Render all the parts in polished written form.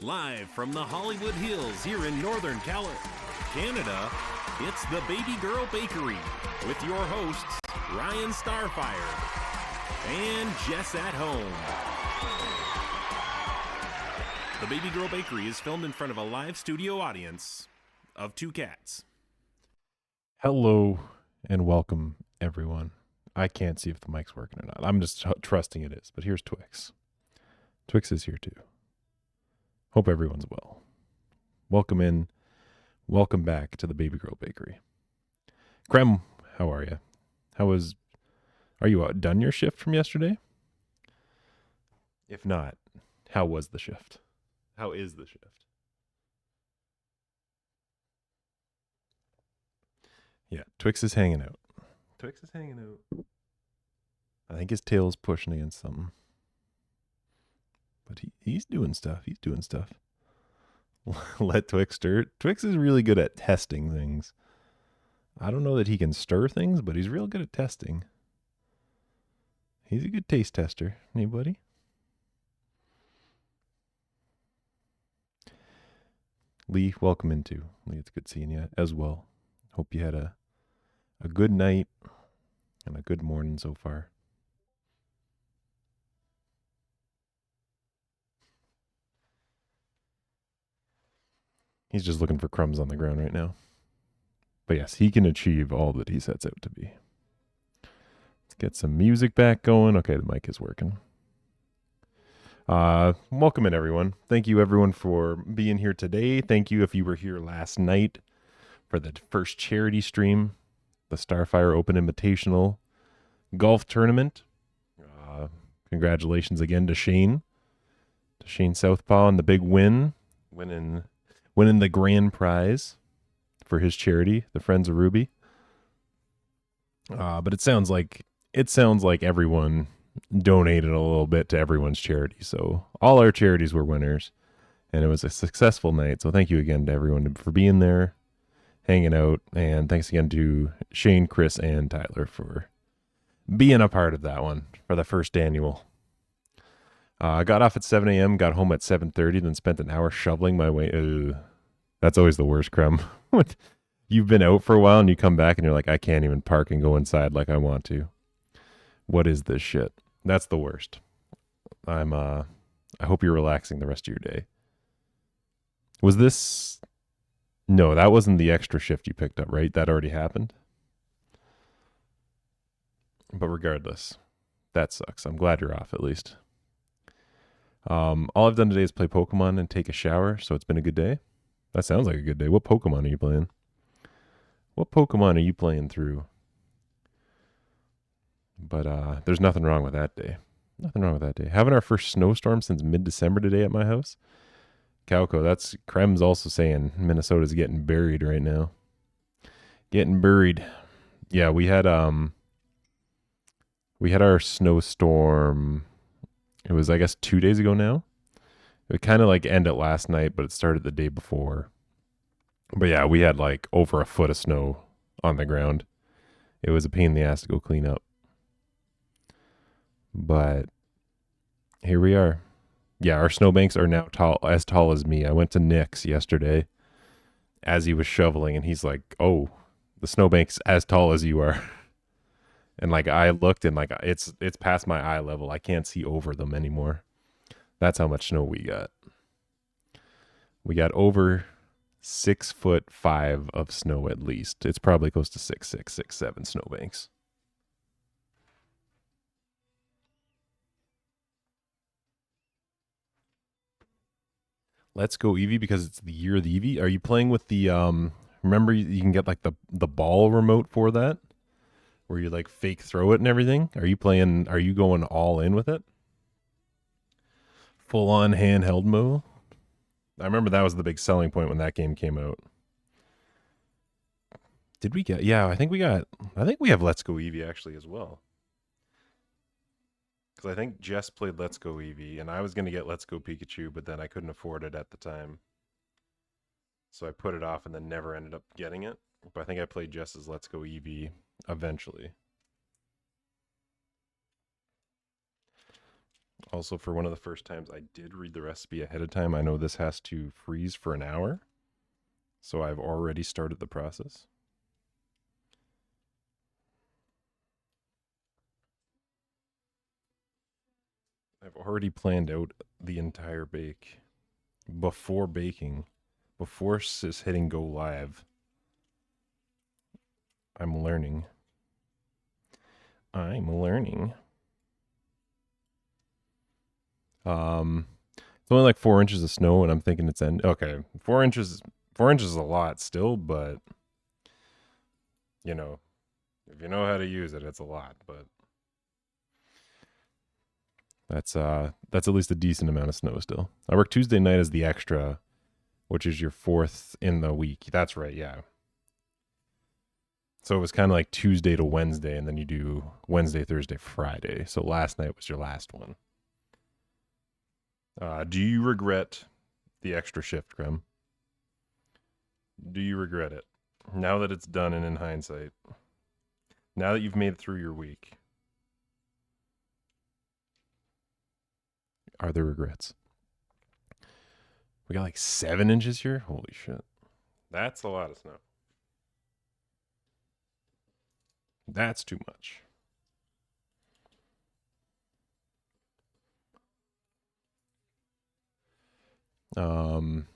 Live from the Hollywood Hills here in Northern Canada, it's the Baby Girl Bakery with your hosts, Ryan Starfire and Jess at Home. The Baby Girl Bakery is filmed in front of a live studio audience of 2 cats. Hello and welcome, everyone. I can't see if the mic's working or not. I'm just trusting it is, but here's Twix. Twix is here too. Hope everyone's well. Welcome in. Welcome back to the Baby Girl Bakery. Krem, how are you? Are you done your shift from yesterday? If not, how was the shift? How is the shift? Yeah, Twix is hanging out. I think his tail's pushing against something. But he's doing stuff. Let Twix stir. Twix is really good at testing things. I don't know that he can stir things, but he's real good at testing. He's a good taste tester. Anybody? Lee, welcome into. Lee, it's good seeing you as well. Hope you had a good night and a good morning so far. He's just looking for crumbs on the ground right now. But yes, he can achieve all that he sets out to be. Let's get some music back going. Okay, the mic is working. Welcome in, everyone. Thank you, everyone, for being here today. Thank you if you were here last night for the first charity stream, the Starfire Open Invitational Golf Tournament. Congratulations again to Shane Southpaw, and the big win, winning the grand prize for his charity, the Friends of Ruby. But it sounds like everyone donated a little bit to everyone's charity. So all our charities were winners, and it was a successful night. So thank you again to everyone for being there, hanging out, and thanks again to Shane, Chris, and Tyler for being a part of that one for the first annual. I got off at 7 a.m., got home at 7:30, then spent an hour shoveling my way. That's always the worst, Crumb. You've been out for a while and you come back and you're like, I can't even park and go inside like I want to. What is this shit? That's the worst. I hope you're relaxing the rest of your day. No, that wasn't the extra shift you picked up, right? That already happened. But regardless, that sucks. I'm glad you're off at least. All I've done today is play Pokemon and take a shower, so it's been a good day. That sounds like a good day. What Pokemon are you playing? What Pokemon are you playing through? But there's nothing wrong with that day. Having our first snowstorm since mid-December today at my house. Calco, that's Krem's also saying Minnesota's getting buried right now. Getting buried. Yeah, we had our snowstorm. It was, I guess, 2 days ago now. It kind of like ended last night, but it started the day before. But yeah, we had like over a foot of snow on the ground. It was a pain in the ass to go clean up. But here we are. Yeah, our snowbanks are now as tall as me. I went to Nick's yesterday as he was shoveling, and he's like, "Oh, the snowbank's as tall as you are." And like I looked, and like it's past my eye level. I can't see over them anymore. That's how much snow we got. We got over 6'5" of snow at least. It's probably close to 6'6", 6'7" snowbanks. Let's go Eevee because it's the year of the Eevee. Are you playing with the remember you can get like the ball remote for that? Where you like fake throw it and everything? Are you going all in with it? Full on handheld mode? I remember that was the big selling point when that game came out. Did we get? Yeah, I think we have Let's Go Eevee actually as well. Because I think Jess played Let's Go Eevee, and I was going to get Let's Go Pikachu, but then I couldn't afford it at the time. So I put it off and then never ended up getting it. But I think I played Jess's Let's Go Eevee eventually. Also, for one of the first times I did read the recipe ahead of time, I know this has to freeze for an hour. So I've already started the process. I've already planned out the entire bake before baking, before just hitting go live. I'm learning. I'm learning. It's only like 4 inches of snow, and I'm thinking it's end. Okay, 4 inches. 4 inches is a lot still, but you know, if you know how to use it, it's a lot. But that's at least a decent amount of snow still. I work Tuesday night as the extra, which is your fourth in the week. That's right, yeah. So it was kind of like Tuesday to Wednesday, and then you do Wednesday, Thursday, Friday. So last night was your last one. Do you regret the extra shift, Graham? Do you regret it? Now that it's done and in hindsight, now that you've made it through your week, are there regrets? We got like 7 inches here? Holy shit. That's a lot of snow. That's too much. Um,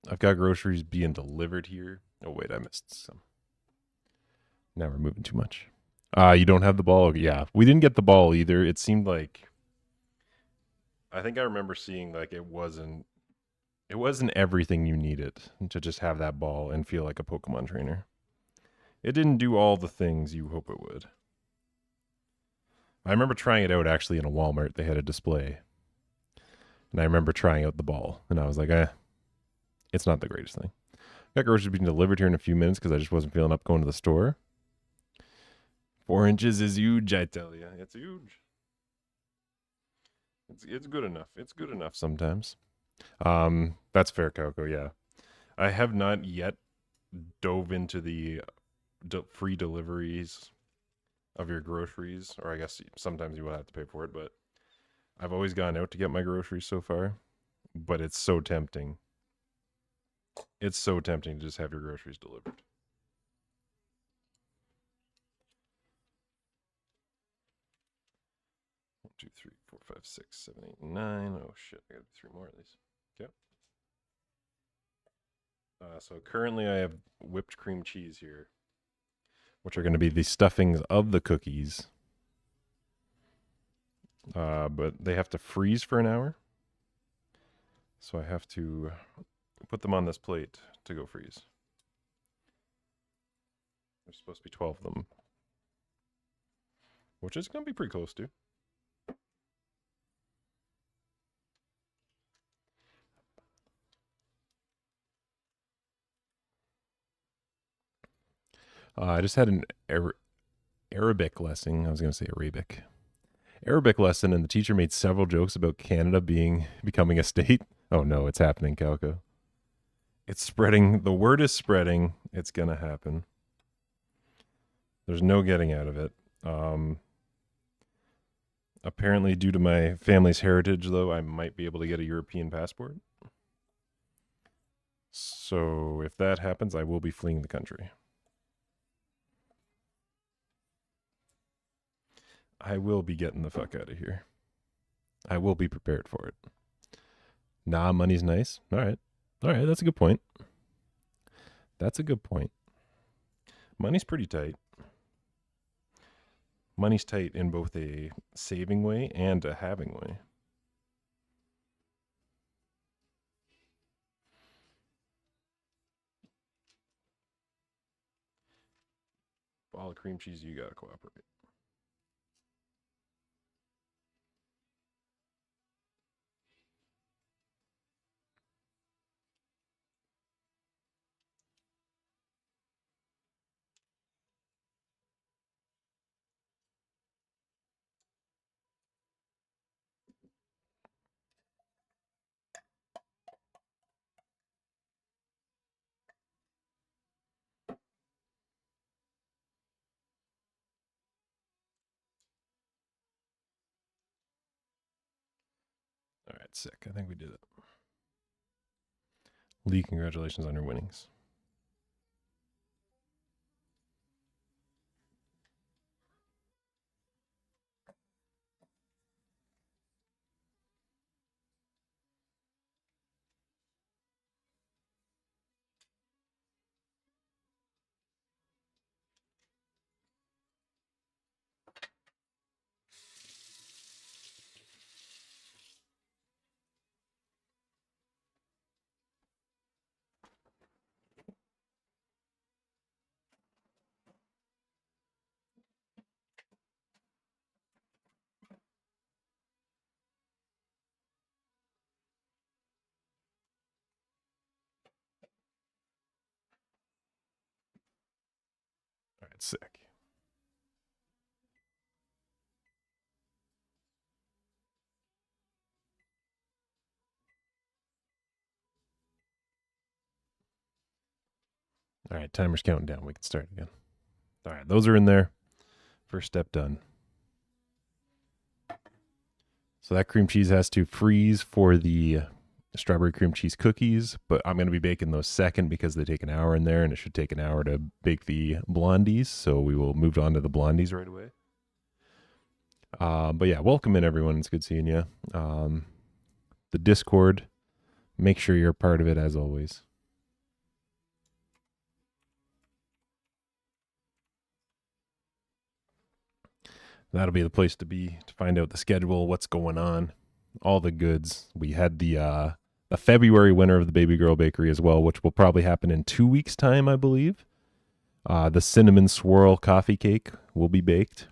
I've got groceries being delivered here. Oh wait, I missed some. Now we're moving too much. You don't have the ball? Yeah, we didn't get the ball either. It seemed like I think I remember seeing like it wasn't everything you needed to just have that ball and feel like a Pokemon trainer. It didn't do all the things you hope it would. I remember trying it out actually in a Walmart. They had a display. And I remember trying out the ball. And I was like, it's not the greatest thing. Got groceries being delivered here in a few minutes because I just wasn't feeling up going to the store. 4 inches is huge, I tell you. It's huge. It's good enough. It's good enough sometimes. That's fair, Coco. Yeah, I have not yet dove into the free deliveries of your groceries, or I guess sometimes you will have to pay for it. But I've always gone out to get my groceries so far. But it's so tempting. It's so tempting to just have your groceries delivered. 1, 2, 3, 4, 5, 6, 7, 8, 9. Oh shit! I got 3 more of these. Okay. So currently I have whipped cream cheese here, which are going to be the stuffings of the cookies. But they have to freeze for an hour. So I have to put them on this plate to go freeze. There's supposed to be 12 of them, which is going to be pretty close to. I just had an Arabic lesson. I was going to say Arabic lesson, and the teacher made several jokes about Canada becoming a state. Oh no, it's happening, Calco. It's spreading. The word is spreading. It's gonna happen. There's no getting out of it. Apparently, due to my family's heritage, though, I might be able to get a European passport. So if that happens, I will be fleeing the country. I will be getting the fuck out of here. I will be prepared for it. Nah, money's nice. All right. All right. That's a good point. That's a good point. Money's pretty tight. Money's tight in both a saving way and a having way. Ball of cream cheese, you gotta cooperate. right, sick. I think we did it. Lee, congratulations on your winnings. All right, sick. All right, timer's counting down. We can start again. All right, those are in there. First step done. So that cream cheese has to freeze for the strawberry cream cheese cookies, but I'm going to be baking those second because they take an hour in there, and it should take an hour to bake the blondies. So we will move on to the blondies right away. But yeah, welcome in everyone. It's good seeing you. The Discord, make sure you're a part of it as always. That'll be the place to be to find out the schedule, what's going on, all the goods. We had the February winner of the Baby Girl Bakery as well, which will probably happen in 2 weeks' time, I believe. The cinnamon swirl coffee cake will be baked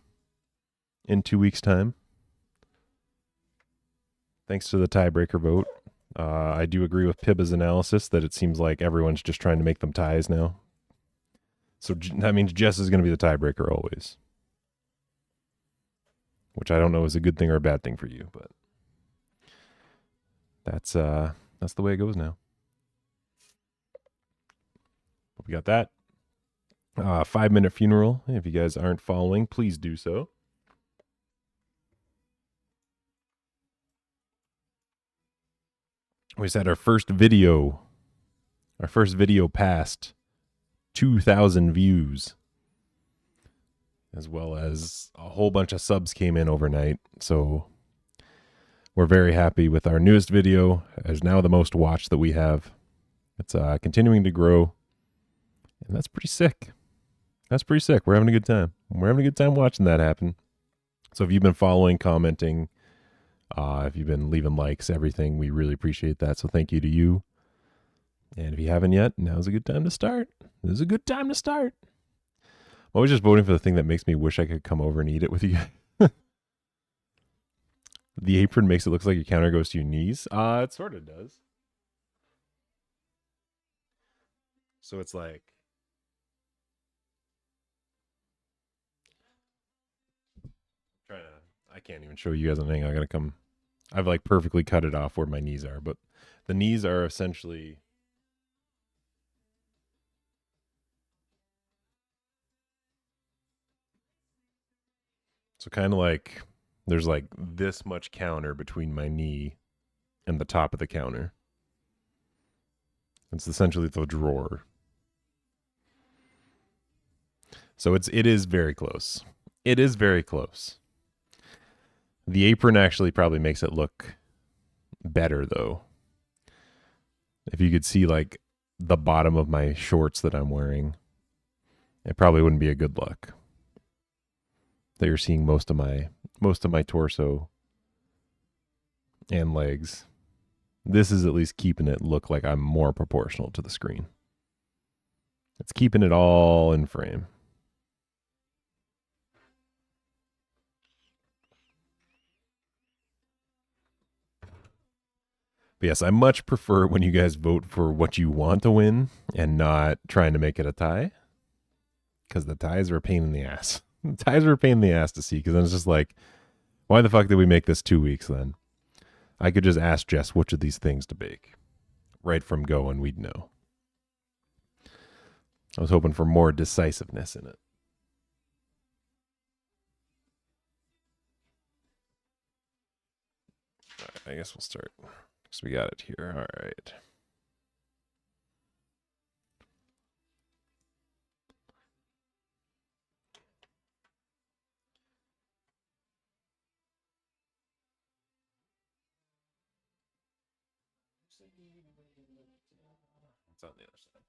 in 2 weeks' time. Thanks to the tiebreaker vote. I do agree with Pibba's analysis that it seems like everyone's just trying to make them ties now. So that means Jess is going to be the tiebreaker always. Which I don't know is a good thing or a bad thing for you, but that's the way it goes now. We got that. 5-minute funeral. If you guys aren't following, please do so. We just had our first video. Our first video passed 2,000 views, as well as a whole bunch of subs came in overnight. So we're very happy with our newest video, as now the most watched that we have. It's continuing to grow, and that's pretty sick. That's pretty sick. We're having a good time. We're having a good time watching that happen. So if you've been following, commenting, if you've been leaving likes, everything, we really appreciate that. So thank you to you. And if you haven't yet, now's a good time to start. This is a good time to start. I'm always just voting for the thing that makes me wish I could come over and eat it with you. The apron makes it look like your counter goes to your knees. It sort of does. So it's like, I can't even show you guys anything. I gotta come. I've like perfectly cut it off where my knees are, but the knees are essentially. So kind of like there's like this much counter between my knee and the top of the counter. It's essentially the drawer. So it is very close. It is very close. The apron actually probably makes it look better though. If you could see like the bottom of my shorts that I'm wearing, it probably wouldn't be a good look. That you're seeing most of my torso and legs. This is at least keeping it look like I'm more proportional to the screen. It's keeping it all in frame. But yes, I much prefer when you guys vote for what you want to win and not trying to make it a tie. Because the ties are a pain in the ass. The ties are a pain in the ass to see, because then it's just like, why the fuck did we make this 2 weeks then? I could just ask Jess which of these things to bake right from go and we'd know. I was hoping for more decisiveness in it. I guess we'll start because we got it here. All right. It's on the other side.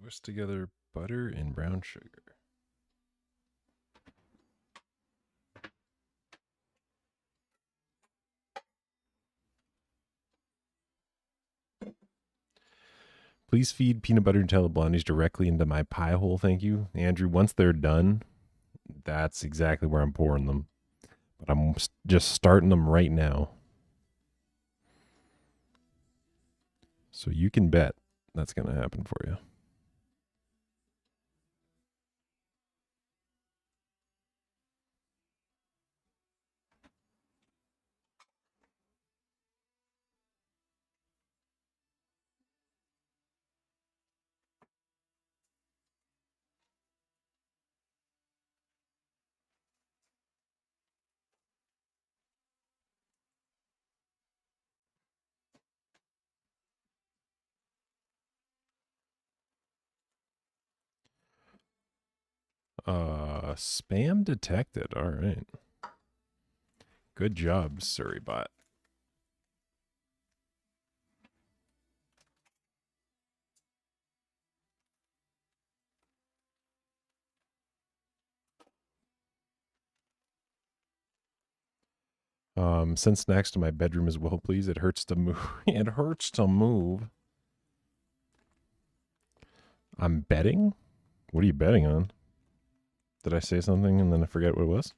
Whisk together butter and brown sugar. Please feed peanut butter Nutella Blondies directly into my pie hole, thank you. Andrew, once they're done, that's exactly where I'm pouring them. But I'm just starting them right now. So you can bet that's going to happen for you. Spam detected. All right. Good job, Surreybot. Send snacks to my bedroom as well, please. It hurts to move. It hurts to move. I'm betting? What are you betting on? Did I say something and then I forget what it was?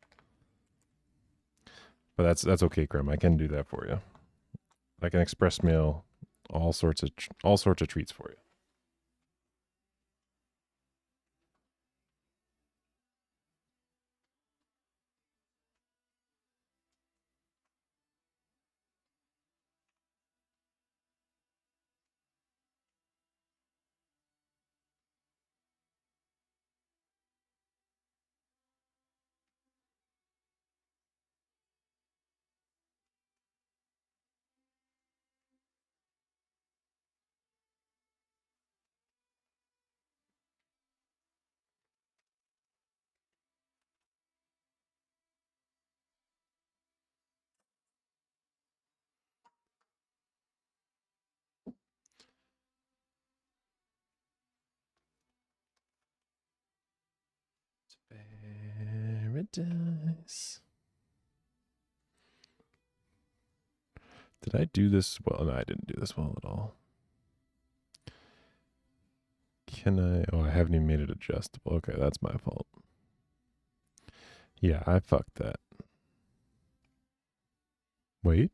But that's okay, Grim. I can do that for you. I can express mail all sorts of treats for you. Paradise. Did I do this well? No, I didn't do this well at all. Can I? Oh, I haven't even made it adjustable. Okay, that's my fault. Yeah, I fucked that. Wait.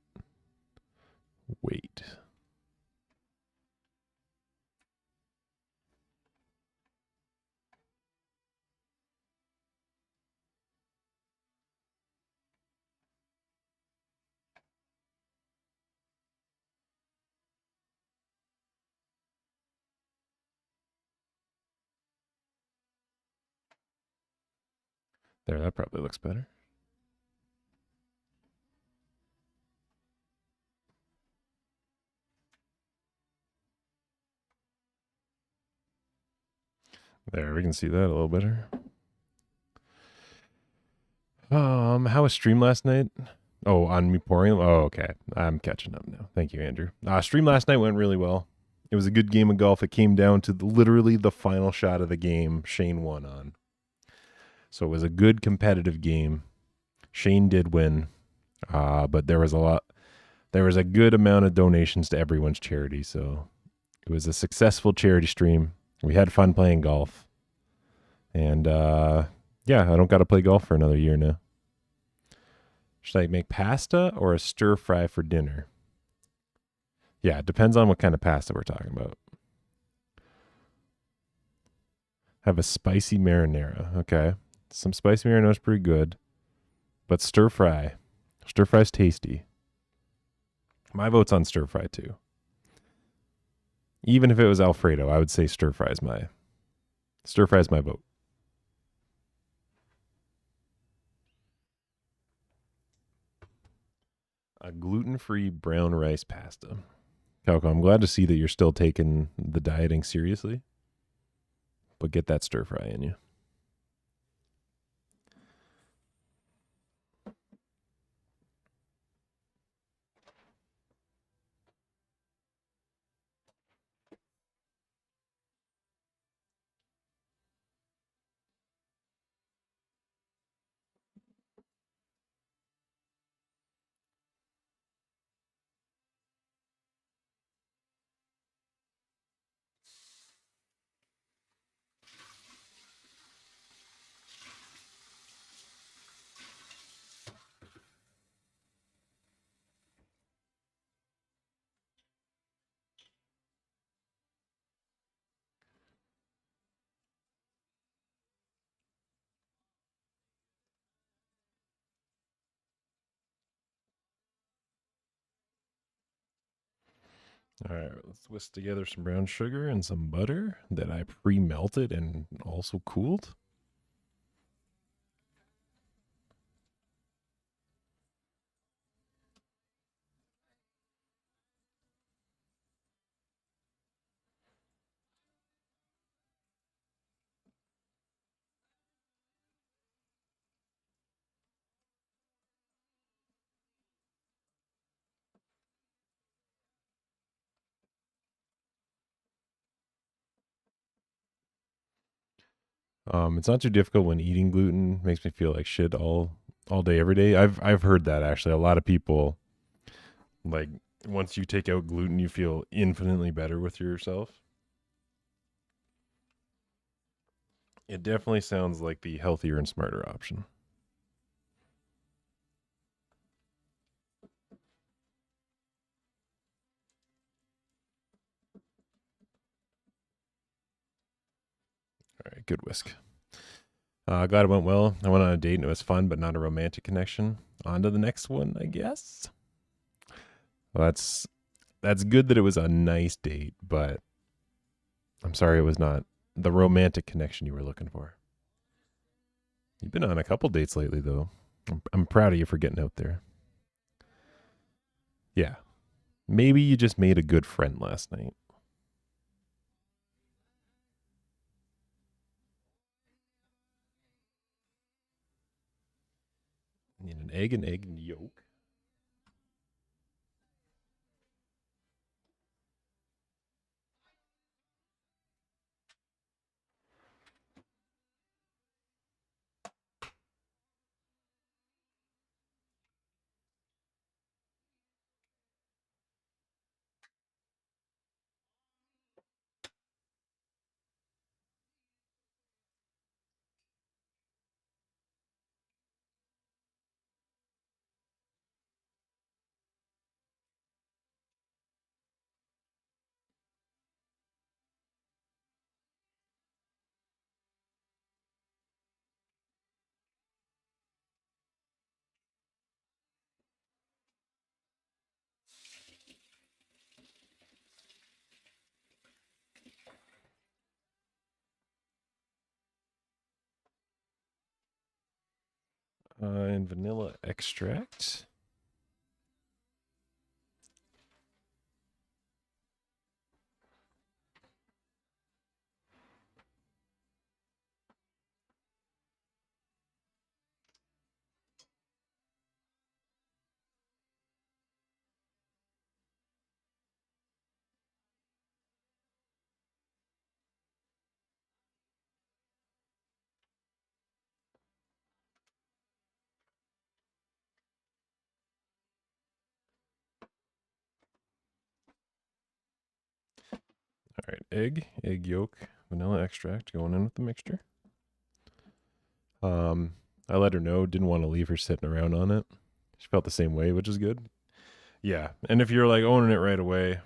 There, that probably looks better. There, we can see that a little better. How was stream last night? Oh, on me pouring them? Oh, okay. I'm catching up now. Thank you, Andrew. Stream last night went really well. It was a good game of golf. It came down to literally the final shot of the game. Shane won on. So it was a good competitive game. Shane did win, but there was a good amount of donations to everyone's charity. So it was a successful charity stream. We had fun playing golf. And yeah, I don't got to play golf for another year now. Should I make pasta or a stir fry for dinner? Yeah, it depends on what kind of pasta we're talking about. Have a spicy marinara. Okay. Some spicy marinara is pretty good. But stir fry. Stir fry's tasty. My vote's on stir fry too. Even if it was Alfredo, I would say stir fry's my vote. A gluten-free brown rice pasta. Calco, I'm glad to see that you're still taking the dieting seriously. But get that stir fry in you. All right, let's whisk together some brown sugar and some butter that I pre-melted and also cooled. It's not too difficult when eating gluten. Makes me feel like shit all day every day. I've heard that actually. A lot of people like once you take out gluten, you feel infinitely better with yourself. It definitely sounds like the healthier and smarter option. All right, good whisk. Glad it went well. I went on a date and it was fun, but not a romantic connection. On to the next one, I guess. Well, that's good that it was a nice date, but I'm sorry it was not the romantic connection you were looking for. You've been on a couple dates lately, though. I'm proud of you for getting out there. Yeah, maybe you just made a good friend last night. Need an egg and yolk. And vanilla extract. All right, egg yolk, Vanilla extract going in with the mixture. I let her know, didn't want to leave her sitting around on it. She felt the same way, which is good. Yeah, and if you're like owning it right away,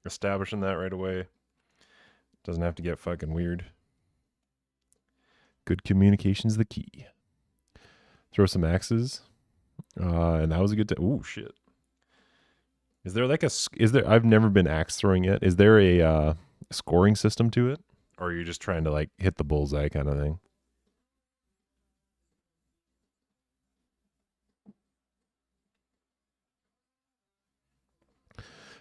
establishing that right away, doesn't have to get fucking weird. Good communication's the key. Throw some axes, and that was a good time. Ooh, shit. Is there like I've never been axe throwing yet. Is there a scoring system to it? Or are you just trying to like hit the bullseye kind of thing?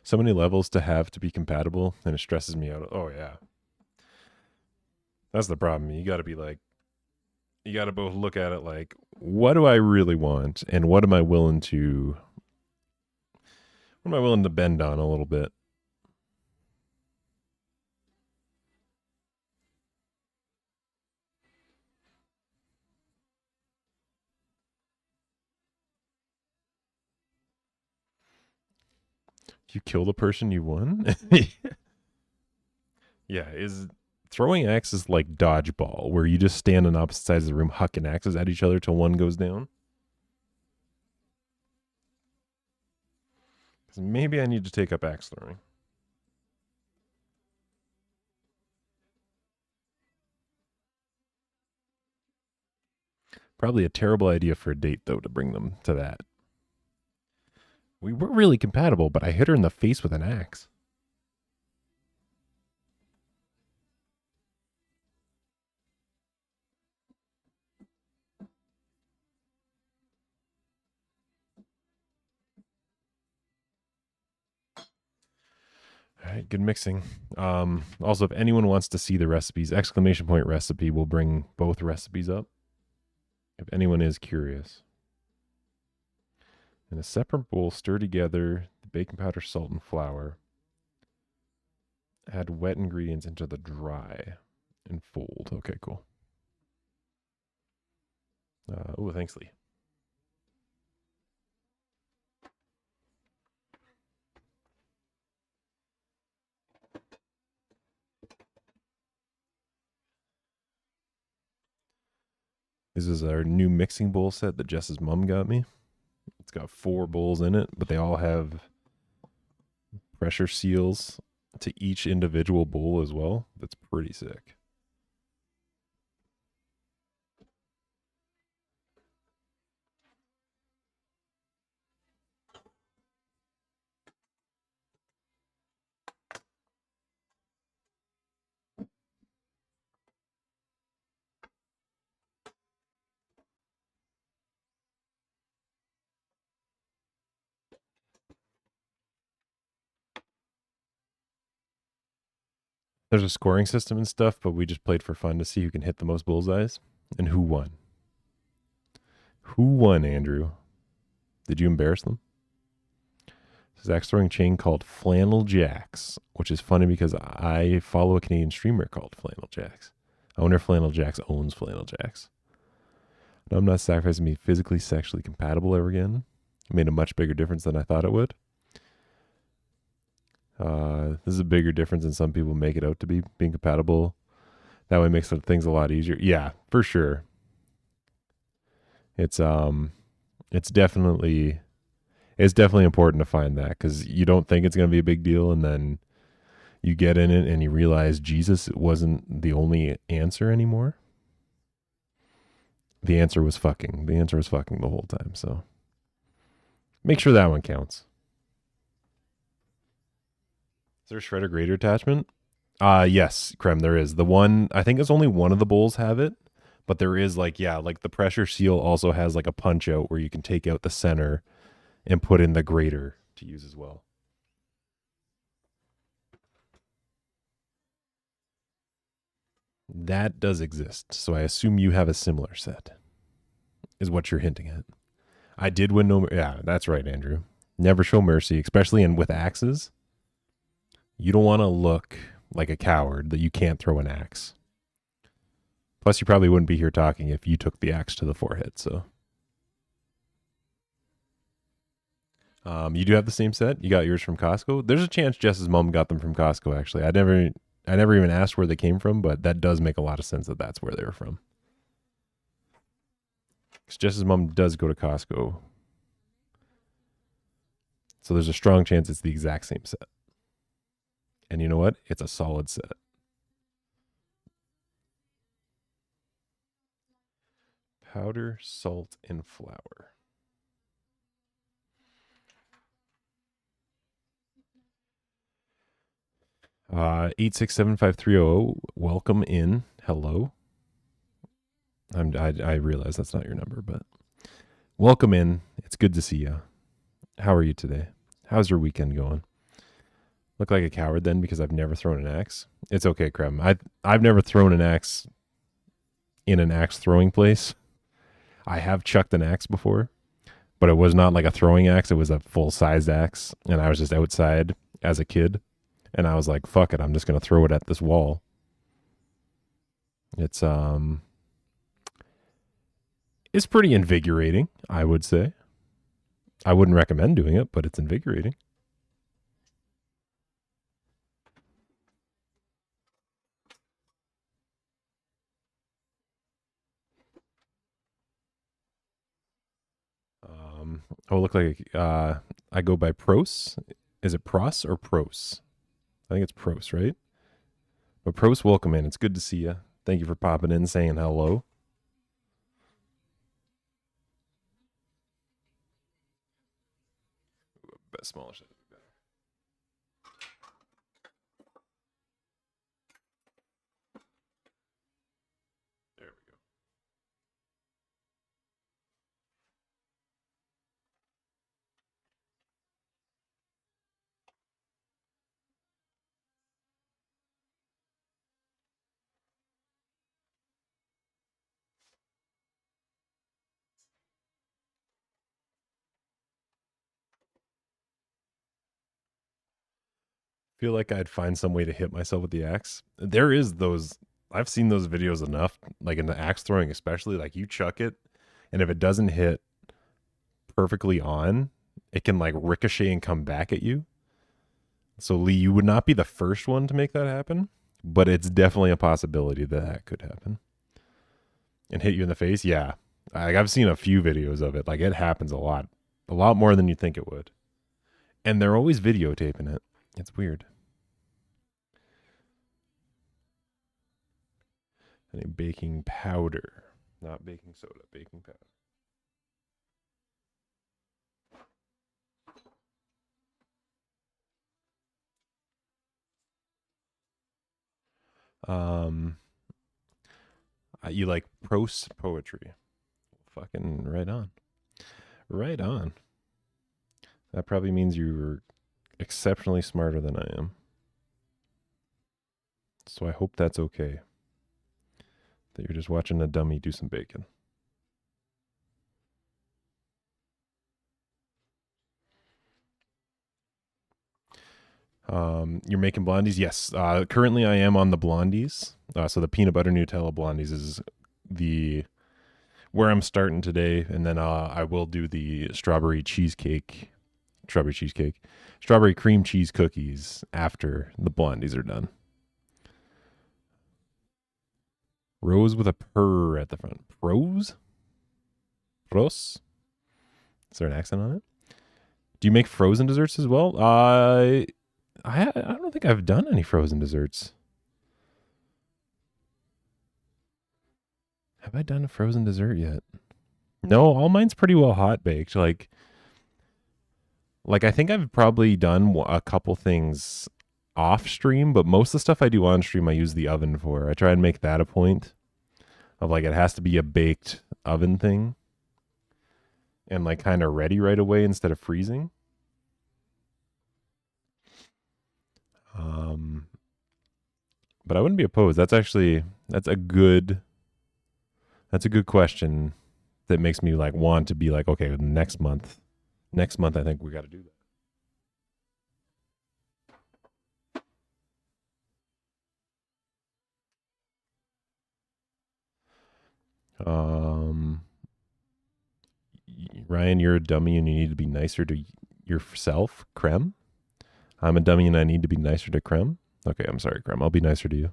So many levels to have to be compatible, and it stresses me out. Oh yeah, that's the problem. You got to be like, you got to both look at it like, what do I really want, and what am I willing to bend on a little bit? You kill the person you won. Yeah, is throwing axes like dodgeball, where you just stand on opposite sides of the room hucking axes at each other till one goes down? 'Cause maybe I need to take up axe throwing. Probably a terrible idea for a date, though, to bring them to that. We were really compatible, but I hit her in the face with an axe. All right, good mixing. Also, if anyone wants to see the recipes, exclamation point recipe will bring both recipes up. If anyone is curious. In a separate bowl, stir together the baking powder, salt, and flour. Add wet ingredients into the dry and fold. Okay, cool. Thanks, Lee. This is our new mixing bowl set that Jess's mom got me. It's got 4 bowls in it, but they all have pressure seals to each individual bowl as well. That's pretty sick. There's a scoring system and stuff, but we just played for fun to see who can hit the most bullseyes and who won. Who won, Andrew? Did you embarrass them? This is axe throwing chain called Flannel Jacks, which is funny because I follow a Canadian streamer called Flannel Jacks. I wonder if Flannel Jacks owns Flannel Jacks. No, I'm not sacrificing me physically, sexually compatible ever again. It made a much bigger difference than I thought it would. This is a bigger difference than some people make it out to be, being compatible. That way makes things a lot easier. Yeah, for sure. It's definitely important to find that, because you don't think it's going to be a big deal, and then you get in it and you realize Jesus wasn't the only answer anymore. The answer was fucking. The answer was fucking the whole time. So make sure that one counts. Is there a shredder grater attachment? Yes, Krem, there is. The one, I think it's only one of the bowls have it, but there is like the pressure seal also has like a punch out where you can take out the center and put in the grater to use as well. That does exist, so I assume you have a similar set, is what you're hinting at. I did win no... Yeah, that's right, Andrew. Never show mercy, especially with axes. You don't want to look like a coward that you can't throw an axe. Plus, you probably wouldn't be here talking if you took the axe to the forehead, so... You do have the same set? You got yours from Costco? There's a chance Jess's mom got them from Costco, actually. I never I never even asked where they came from, but that does make a lot of sense that that's where they were from. Because Jess's mom does go to Costco. So there's a strong chance it's the exact same set. And you know what? It's a solid set. Powder, salt, and flour. 867-5300. Welcome in. Hello. I realize that's not your number, but welcome in. It's good to see you. How are you today? How's your weekend going? Look like a coward then because I've never thrown an axe. It's okay, Krem. I've never thrown an axe in an axe throwing place. I have chucked an axe before, but it was not like a throwing axe. It was a full-sized axe, and I was just outside as a kid, and I was like, fuck it, I'm just going to throw it at this wall. It's pretty invigorating, I would say. I wouldn't recommend doing it, but it's invigorating. Look like I go by Pros. Is it Pros or Pros? I think it's Pros, right? But Pros, welcome in. It's good to see you. Thank you for popping in, saying hello. Best smaller set. There we go. Feel like I'd find some way to hit myself with the axe. There is those. I've seen those videos enough, like in the axe throwing, especially. Like you chuck it, and if it doesn't hit perfectly on, it can like ricochet and come back at you. So Lee, you would not be the first one to make that happen, but it's definitely a possibility that that could happen and hit you in the face. Yeah, I've seen a few videos of it. Like it happens a lot more than you think it would, and they're always videotaping it. It's weird. And baking powder, not baking soda, baking powder. You like prose poetry? Fucking right on, right on. That probably means you're exceptionally smarter than I am. So I hope that's okay. That you're just watching a dummy do some bacon. You're making blondies? Yes. Currently, I am on the blondies. So the peanut butter Nutella blondies is the where I'm starting today, and then I will do the strawberry cream cheese cookies after the blondies are done. Rose with a purr at the front. Rose? Ros? Is there an accent on it? Do you make frozen desserts as well? I don't think I've done any frozen desserts. Have I done a frozen dessert yet? No, all mine's pretty well hot baked. Like I think I've probably done a couple things off stream, but most of the stuff I do on stream I use the oven for. I try and make that a point of like it has to be a baked oven thing and like kind of ready right away instead of freezing. But I wouldn't be opposed. That's a good question that makes me like want to be like, okay, next month I think we got to do that. Ryan, you're a dummy and you need to be nicer to yourself, Krem. I'm a dummy and I need to be nicer to Krem. Okay, I'm sorry, Graham. I'll be nicer to you.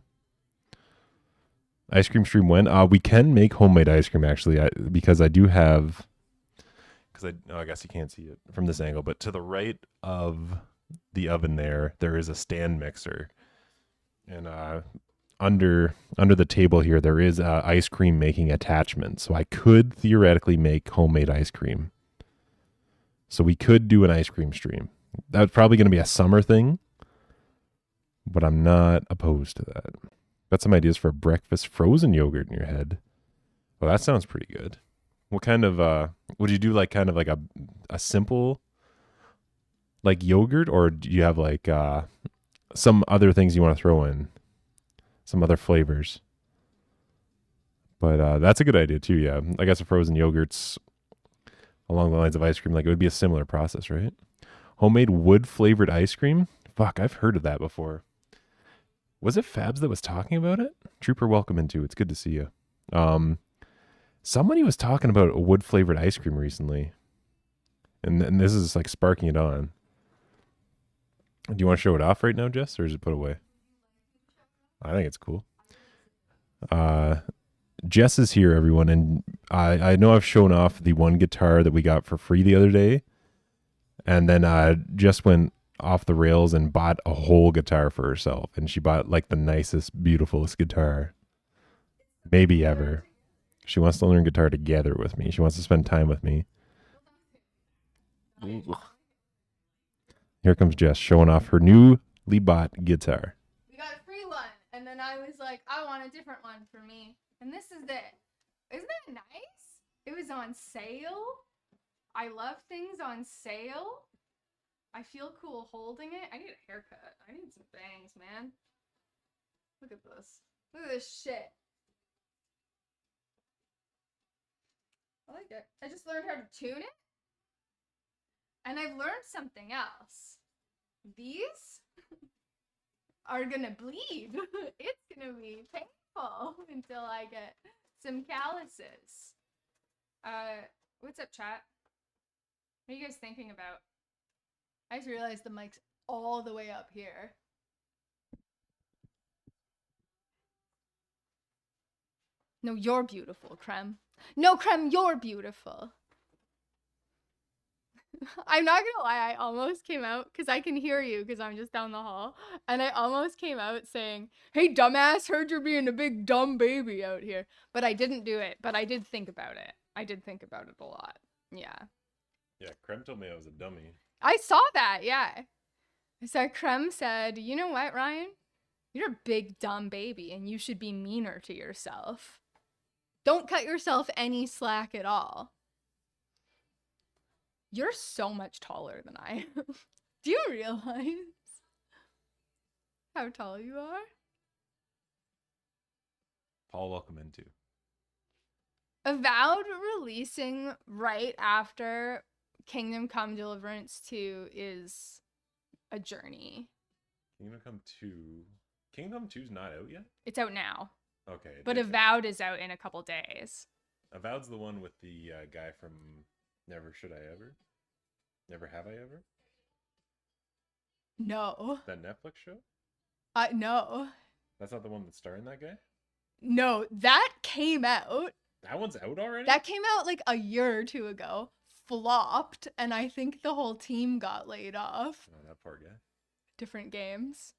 Ice cream stream when? We can make homemade ice cream actually, because I do have. I guess you can't see it from this angle, but to the right of the oven there is a stand mixer, and under the table here there is ice cream making attachment, so I could theoretically make homemade ice cream. So we could do an ice cream stream. That's probably going to be a summer thing, but I'm not opposed to that. Got some ideas for breakfast frozen yogurt in your head. Well, that sounds pretty good. What kind of would you do, like kind of like a simple like yogurt, or do you have like some other things you want to throw in? Some other flavors. But that's a good idea too, yeah. I guess a frozen yogurt's along the lines of ice cream, like it would be a similar process, right? Homemade wood flavored ice cream? Fuck, I've heard of that before. Was it Fabs that was talking about it? Trooper, welcome into. It's good to see you. Somebody was talking about a wood flavored ice cream recently, and this is like sparking it on. Do you want to show it off right now, Jess, or is it put away? I think it's cool. Jess is here, everyone, and I know I've shown off the one guitar that we got for free the other day, and then Jess went off the rails and bought a whole guitar for herself, and she bought like the nicest, beautifulest guitar maybe ever. She wants to learn guitar together with me. She wants to spend time with me. Here comes Jess showing off her newly bought guitar. We got a free one, and then I was like, I want a different one for me. And this is it. Isn't that nice? It was on sale. I love things on sale. I feel cool holding it. I need a haircut. I need some bangs, man. Look at this. Look at this shit. I like it. I just learned how to tune it. And I've learned something else. These are gonna bleed. It's gonna be painful until I get some calluses. What's up, chat? What are you guys thinking about? I just realized the mic's all the way up here. No, you're beautiful, Creme. No, Creme, you're beautiful. I'm not gonna lie, I almost came out, because I can hear you, because I'm just down the hall, and I almost came out saying, hey, dumbass, heard you're being a big dumb baby out here. But I didn't do it, but I did think about it. I did think about it a lot. Yeah. Yeah, Creme told me I was a dummy. I saw that, yeah. So Creme said, you know what, Ryan? You're a big dumb baby, and you should be meaner to yourself. Don't cut yourself any slack at all. You're so much taller than I am. Do you realize how tall you are? Paul, welcome into. Avowed releasing right after Kingdom Come Deliverance 2 is a journey. Kingdom Come 2. Kingdom 2's not out yet? It's out now. Okay. But Avowed is out in a couple days. Avowed's the one with the guy from Never Should I Ever? Never Have I Ever? No. That Netflix show? No. That's not the one that's starring that guy? No, that came out. That one's out already? That came out like a year or two ago. Flopped, and I think the whole team got laid off. Oh, that poor guy. Different games.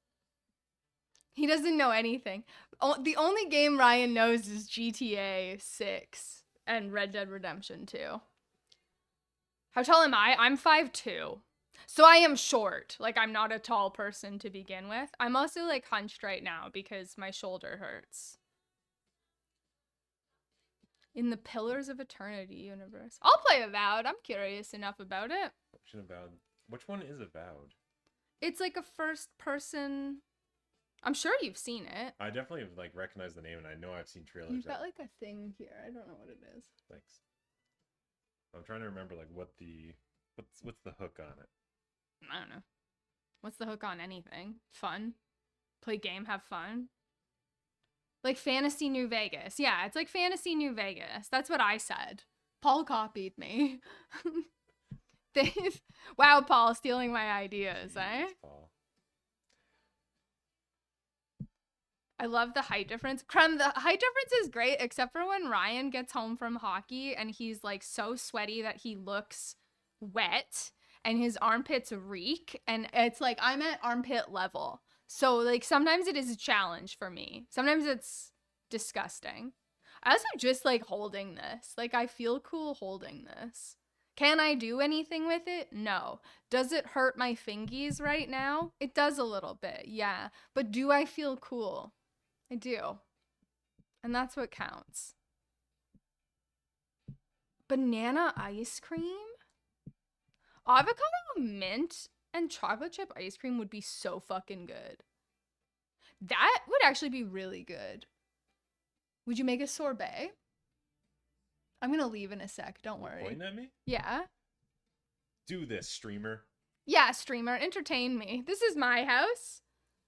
He doesn't know anything. The only game Ryan knows is GTA 6 and Red Dead Redemption 2. How tall am I? I'm 5'2". So I am short. Like, I'm not a tall person to begin with. I'm also, like, hunched right now because my shoulder hurts. In the Pillars of Eternity universe. I'll play Avowed. I'm curious enough about it. Avowed. Which one is Avowed? It's like a first person... I'm sure you've seen it. I definitely like recognize the name, and I know I've seen trailers. You've got like a thing here. I don't know what it is. Thanks. I'm trying to remember like what's the hook on it. I don't know. What's the hook on anything? Fun? Play game, have fun? Like Fantasy New Vegas. Yeah, it's like Fantasy New Vegas. That's what I said. Paul copied me. Wow, Paul, stealing my ideas, Jeez, eh? Paul. I love the height difference. Creme, the height difference is great, except for when Ryan gets home from hockey and he's like so sweaty that he looks wet and his armpits reek. And it's like I'm at armpit level. So like sometimes it is a challenge for me. Sometimes it's disgusting. I also just like holding this. Like I feel cool holding this. Can I do anything with it? No. Does it hurt my fingies right now? It does a little bit, yeah. But do I feel cool? I do. And that's what counts. Banana ice cream? Avocado mint and chocolate chip ice cream would be so fucking good. That would actually be really good. Would you make a sorbet? I'm gonna leave in a sec, don't worry. Pointing at me? Yeah. Do this, streamer. Yeah, streamer, entertain me. This is my house.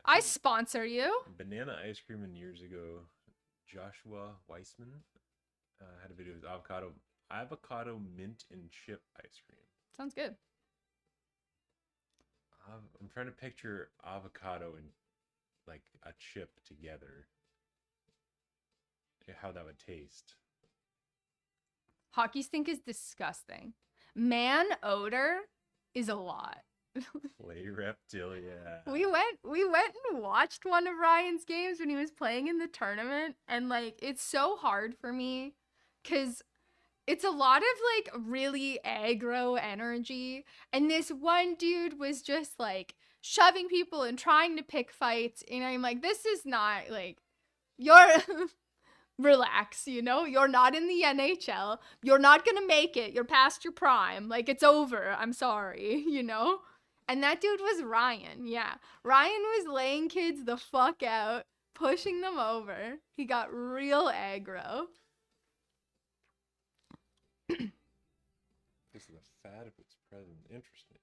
I sponsor you. Banana ice cream in years ago. Joshua Weissman had a video of avocado mint and chip ice cream. Sounds good. I'm trying to picture avocado and like a chip together. How that would taste. Hockey stink is disgusting. Man odor is a lot. Play Reptilia. We went and watched one of Ryan's games when he was playing in the tournament, and like it's so hard for me because it's a lot of like really aggro energy, and this one dude was just like shoving people and trying to pick fights, and I'm like, this is not like you're relax, you know? You're not in the NHL. You're not gonna make it. You're past your prime. Like, it's over. I'm sorry, you know? And that dude was Ryan, yeah. Ryan was laying kids the fuck out, pushing them over. He got real aggro. This is a fat if it's present. Interesting.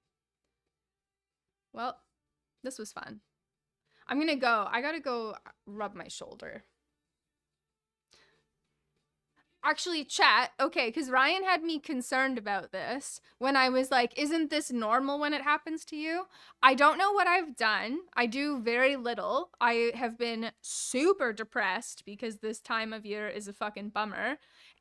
Well, this was fun. I'm gonna go. I gotta go rub my shoulder. Actually, chat, okay, because Ryan had me concerned about this when I was like, isn't this normal when it happens to you? I don't know what I've done. I do very little. I have been super depressed because this time of year is a fucking bummer.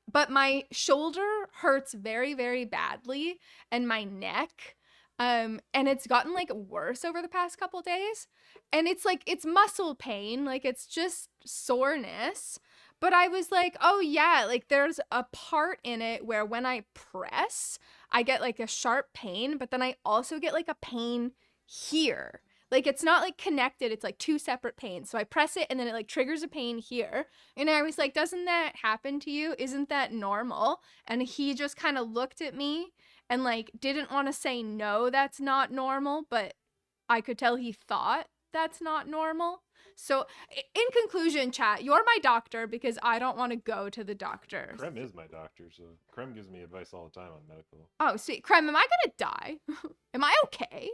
But my shoulder hurts very, very badly, and my neck. And it's gotten like worse over the past couple days. And it's like, it's muscle pain, like it's just soreness. But I was like, oh yeah, like there's a part in it where when I press, I get like a sharp pain, but then I also get like a pain here. Like it's not like connected, it's like two separate pains. So I press it and then it like triggers a pain here. And I was like, doesn't that happen to you? Isn't that normal? And he just kind of looked at me and like didn't want to say no, that's not normal, but I could tell he thought that's not normal. So in conclusion, chat, you're my doctor because I don't want to go to the doctor. Krem is my doctor, so Krem gives me advice all the time on medical. Oh, sweet. Krem, am I gonna die? Am I okay?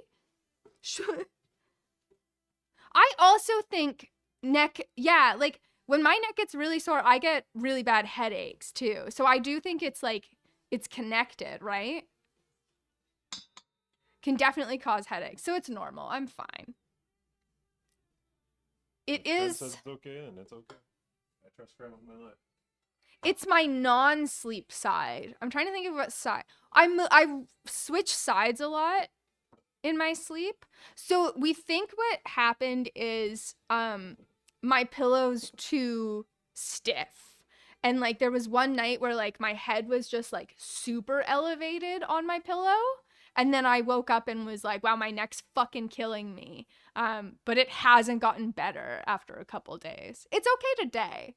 I also think yeah, like when my neck gets really sore, I get really bad headaches too. So I do think it's like, it's connected, right? Can definitely cause headaches. So it's normal. I'm fine. It is. Says it's okay, and it's okay. I trust Krem with my life. It's my non-sleep side. I'm trying to think of what side. I switch sides a lot in my sleep. So we think what happened is my pillow's too stiff. And like there was one night where like my head was just like super elevated on my pillow. And then I woke up and was like, wow, my neck's fucking killing me. But it hasn't gotten better after a couple days. It's okay today.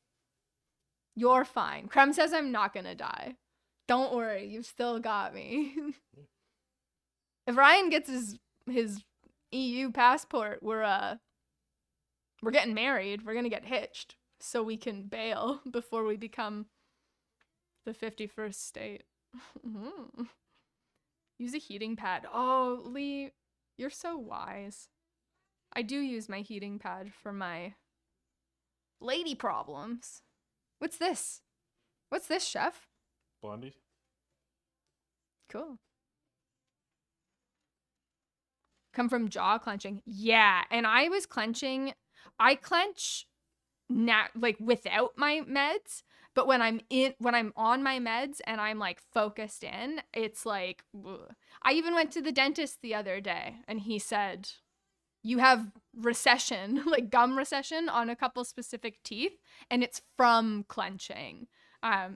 You're fine. Krem says I'm not gonna die. Don't worry, you've still got me. If Ryan gets his EU passport, we're getting married. We're gonna get hitched so we can bail before we become the 51st state. Use a heating pad. Oh, Lee, you're so wise. I do use my heating pad for my lady problems. What's this? What's this, chef? Blondie? Cool. Come from jaw clenching. Yeah, and I was clenching. I clench like without my meds. But when I'm on my meds and I'm like focused in, it's like, ugh. I even went to the dentist the other day and he said, you have recession, like gum recession on a couple specific teeth, and it's from clenching.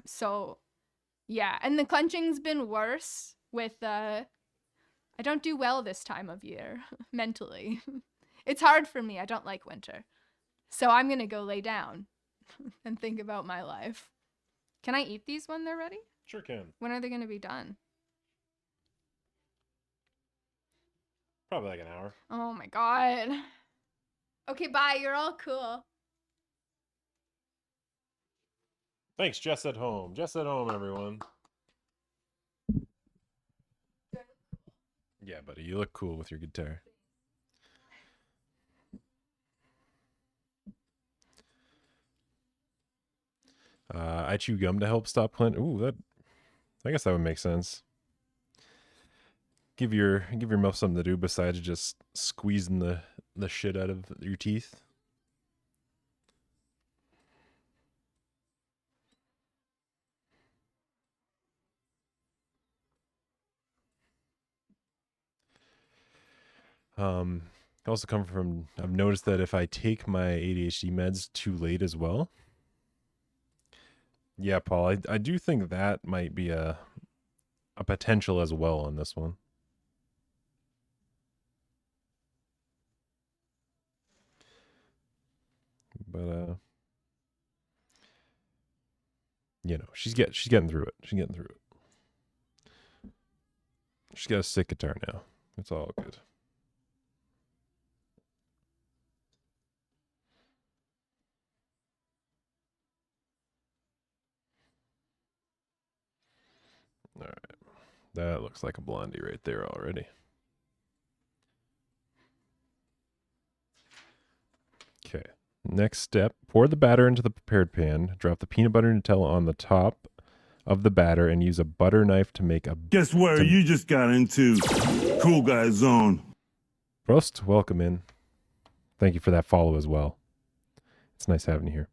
So yeah, and the clenching's been worse with I don't do well this time of year mentally. It's hard for me. I don't like winter. So I'm going to go lay down and think about my life. Can I eat these when they're ready? Sure can. When are they going to be done? Probably like an hour. Oh my god. Okay, bye. You're all cool. Thanks, Jess at home. Jess at home, everyone. Yeah, buddy, you look cool with your guitar. I chew gum to help stop clench. Ooh, I guess that would make sense. Give your mouth something to do besides just squeezing the shit out of your teeth. Also come from, I've noticed that if I take my ADHD meds too late as well. Yeah, Paul, I do think that might be a potential as well on this one. But you know, she's getting through it. She's getting through it. She's got a sick guitar now. It's all good. All right. That looks like a Blondie right there already. Okay. Next step, pour the batter into the prepared pan. Drop the peanut butter Nutella on the top of the batter and use a butter knife to make a... Guess where you just got into? Cool Guy Zone. Prost, welcome in. Thank you for that follow as well. It's nice having you here.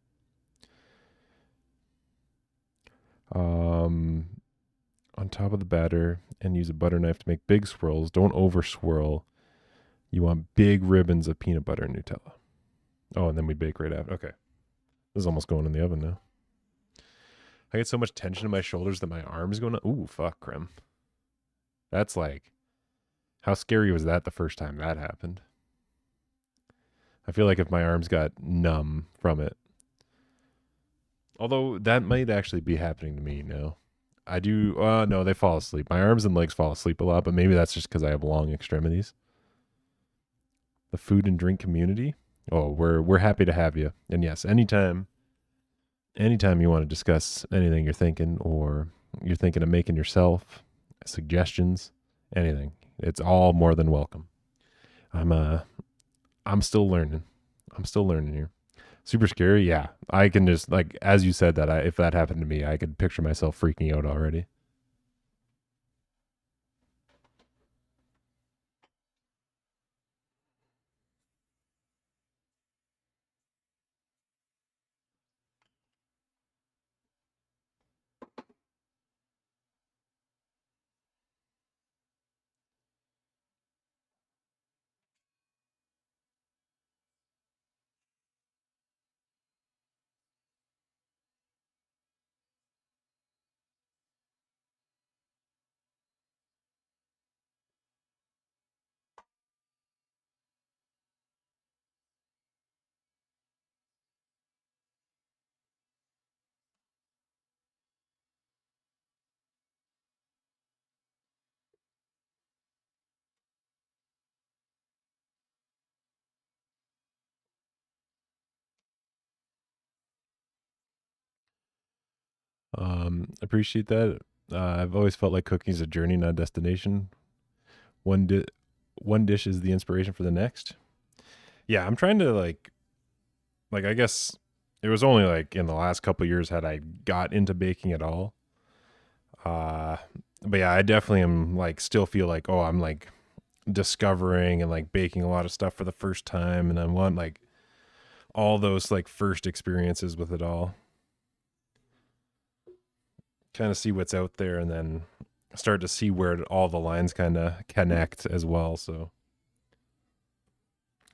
On top of the batter and use a butter knife to make big swirls. Don't over swirl. You want big ribbons of peanut butter and Nutella. Oh, and then we bake right after. Okay. This is almost going in the oven now. I get so much tension in my shoulders that my arm's going to... Ooh, fuck, Creme. That's like... How scary was that the first time that happened? I feel like if my arms got numb from it. Although that might actually be happening to me now. I do... no, they fall asleep. My arms and legs fall asleep a lot, but maybe that's just because I have long extremities. The food and drink community... Oh, we're happy to have you. And yes, anytime you want to discuss anything you're thinking or you're thinking of making yourself, suggestions, anything, it's all more than welcome. I'm still learning. I'm still learning here. Super scary, yeah. I can just, like, as you said that, if that happened to me, I could picture myself freaking out already. Appreciate that. I've always felt like cooking is a journey, not a destination. One dish is the inspiration for the next. Yeah, I'm trying to like I guess it was only like in the last couple of years had I got into baking at all. But yeah, I definitely am like still feel like, oh, I'm like discovering and like baking a lot of stuff for the first time, and I want like all those like first experiences with it all. Kind of see what's out there and then start to see where all the lines kind of connect as well. So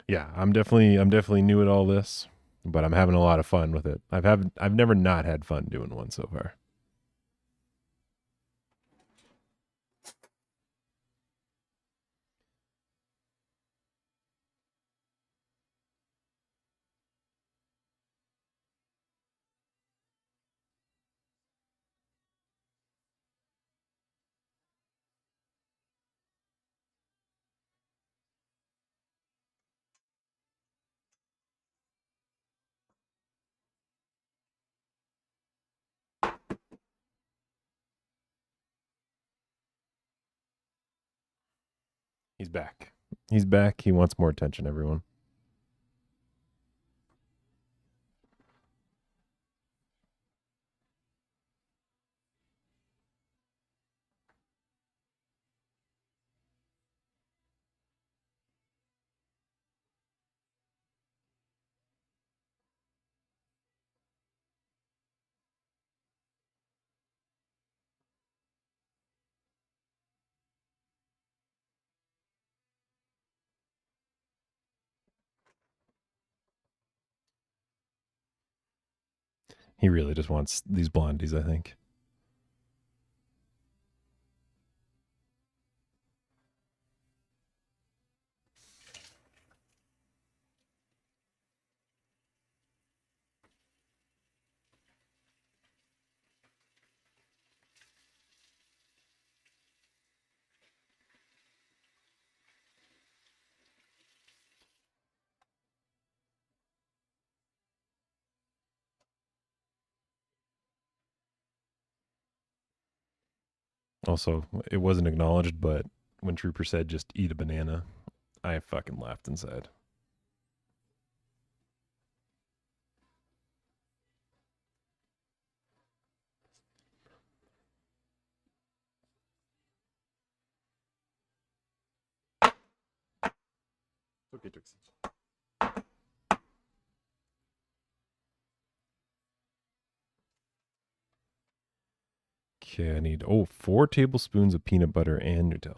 yeah, I'm definitely new at all this, but I'm having a lot of fun with it. I've never not had fun doing one so far. He's back. He's back. He wants more attention, everyone. He really just wants these blondies, I think. Also, it wasn't acknowledged, but when Trooper said just eat a banana, I fucking laughed inside. Okay, Trixie. Okay, I need 4 tablespoons of peanut butter and Nutella.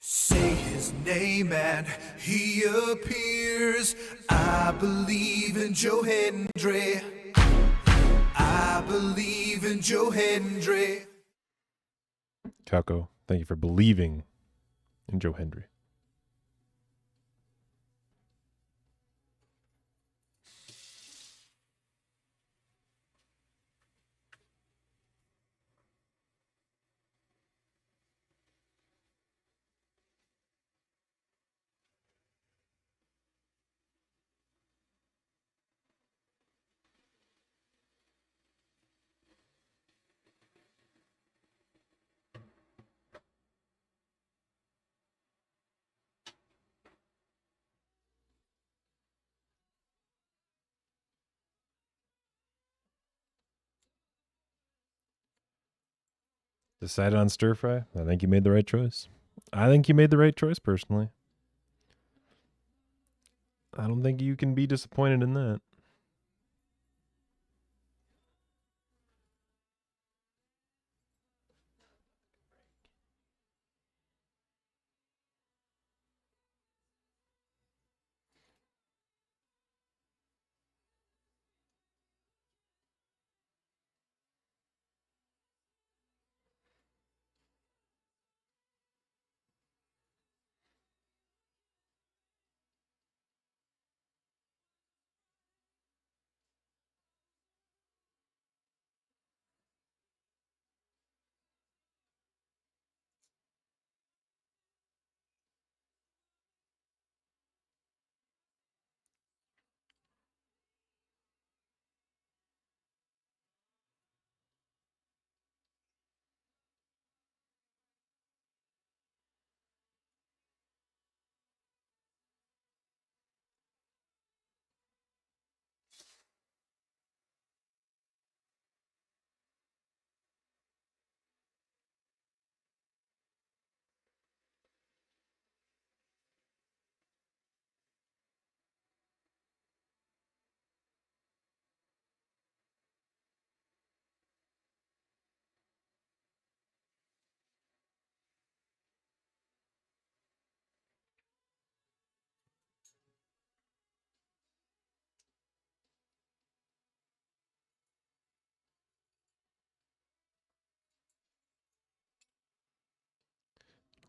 Say his name and he appears. I believe in Joe Hendry. I believe in Joe Hendry. Calco, thank you for believing in Joe Hendry. Decided on stir fry. I think you made the right choice. I think you made the right choice, personally. I don't think you can be disappointed in that.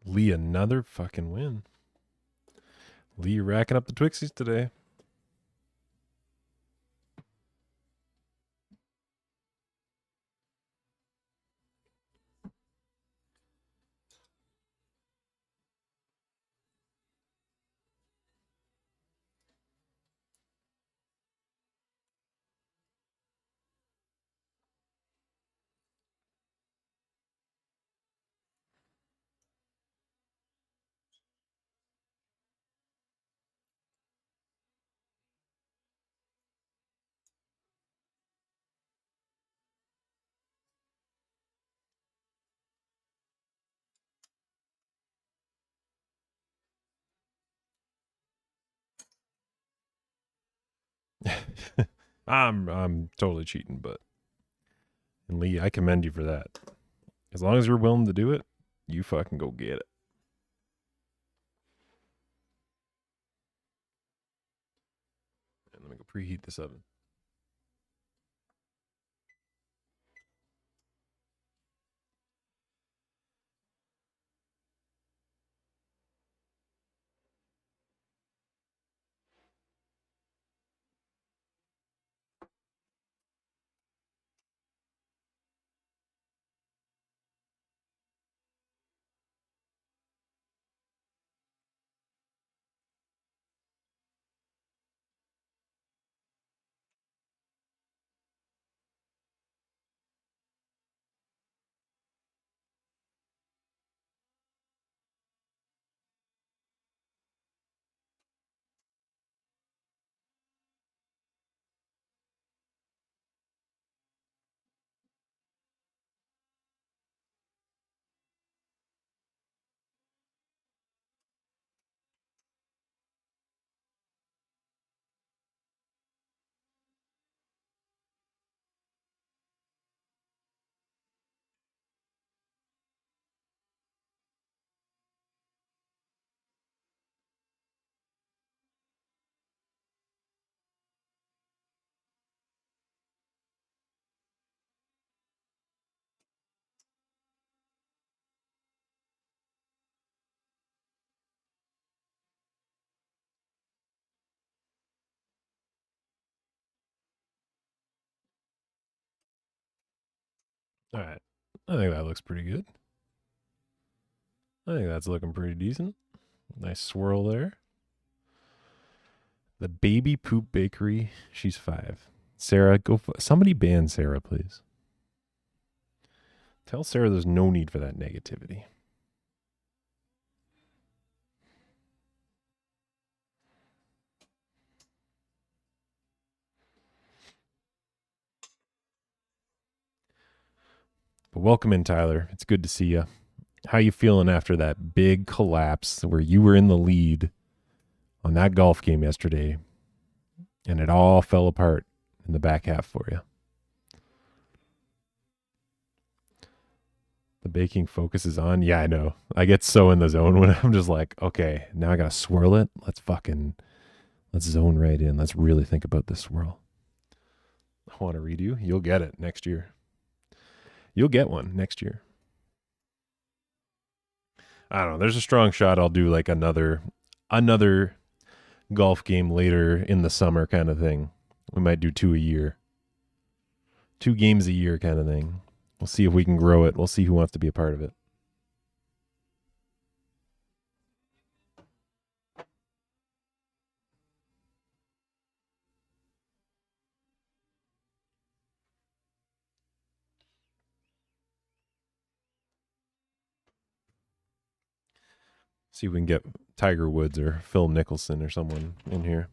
Lee, another fucking win. Lee racking up the Twixies today. I'm totally cheating, but and Lee, I commend you for that. As long as you're willing to do it, you fucking go get it. And let me go preheat this oven. All right. I think that looks pretty good. I think that's looking pretty decent. Nice swirl there. The Baby Poop Bakery. She's 5. Sarah, somebody ban Sarah, please. Tell Sarah there's no need for that negativity. But welcome in, Tyler. It's good to see you. How you feeling after that big collapse where you were in the lead on that golf game yesterday and it all fell apart in the back half for you? The baking focuses on. Yeah, I know. I get so in the zone when I'm just like, okay, now I got to swirl it. Let's zone right in. Let's really think about this swirl. I want to redo. You'll get it next year. You'll get one next year. I don't know. There's a strong shot I'll do like another golf game later in the summer kind of thing. We might do 2 a year. 2 games a year kind of thing. We'll see if we can grow it. We'll see who wants to be a part of it. See if we can get Tiger Woods or Phil Mickelson or someone in here.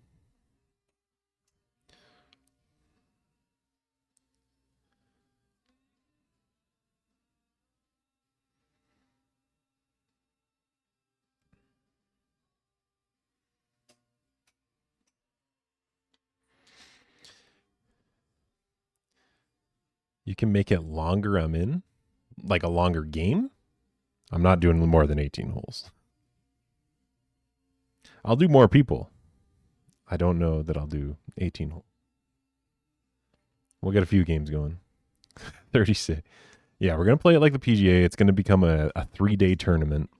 You can make it longer. I'm in. Like a longer game? I'm not doing more than 18 holes. I'll do more people. I don't know that I'll do 18 holes. We'll get a few games going. 36. Yeah, we're going to play it like the PGA. It's going to become a 3-day tournament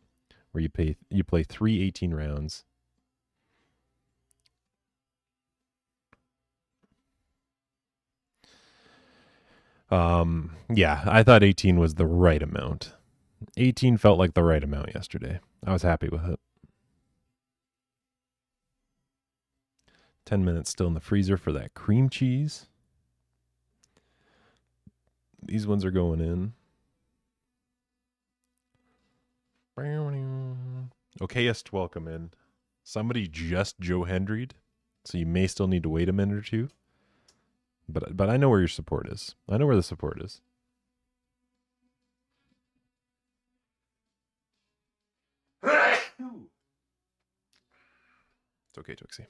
where you play 3 18 rounds. Yeah, I thought 18 was the right amount. 18 felt like the right amount yesterday. I was happy with it. 10 minutes still in the freezer for that cream cheese. These ones are going in. Okayest, welcome in. Somebody just Joe Hendry'd, so you may still need to wait a minute or two. But I know where your support is. I know where the support is. It's okay, Twixie.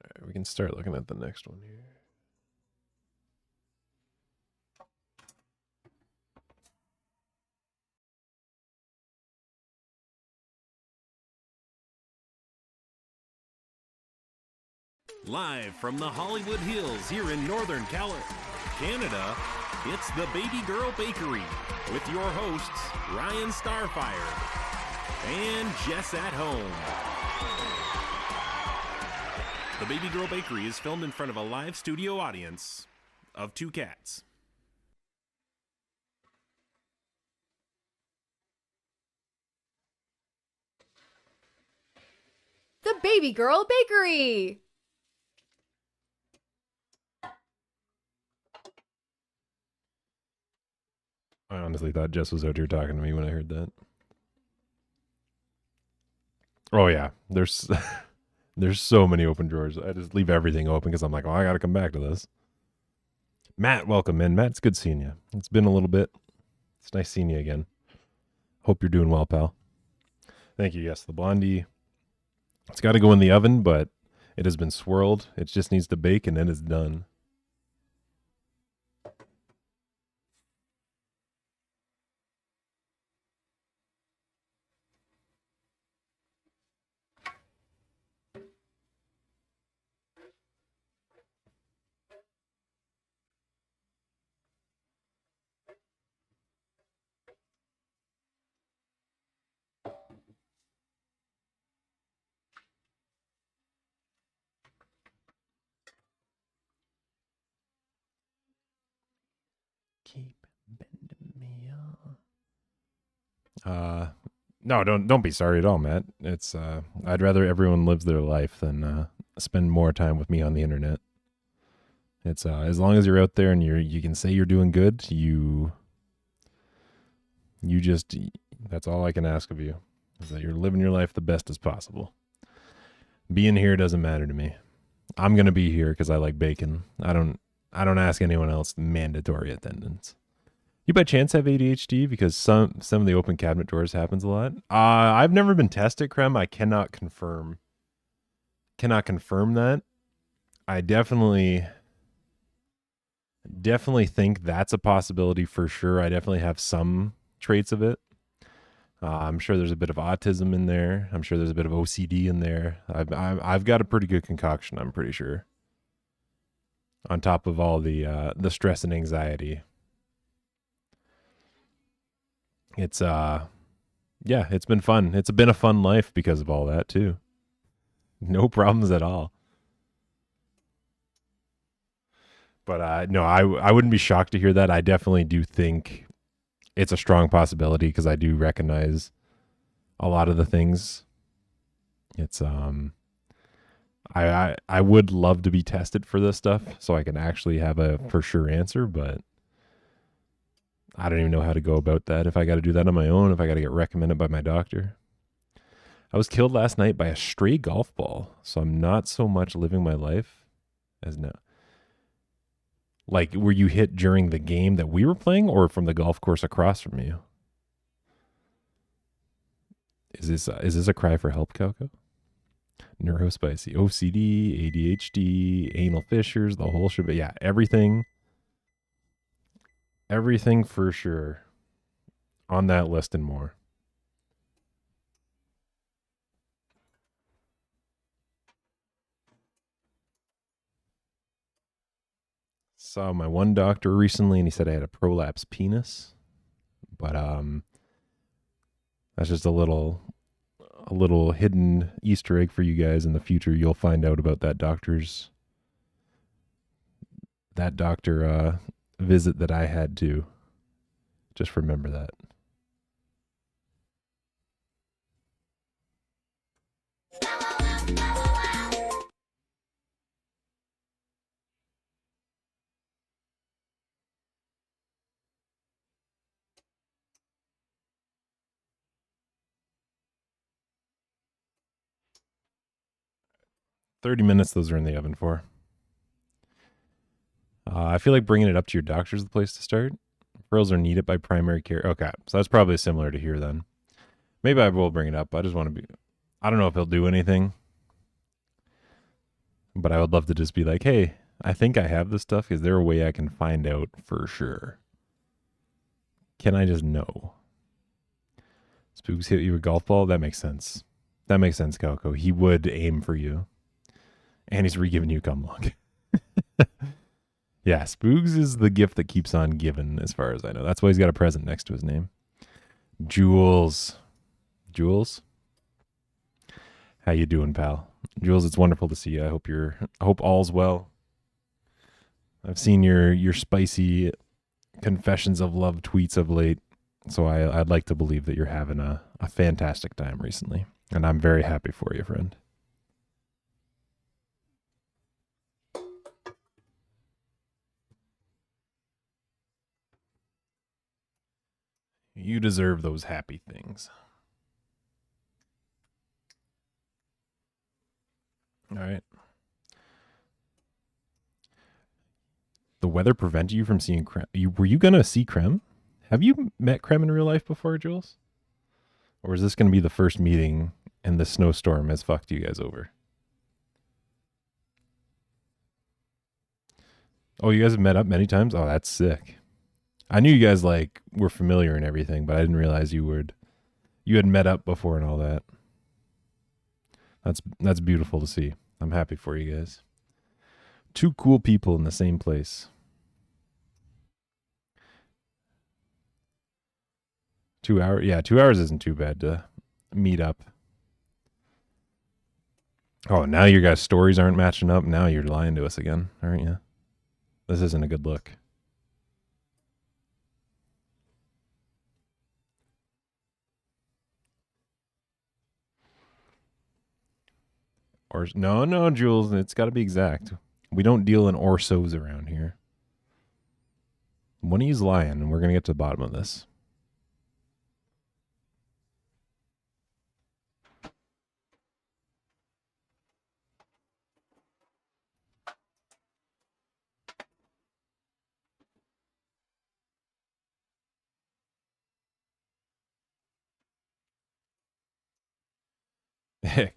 All right, we can start looking at the next one here. Live from the Hollywood Hills here in Northern Canada, it's the Baby Girl Bakery with your hosts, Ryan Starfire and Jess at Home. The Baby Girl Bakery is filmed in front of a live studio audience of 2 cats. The Baby Girl Bakery! I honestly thought Jess was out here talking to me when I heard that. Oh yeah, there's so many open drawers. I just leave everything open because I'm like, oh, I got to come back to this. Matt, welcome in. Matt, it's good seeing you. It's been a little bit. It's nice seeing you again. Hope you're doing well, pal. Thank you. Yes, the Blondie. It's got to go in the oven, but it has been swirled. It just needs to bake, and then it's done. Keep bending me on. No, don't be sorry at all, Matt. It's I'd rather everyone lives their life than spend more time with me on the internet. It's as long as you're out there and you can say you're doing good, you just, that's all I can ask of you, is that you're living your life the best as possible. Being here doesn't matter to me. I'm gonna be here because I like bacon. I don't ask anyone else mandatory attendance. You by chance have ADHD? Because some of the open cabinet doors happens a lot. I've never been tested, Krem. I cannot confirm that. I definitely think that's a possibility for sure. I definitely have some traits of it. I'm sure there's a bit of autism in there. I'm sure there's a bit of OCD in there. I've got a pretty good concoction, I'm pretty sure. On top of all the stress and anxiety. It's it's been fun. It's been a fun life because of all that too. No problems at all. But no, I wouldn't be shocked to hear that. I definitely do think it's a strong possibility because I do recognize a lot of the things. It's I would love to be tested for this stuff so I can actually have a for sure answer, but I don't even know how to go about that. If I got to do that on my own, if I got to get recommended by my doctor. I was killed last night by a stray golf ball, so I'm not so much living my life as now. Like, were you hit during the game that we were playing or from the golf course across from you? Is this a cry for help, Calco? Neurospicy, OCD, ADHD, anal fissures, the whole shit. But yeah, everything for sure on that list and more. saw my one doctor recently, and he said I had a prolapse penis. But that's just a little hidden Easter egg for you guys in the future. You'll find out about that doctor visit that I had to. Just remember that. $30 those are in the oven for. I feel like bringing it up to your doctor is the place to start. Referrals are needed by primary care. Okay, so that's probably similar to here then. Maybe I will bring it up. I just want to be... I don't know if he'll do anything. But I would love to just be like, hey, I think I have this stuff. Is there a way I can find out for sure? Can I just know? Spooks hit you with golf ball? That makes sense. That makes sense, Calco. He would aim for you. And he's re-giving you cum lung. Yeah, Spooks is the gift that keeps on giving, as far as I know. That's why he's got a present next to his name. Jules. Jules? How you doing, pal? Jules, it's wonderful to see you. I hope all's well. I've seen your spicy confessions of love tweets of late, so I'd like to believe that you're having a fantastic time recently. And I'm very happy for you, friend. You deserve those happy things. All right. The weather prevented you from seeing Krem. Were you going to see Krem? Have you met Krem in real life before, Jules? Or is this going to be the first meeting and the snowstorm has fucked you guys over? Oh, you guys have met up many times? Oh, that's sick. I knew you guys like were familiar and everything, but I didn't realize you had met up before and all that. That's beautiful to see. I'm happy for you guys. Two cool people in the same place. 2 hours? Yeah, 2 hours isn't too bad to meet up. Oh, now your guys' stories aren't matching up. Now you're lying to us again, aren't you? This isn't a good look. Or no, Jules, it's got to be exact. We don't deal in orsos around here. One of you's lying, and we're going to get to the bottom of this.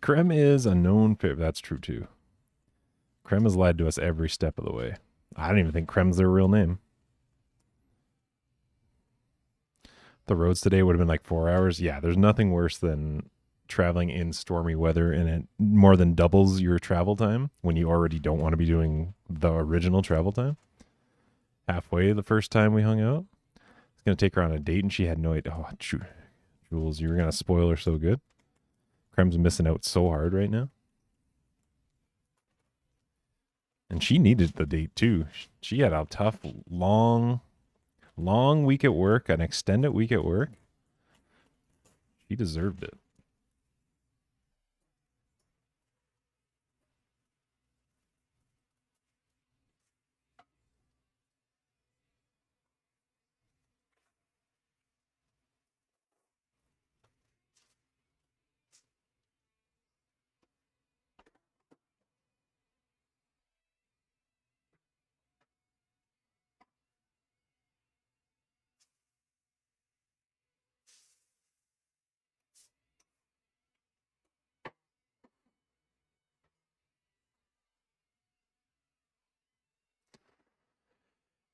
Krem is a known favorite. That's true, too. Krem has lied to us every step of the way. I don't even think Krem's their real name. The roads today would have been like 4 hours. Yeah, there's nothing worse than traveling in stormy weather and it more than doubles your travel time when you already don't want to be doing the original travel time. Halfway the first time we hung out. I was going to take her on a date and she had no idea. Oh, Jules, you were going to spoil her so good. Krem's missing out so hard right now. And she needed the date too. She had a tough, long week at work, an extended week at work. She deserved it.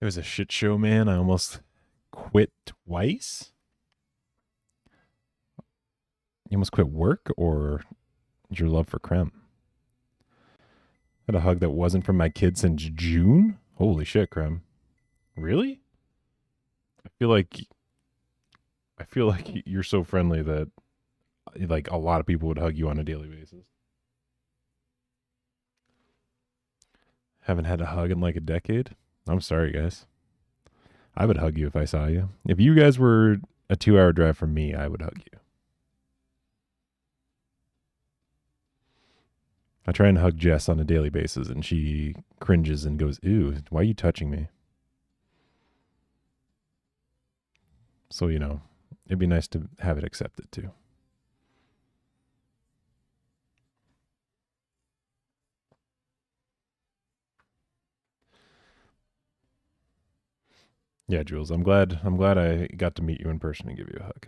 It was a shit show, man. I almost quit twice. You almost quit work or your love for Krem? Had a hug that wasn't from my kid since June? Holy shit, Creme. Really? I feel like you're so friendly that like a lot of people would hug you on a daily basis. Haven't had a hug in like a decade. I'm sorry, guys. I would hug you if I saw you. If you guys were a 2-hour drive from me, I would hug you. I try and hug Jess on a daily basis, and she cringes and goes, "Ew, why are you touching me?" So, it'd be nice to have it accepted too. Yeah, Jules, I'm glad I got to meet you in person and give you a hug.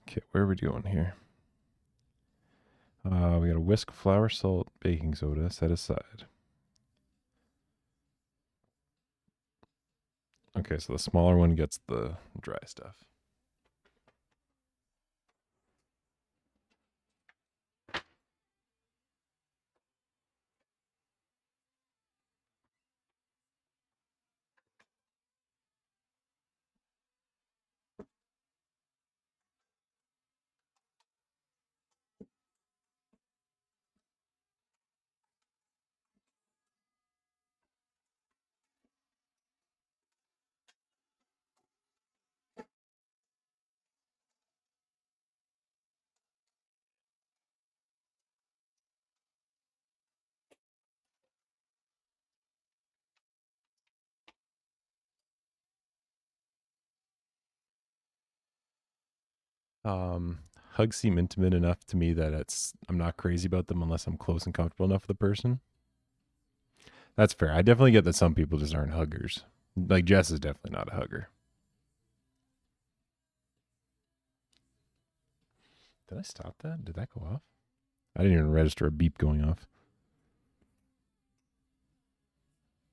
Okay, where are we going here? We got a whisk, flour, salt, baking soda set aside. Okay, so the smaller one gets the dry stuff. Hugs seem intimate enough to me that I'm not crazy about them unless I'm close and comfortable enough with the person. That's fair. I definitely get that some people just aren't huggers. Like Jess is definitely not a hugger. Did I stop that? Did that go off? I didn't even register a beep going off.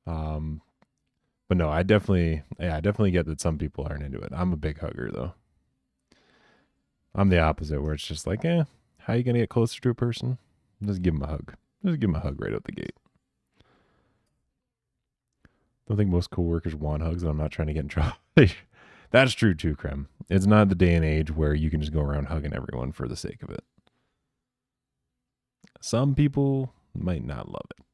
But no, I definitely get that some people aren't into it. I'm a big hugger though. I'm the opposite, where it's just like, how are you gonna get closer to a person? Just give them a hug. Just give them a hug right out the gate. Don't think most coworkers want hugs, and I'm not trying to get in trouble. That's true too, Creme. It's not the day and age where you can just go around hugging everyone for the sake of it. Some people might not love it.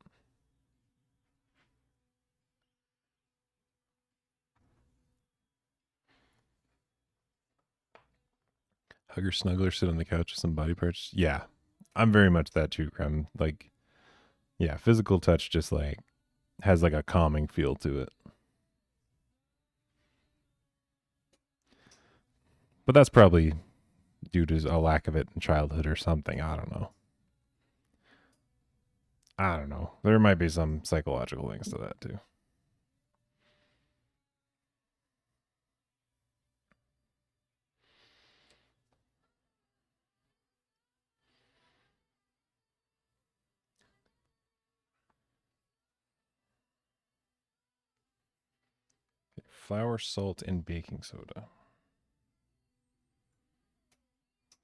Hugger, snuggler, sit on the couch with some body parts. Yeah, I'm very much that too, Creme. Like, yeah, physical touch just like has like a calming feel to it. But that's probably due to a lack of it in childhood or something. I don't know. There might be some psychological things to that too. Flour, salt, and baking soda.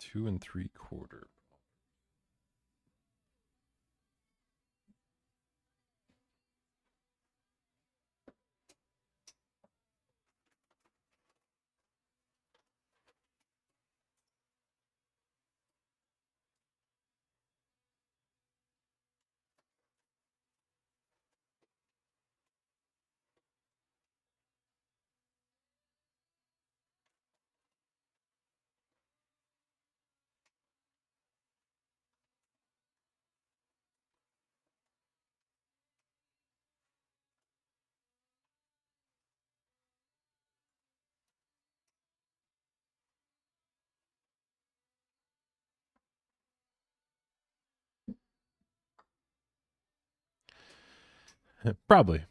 2 3/4. Probably.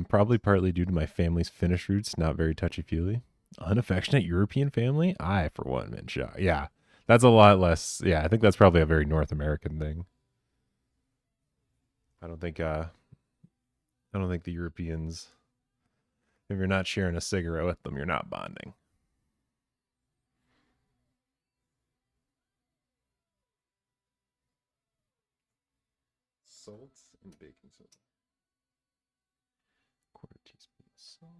Probably partly due to my family's Finnish roots, not very touchy-feely. Unaffectionate European family? I, for one, been shocked. Yeah, that's a lot less. Yeah, I think that's probably a very North American thing. I don't think the Europeans If you're not sharing a cigarette with them, you're not bonding. Salt and baking soda. Quarter teaspoon of salt.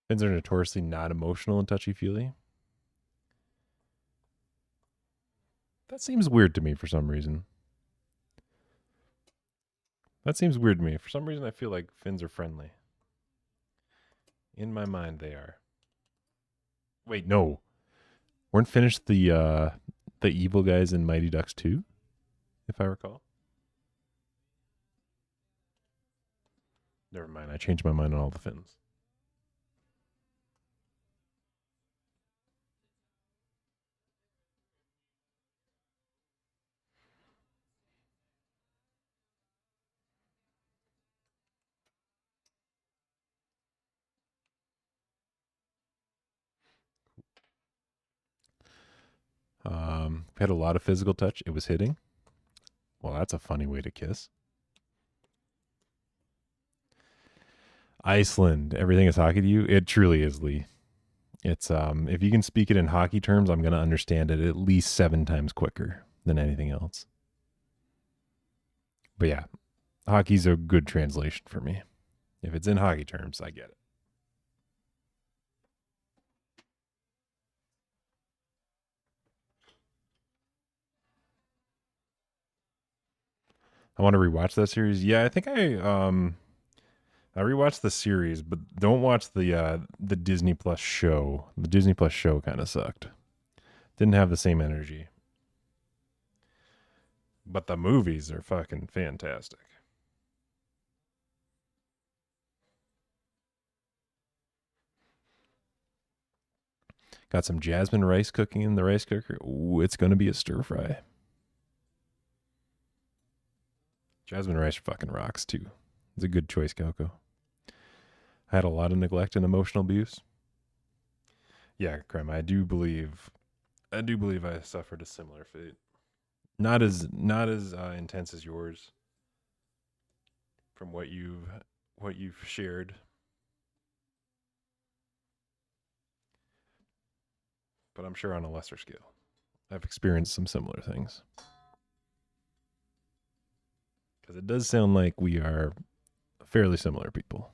Finns are notoriously not emotional and touchy-feely. That seems weird to me for some reason. That seems weird to me. For some reason, I feel like Finns are friendly. In my mind, they are. Wait, no. Weren't finished the evil guys in Mighty Ducks 2, if I recall? Never mind. I changed my mind on all the Finns. Had a lot of physical touch. It was hitting. Well, that's a funny way to kiss. Iceland. Everything is hockey to you? It truly is, Lee. It's if you can speak it in hockey terms, I'm gonna understand it at least 7 times quicker than anything else. But yeah, hockey's a good translation for me. If it's in hockey terms, I get it. I want to rewatch that series. Yeah, I think I rewatched the series, but don't watch the Disney Plus show. The Disney Plus show kind of sucked. Didn't have the same energy. But the movies are fucking fantastic. Got some jasmine rice cooking in the rice cooker. Ooh, it's going to be a stir fry. Jasmine rice fucking rocks too. It's a good choice, Calco. I had a lot of neglect and emotional abuse. Yeah, Creme, I do believe I suffered a similar fate. Not as intense as yours. From what you've shared. But I'm sure on a lesser scale. I've experienced some similar things. Because it does sound like we are fairly similar people.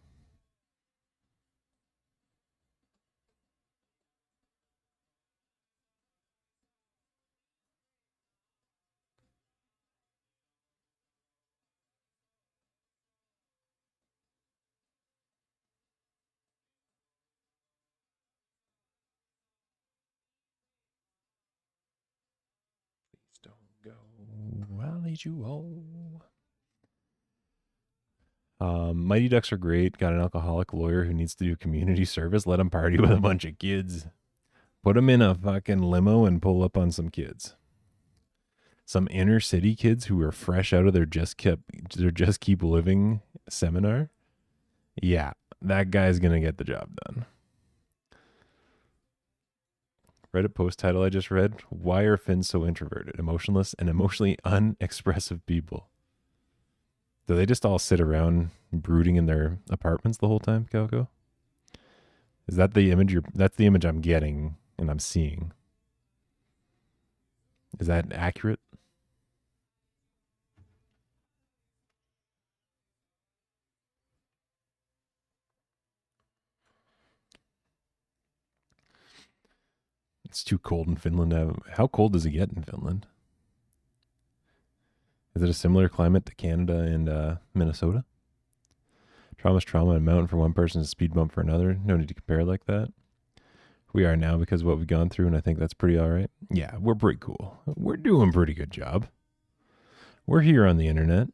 Please don't go. I'll lead you home. Mighty Ducks are great. Got an alcoholic lawyer who needs to do community service. Let him party with a bunch of kids. Put him in a fucking limo and pull up on some kids. Some inner city kids who are fresh out of their Just Keep Living seminar. Yeah, that guy's gonna get the job done. Reddit post title I just read: Why are Finns so introverted, emotionless, and emotionally unexpressive people? Do they just all sit around brooding in their apartments the whole time, Calco? Is that the image that's the image I'm getting and I'm seeing? Is that accurate? It's too cold in Finland. How cold does it get in Finland? Is it a similar climate to Canada and Minnesota? Trauma's trauma, and mountain for one person is a speed bump for another. No need to compare like that. We are now because of what we've gone through, and I think that's pretty all right. Yeah, we're pretty cool. We're doing a pretty good job. We're here on the internet.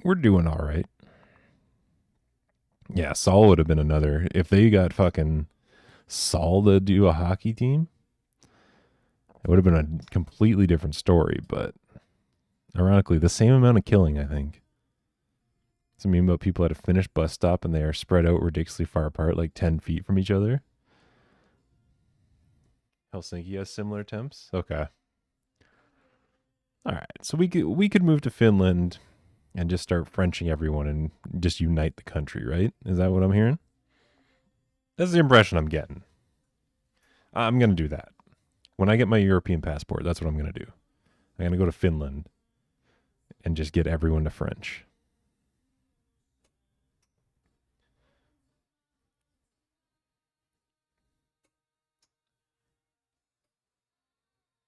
We're doing all right. Yeah, Saul would have been another. If they got fucking Saul to do a hockey team, it would have been a completely different story. But ironically, the same amount of killing, I think. It's a meme about people at a Finnish bus stop and they are spread out ridiculously far apart, like 10 feet from each other. Helsinki has similar temps? Okay. All right, so we could move to Finland and just start Frenching everyone and just unite the country, right? Is that what I'm hearing? That's the impression I'm getting. I'm going to do that. When I get my European passport, that's what I'm going to do. I'm going to go to Finland and just get everyone to French.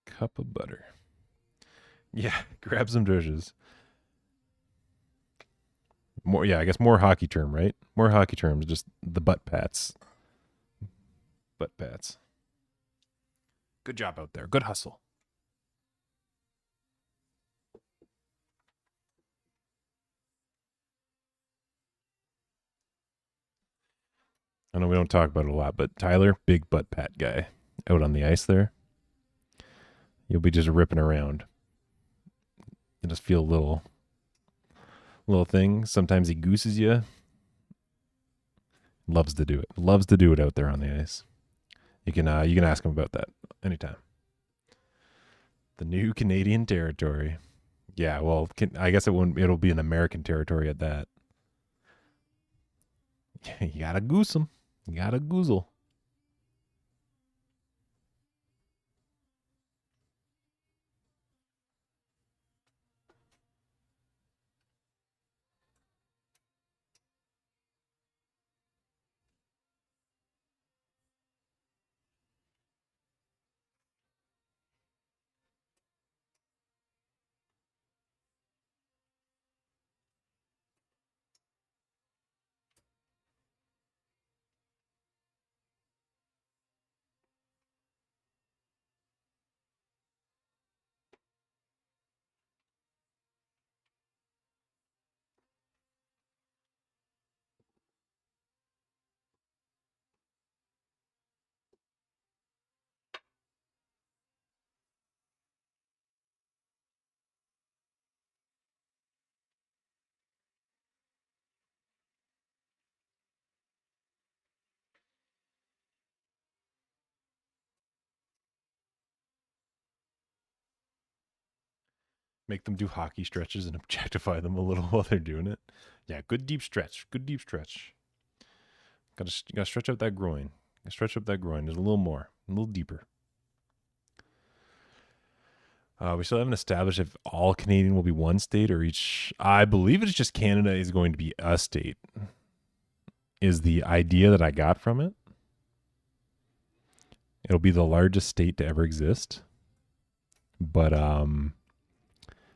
Cup of butter. Yeah, grab some dishes. More, yeah, I guess more hockey term, right? More hockey terms, just the butt pats. Butt pats. Good job out there. Good hustle. I know we don't talk about it a lot, but Tyler, big butt pat guy out on the ice there. You'll be just ripping around. You just feel a little thing. Sometimes he gooses you. Loves to do it. Loves to do it out there on the ice. You can ask him about that anytime. The new Canadian territory. Yeah, well, I guess it'll be an American territory at that. You gotta goose him. You gotta goozle. Make them do hockey stretches and objectify them a little while they're doing it. Yeah, good deep stretch. Good deep stretch. Gotta stretch out that groin. Gotta stretch up that groin. There's a little more. A little deeper. We still haven't established if all Canadian will be one state or each. I believe it's just Canada is going to be a state. Is the idea that I got from it. It'll be the largest state to ever exist. But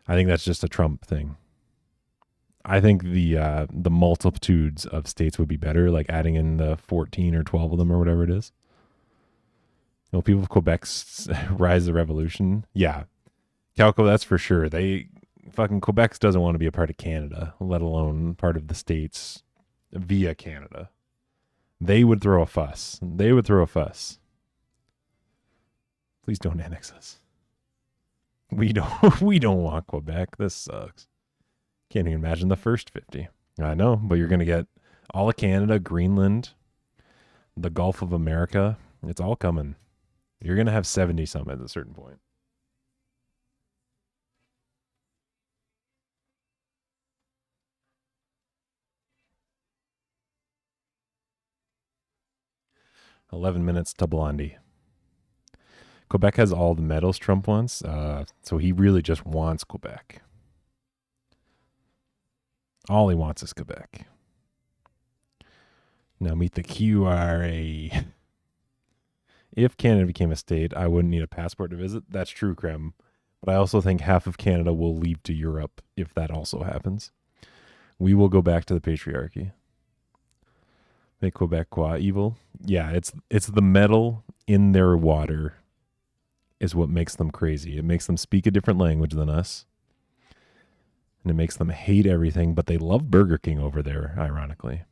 I think that's just a Trump thing. I think the multitudes of states would be better, like adding in the 14 or 12 of them or whatever it is. You know, people of Quebec's rise of the revolution. Yeah. Calco, that's for sure. Quebec doesn't want to be a part of Canada, let alone part of the states via Canada. They would throw a fuss. Please don't annex us. We don't want Quebec. This sucks. Can't even imagine the first 50. I know, but you're going to get all of Canada, Greenland, the Gulf of America. It's all coming. You're going to have 70 some at a certain point. $11 minutes to Blondie. Quebec has all the medals Trump wants, so he really just wants Quebec. All he wants is Quebec. Now meet the QRA. If Canada became a state, I wouldn't need a passport to visit. That's true, Krem. But I also think half of Canada will leave to Europe if that also happens. We will go back to the patriarchy. Make Quebec qua evil. Yeah, it's the metal in their water is what makes them crazy. It makes them speak a different language than us. and it makes them hate everything, but they love Burger King over there, ironically.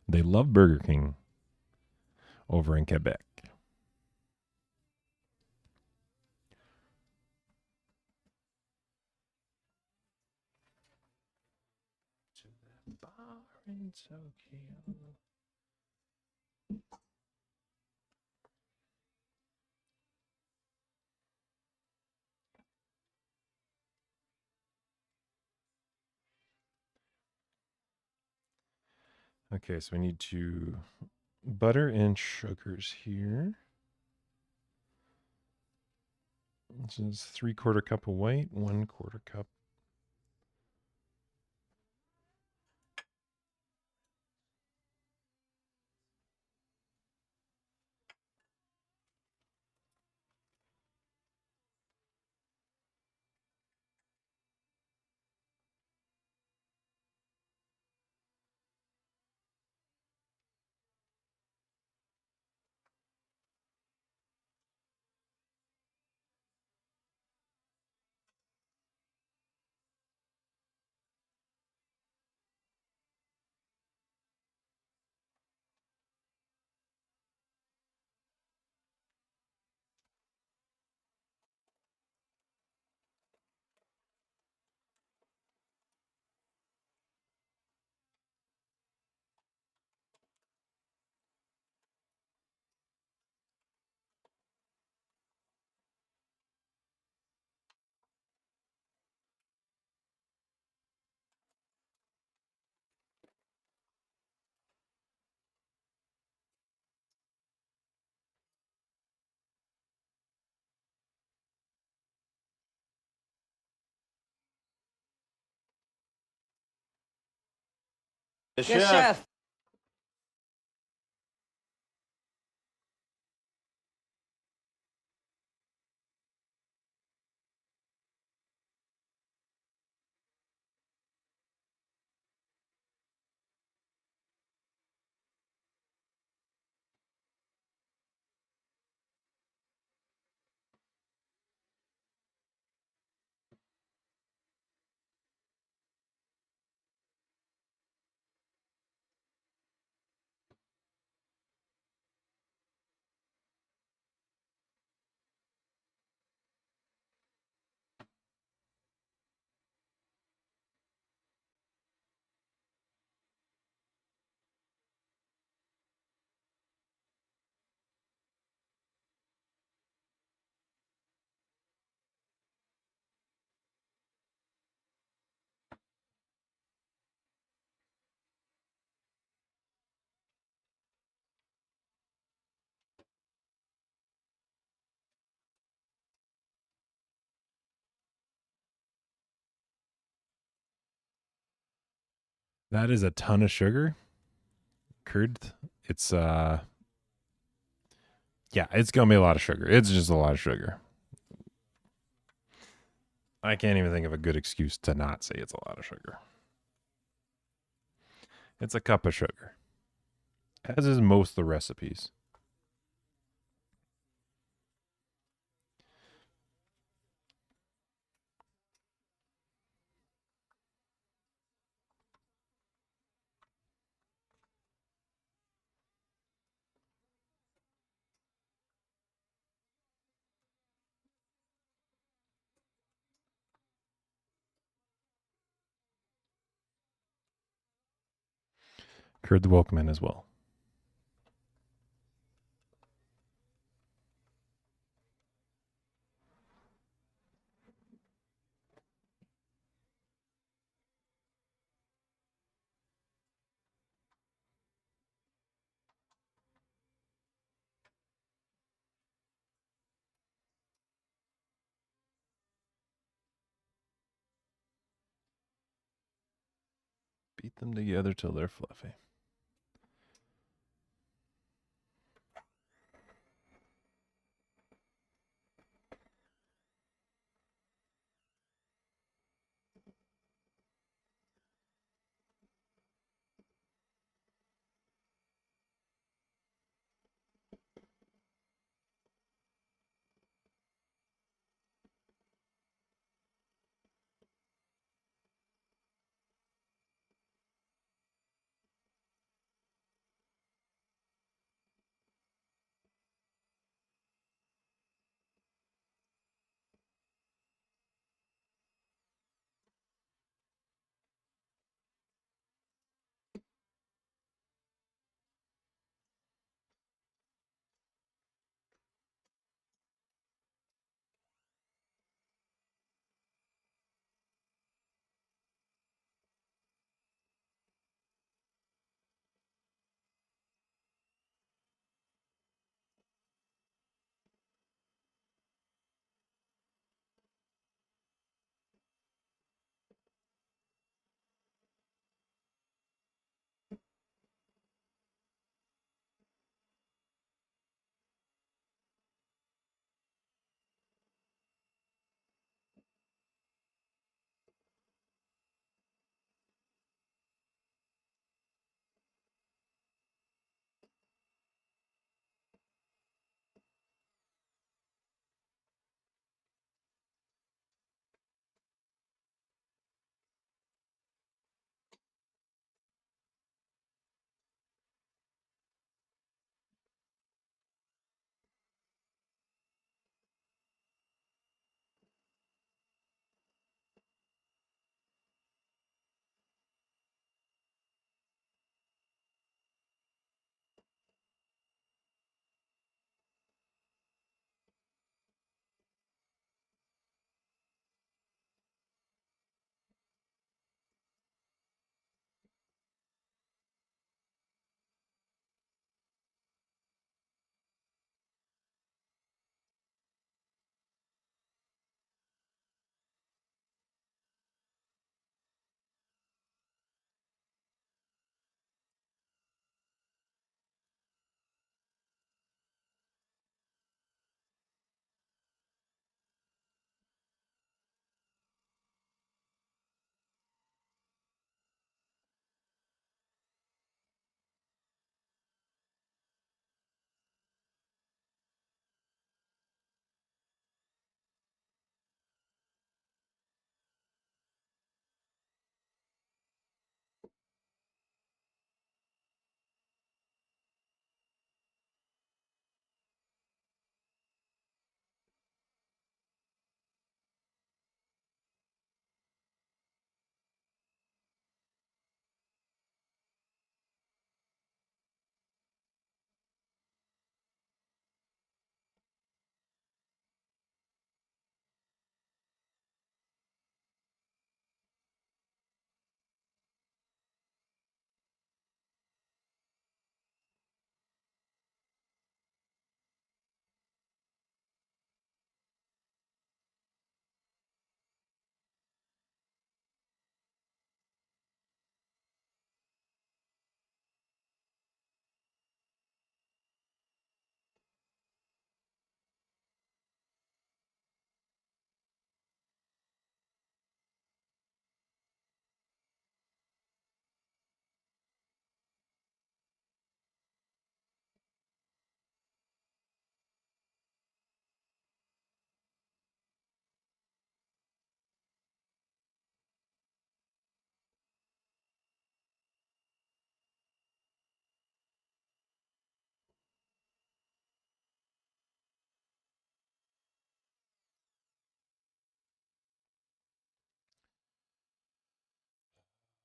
They love Burger King over in Quebec. To that bar in Tokyo. Okay, so we need to butter and sugars here. This is 3/4 cup of white, 1/4 cup. Yes, chef. That is a ton of sugar. Curd. It's yeah, it's gonna be a lot of sugar. It's just a lot of sugar. I can't even think of a good excuse to not say it's a lot of sugar. It's a cup of sugar, as is most of the recipes. Curd the welcome in as well. Beat them together till they're fluffy.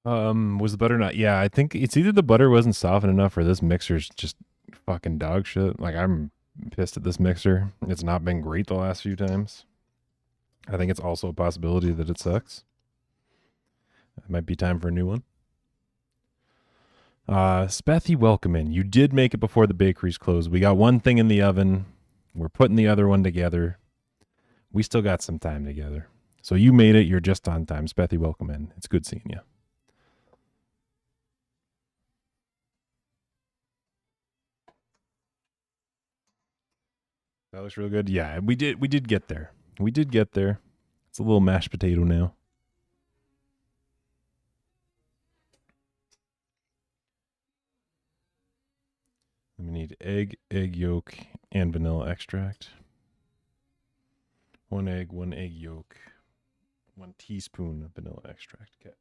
Was the butter not? Yeah, I think it's either the butter wasn't softened enough or this mixer's just fucking dog shit. Like, I'm pissed at this mixer. It's not been great the last few times. I think it's also a possibility that it sucks. It might be time for a new one. Spethy, welcome in. You did make it before the bakery's closed. We got one thing in the oven. We're putting the other one together. We still got some time together. So you made it. You're just on time. Spethy, welcome in. It's good seeing you. That looks real good. Yeah, we did get there. We did get there. It's a little mashed potato now. We need egg yolk, and vanilla extract. 1 egg, 1 egg yolk, 1 teaspoon of vanilla extract. Okay.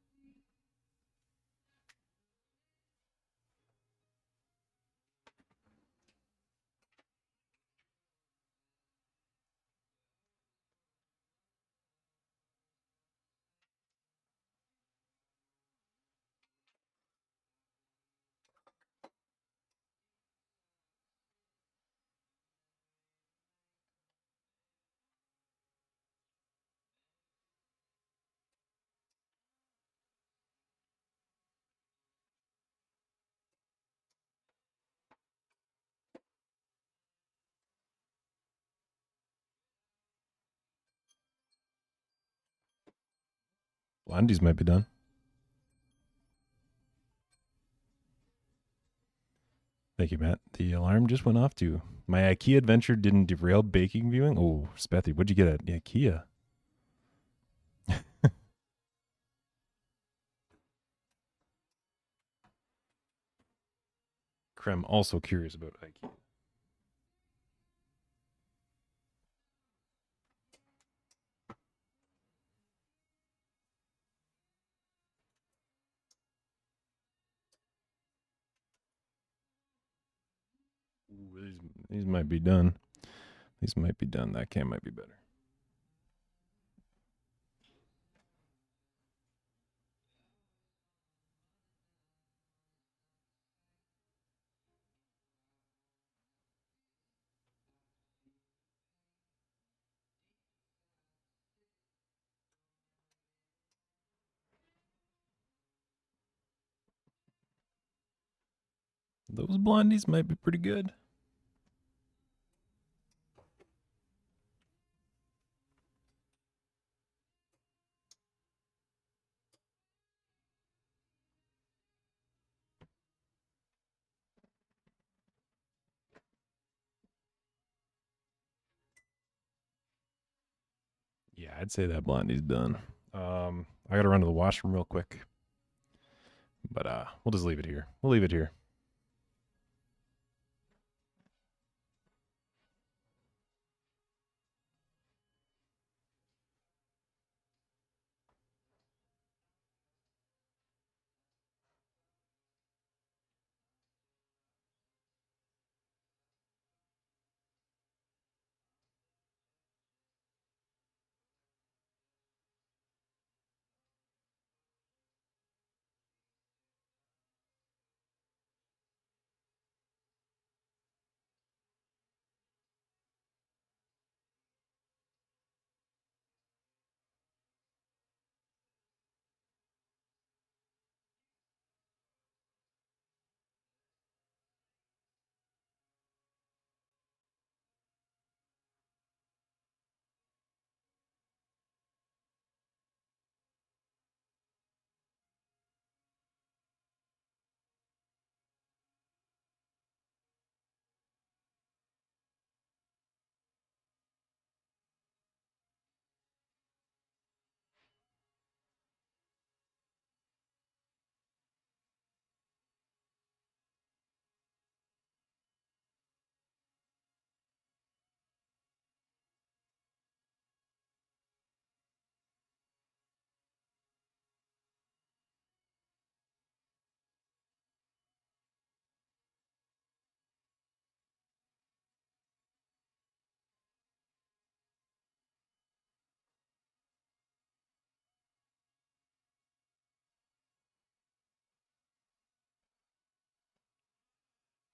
Blondies might be done. Thank you, Matt. The alarm just went off too. My IKEA adventure didn't derail baking viewing. Oh, Spethy, what'd you get at IKEA? Krem also curious about IKEA. Ooh, these might be done. These might be done. That can might be better. Those blondies might be pretty good. Yeah, I'd say that blondie's done. I gotta run to the washroom real quick. But we'll just leave it here. We'll leave it here.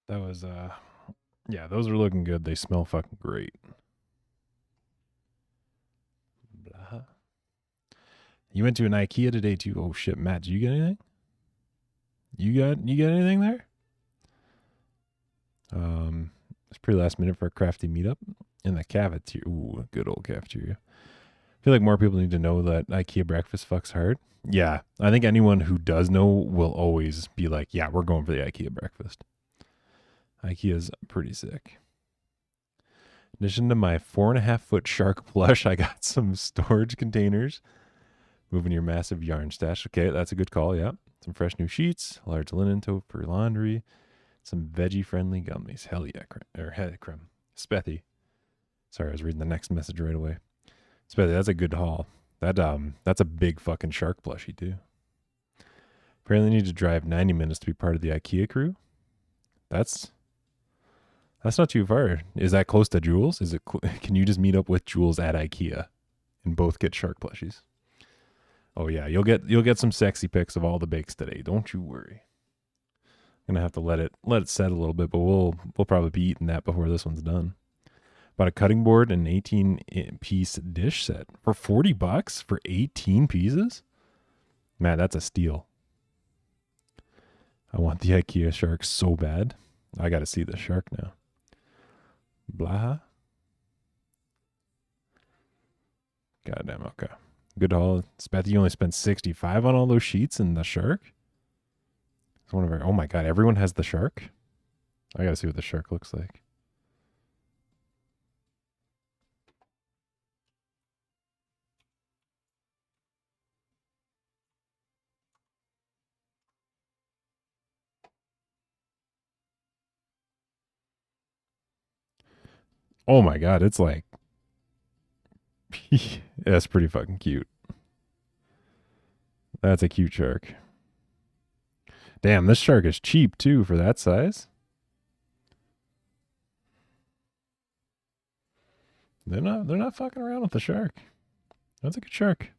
That was yeah, those are looking good. They smell fucking great. Blah. You went to an IKEA today too. Oh shit, Matt, did you get anything? You got anything there? It's pretty last minute for a crafty meetup in the cafeteria. Ooh, good old cafeteria. I feel like more people need to know that IKEA breakfast fucks hard. Yeah, I think anyone who does know will always be like, yeah, we're going for the IKEA breakfast. IKEA's pretty sick. In addition to my 4.5-foot shark plush, I got some storage containers. Moving your massive yarn stash. Okay, that's a good call, yeah. Some fresh new sheets, large linen tote for laundry, some veggie-friendly gummies. Hell yeah, creme. Spethy. Sorry, I was reading the next message right away. Spethy, that's a good haul. That's a big fucking shark plushie, too. Apparently need to drive 90 minutes to be part of the IKEA crew. That's not too far. Is that close to Jules? Is it? Can you just meet up with Jules at IKEA and both get shark plushies? Oh yeah, you'll get some sexy pics of all the bakes today. Don't you worry. I'm gonna have to let it set a little bit, but we'll probably be eating that before this one's done. Bought a cutting board and an 18-piece dish set for $40 for 18 pieces. Man, that's a steal. I want the IKEA shark so bad. I got to see the shark now. Blah. Goddamn, okay. Good haul. Speth, you only spent $65 on all those sheets and the shark? It's one of our, oh my god, everyone has the shark? I gotta see what the shark looks like. Oh my god, it's like that's pretty fucking cute. That's a cute shark. Damn, this shark is cheap too for that size. They're not fucking around with the shark. That's a good shark.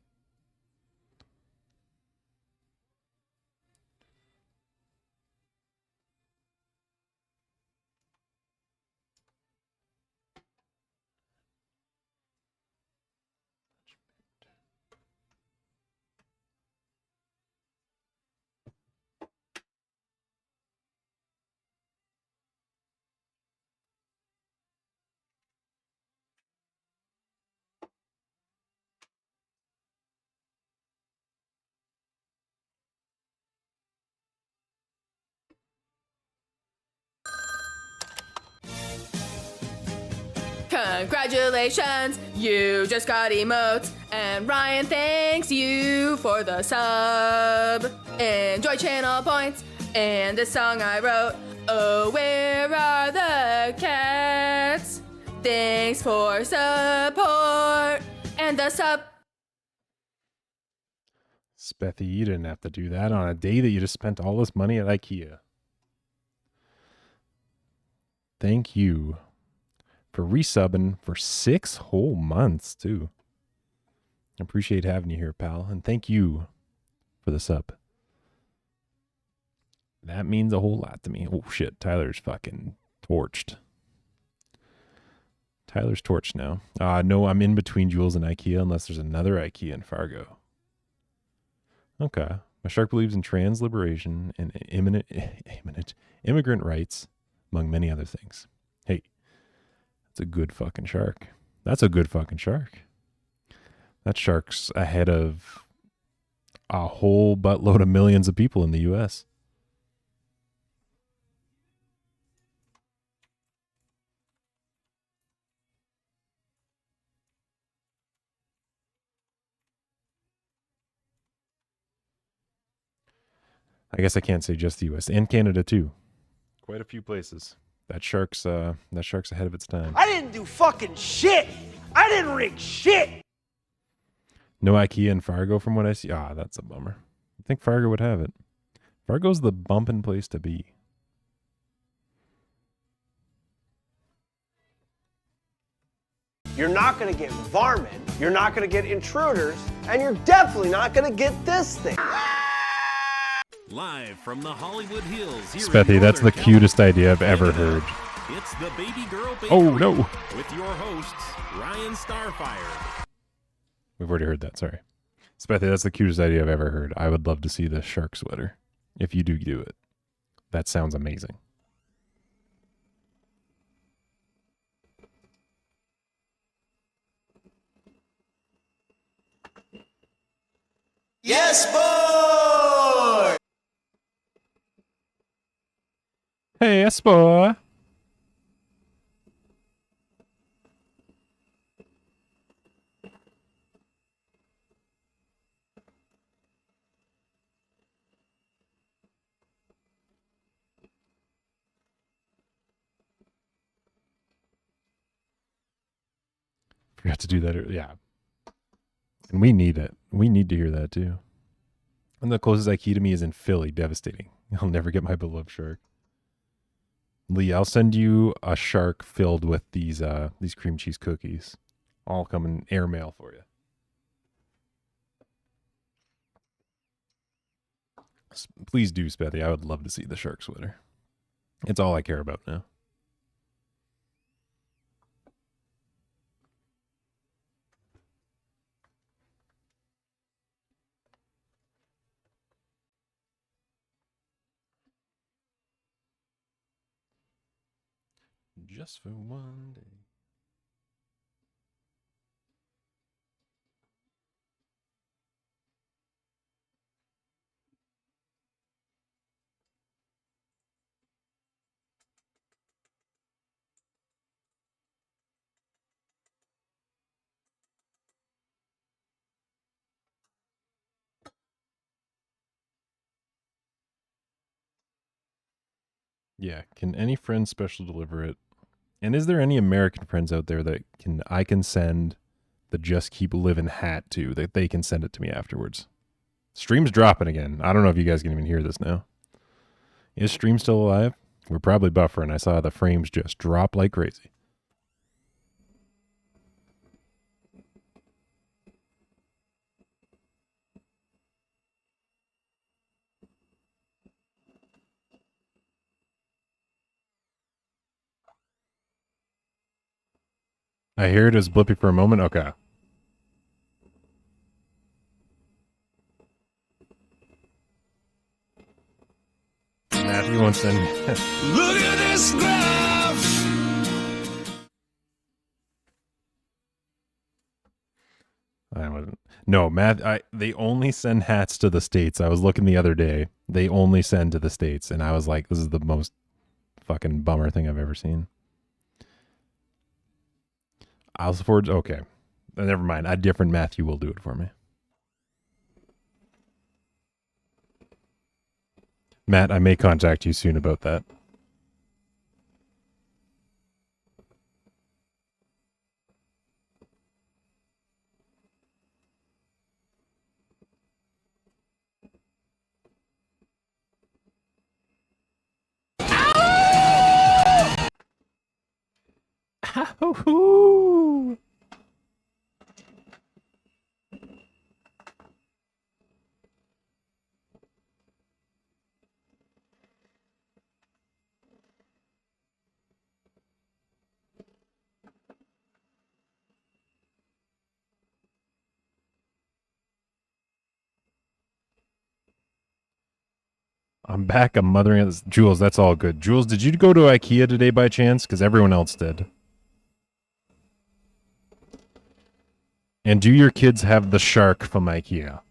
Congratulations, you just got emotes, and Ryan thanks you for the sub. Enjoy channel points and this song I wrote. Oh, where are the cats? Thanks for support and the sub. Spethy, you didn't have to do that on a day that you just spent all this money at IKEA. Thank you for resubbing for 6 whole months, too. Appreciate having you here, pal. And thank you for the sub. That means a whole lot to me. Oh, shit. Tyler's fucking torched. Tyler's torched now. No, I'm in between Jules and IKEA unless there's another IKEA in Fargo. Okay. My shark believes in trans liberation and immigrant rights, among many other things. Hey, that's a good fucking shark. That's a good fucking shark. That shark's ahead of a whole buttload of millions of people in the U.S. I guess I can't say just the U.S. and Canada too. Quite a few places. That shark's ahead of its time. I didn't do fucking shit. I didn't rig shit. No IKEA in Fargo from what I see. That's a bummer. I think Fargo would have it. Fargo's the bumpin' place to be. You're not gonna get varmint, you're not gonna get intruders, and you're definitely not gonna get this thing. Live from the Hollywood Hills here in Spethy, that's the Northern cutest idea I've ever Canada, heard. It's the Baby Girl Bakery. Oh, no. With your hosts, Ryan Starfire. We've already heard that, sorry. Spethy, that's the cutest idea I've ever heard. I would love to see the shark sweater. If you do it. That sounds amazing. Yes, boy! Hey, Espo. Forgot to do that. Yeah. And we need it. We need to hear that too. And the closest IKEA to me is in Philly. Devastating. I'll never get my beloved shark. Lee, I'll send you a shark filled with these cream cheese cookies. All come in airmail for you. Please do, Spethy. I would love to see the shark sweater. It's all I care about now. Just for one day. Yeah, can any friend special deliver it? And is there any American friends out there that I can send the Just Keep Living hat to, that they can send it to me afterwards? Stream's dropping again. I don't know if you guys can even hear this now. Is Stream still alive? We're probably buffering. I saw the frames just drop like crazy. I hear it as blippy for a moment. Okay. Matthew won't send me. Look at this graph! I wasn't. No, Matt. They only send hats to the States. I was looking the other day. They only send to the States, and I was like, "This is the most fucking bummer thing I've ever seen." I'll support. Okay, never mind. A different Matthew will do it for me. Matt, I may contact you soon about that. Ow! I'm back. I'm mothering it. Jules, that's all good. Jules, did you go to IKEA today by chance? Because everyone else did. And do your kids have the shark from IKEA?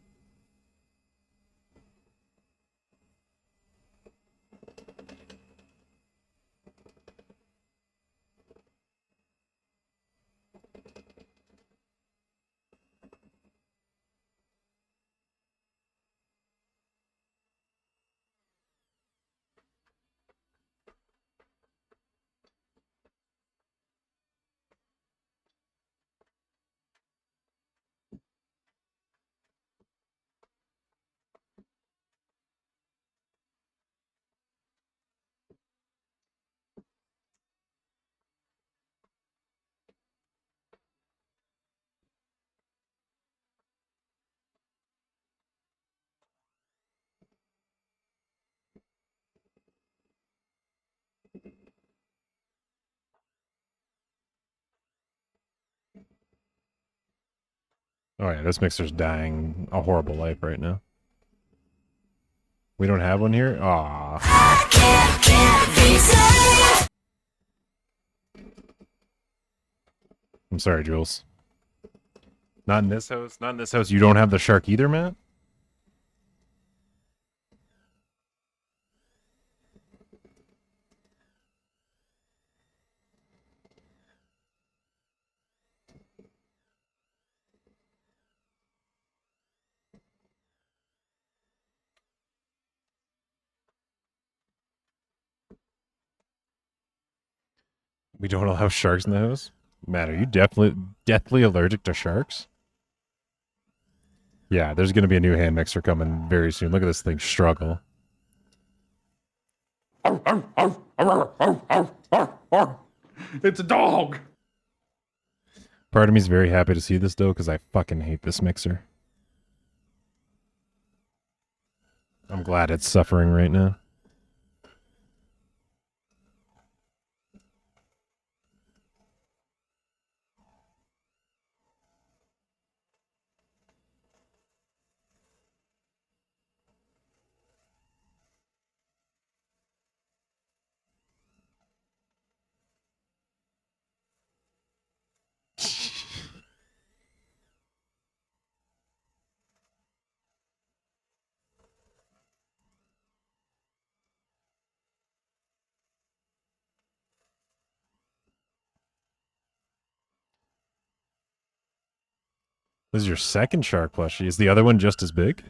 Oh yeah, this mixer's dying a horrible life right now. We don't have one here? Aw. I'm sorry, Jules. Not in this house. Not in this house. You don't have the shark either, Matt? We don't allow sharks in the house? Matt, are you deathly allergic to sharks? Yeah, there's going to be a new hand mixer coming very soon. Look at this thing struggle. It's a dog. Part of me is very happy to see this, though, because I fucking hate this mixer. I'm glad it's suffering right now. This is your second shark plushie. Is the other one just as big?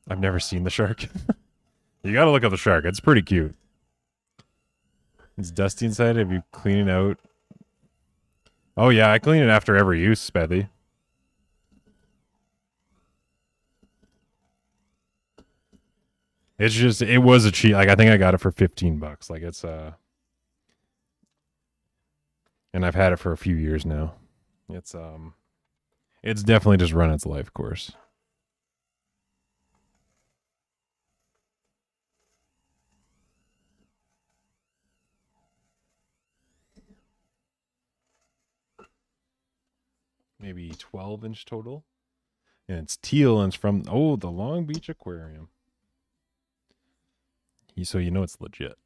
I've never seen the shark. You gotta look up the shark. It's pretty cute. It's dusty inside. Have you cleaned it out? Oh yeah, I clean it after every use, Spethy. It's just, it was a cheap, like I think I got it for $15. Like it's and I've had it for a few years now. It's definitely just run its life course. Maybe 12-inch total. And it's teal and it's from, the Long Beach Aquarium. So you know it's legit.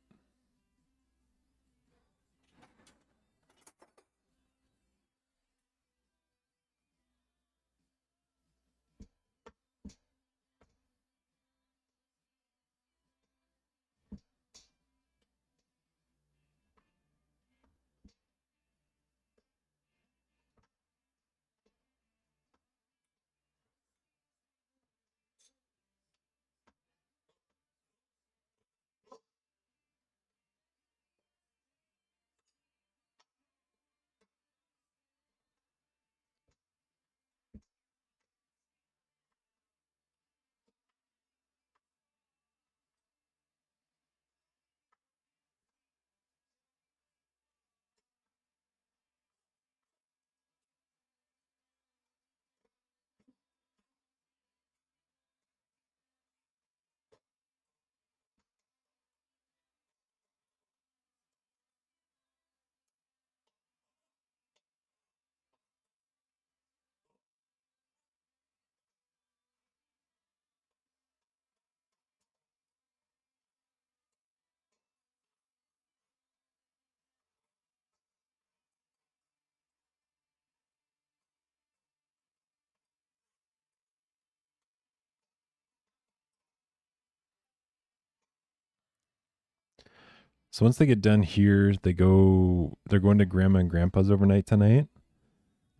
So once they get done here, they're going to grandma and grandpa's overnight tonight.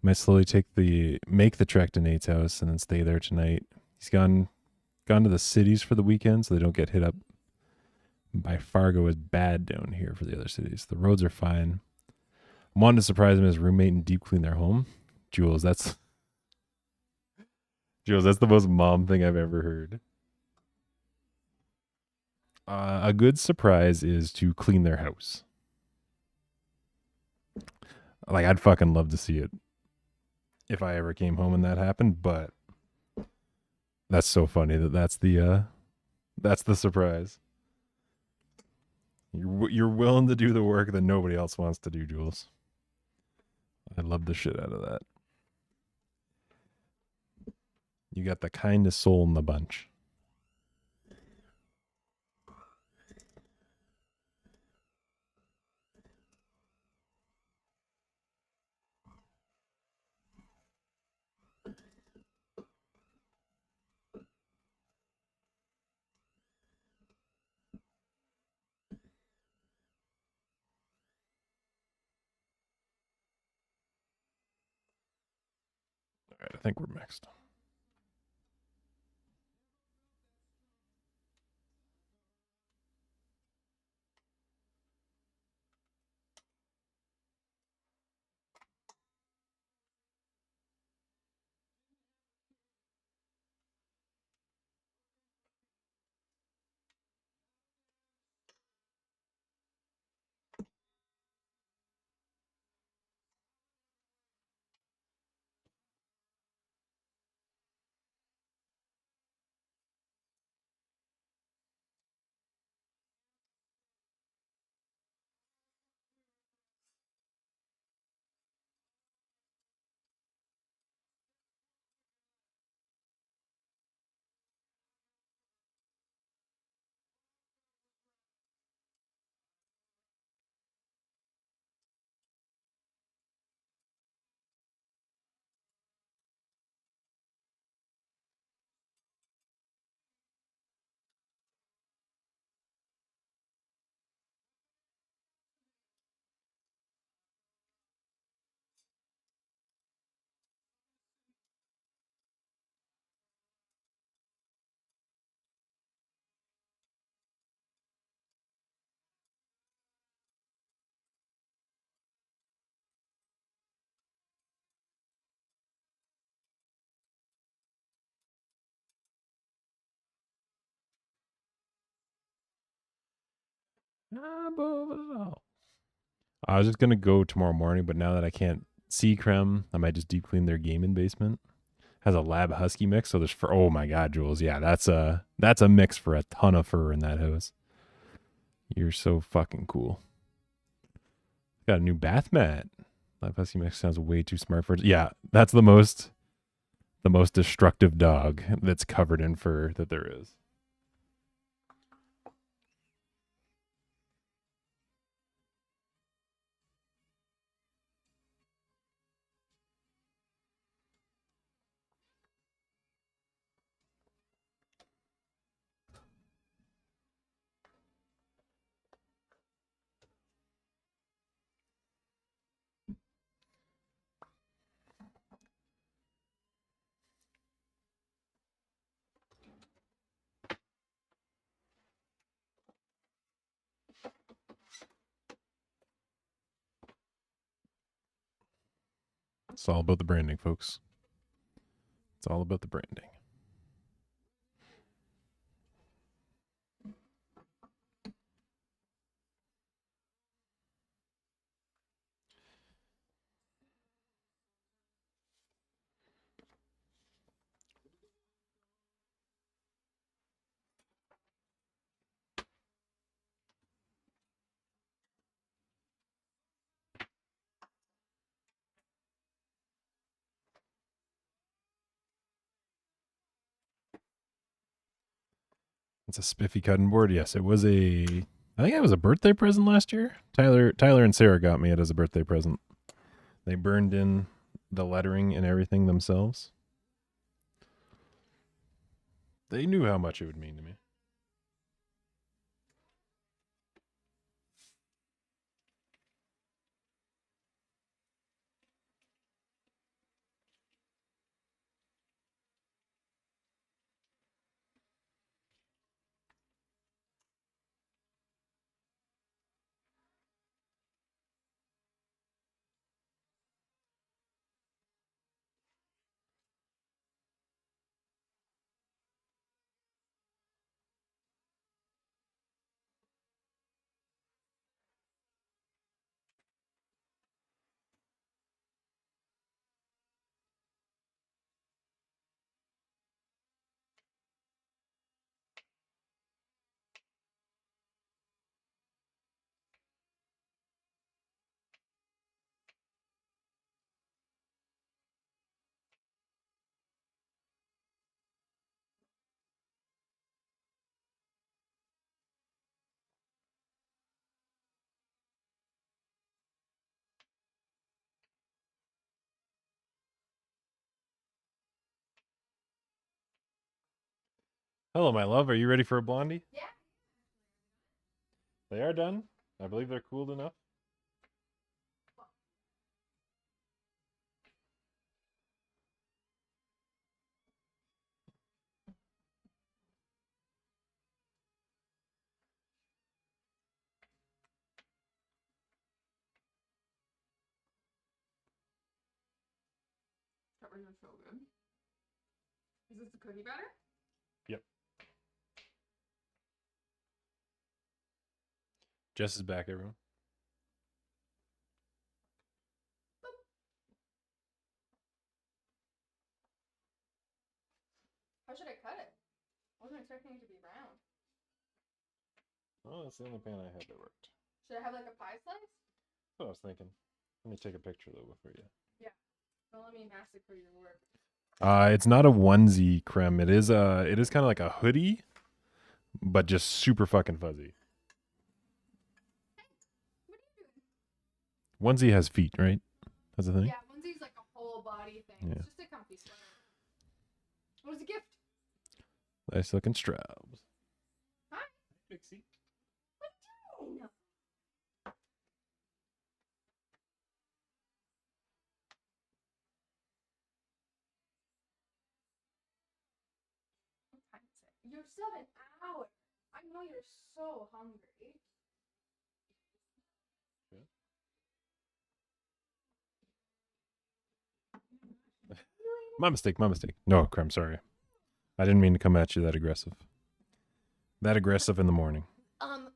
Might slowly make the trek to Nate's house and then stay there tonight. He's gone to the cities for the weekend so they don't get hit up by Fargo as bad down here for the other cities. The roads are fine. I wanted to surprise him as roommate and deep clean their home. Jules, that's the most mom thing I've ever heard. A good surprise is to clean their house. Like, I'd fucking love to see it if I ever came home and that happened, but that's so funny that's the surprise. You're willing to do the work that nobody else wants to do, Jules. I love the shit out of that. You got the kindest soul in the bunch. All right, I think we're mixed. I was just gonna go tomorrow morning, but now that I can't see Creme, I might just deep clean their gaming basement. Has a Lab Husky mix, so there's oh my god, Jules, yeah, that's a mix for a ton of fur in that house. You're so fucking cool. Got a new bath mat. Lab Husky mix sounds way too smart for it. Yeah, that's the most destructive dog that's covered in fur that there is. It's all about the branding, folks. It's all about the branding. It's a spiffy cutting board. Yes, it was a. I think it was a birthday present last year. Tyler and Sarah got me it as a birthday present. They burned in the lettering and everything themselves. They knew how much it would mean to me. Hello, my love. Are you ready for a blondie? Yeah. They are done. I believe they're cooled enough. That was so good. Is this the cookie batter? Yep. Jess is back, everyone. How should I cut it? I wasn't expecting it to be round. Oh, that's the only pan I had that worked. Should I have like a pie slice? That's what I was thinking. Let me take a picture though before you. Yeah. Don't let me massacre your work. It's not a onesie creme. It is kind of like a hoodie, but just super fucking fuzzy. What are you doing? Onesie has feet, right? That's the thing. Yeah, onesie's like a whole body thing. Yeah. It's just a comfy sweater. What was a gift? Nice looking straps. Hi. Pixie. What are you doing? What time is it? You still have an hour. I know you're so hungry. My mistake. My mistake. No, creme. Sorry. I didn't mean to come at you that aggressive. That aggressive in the morning.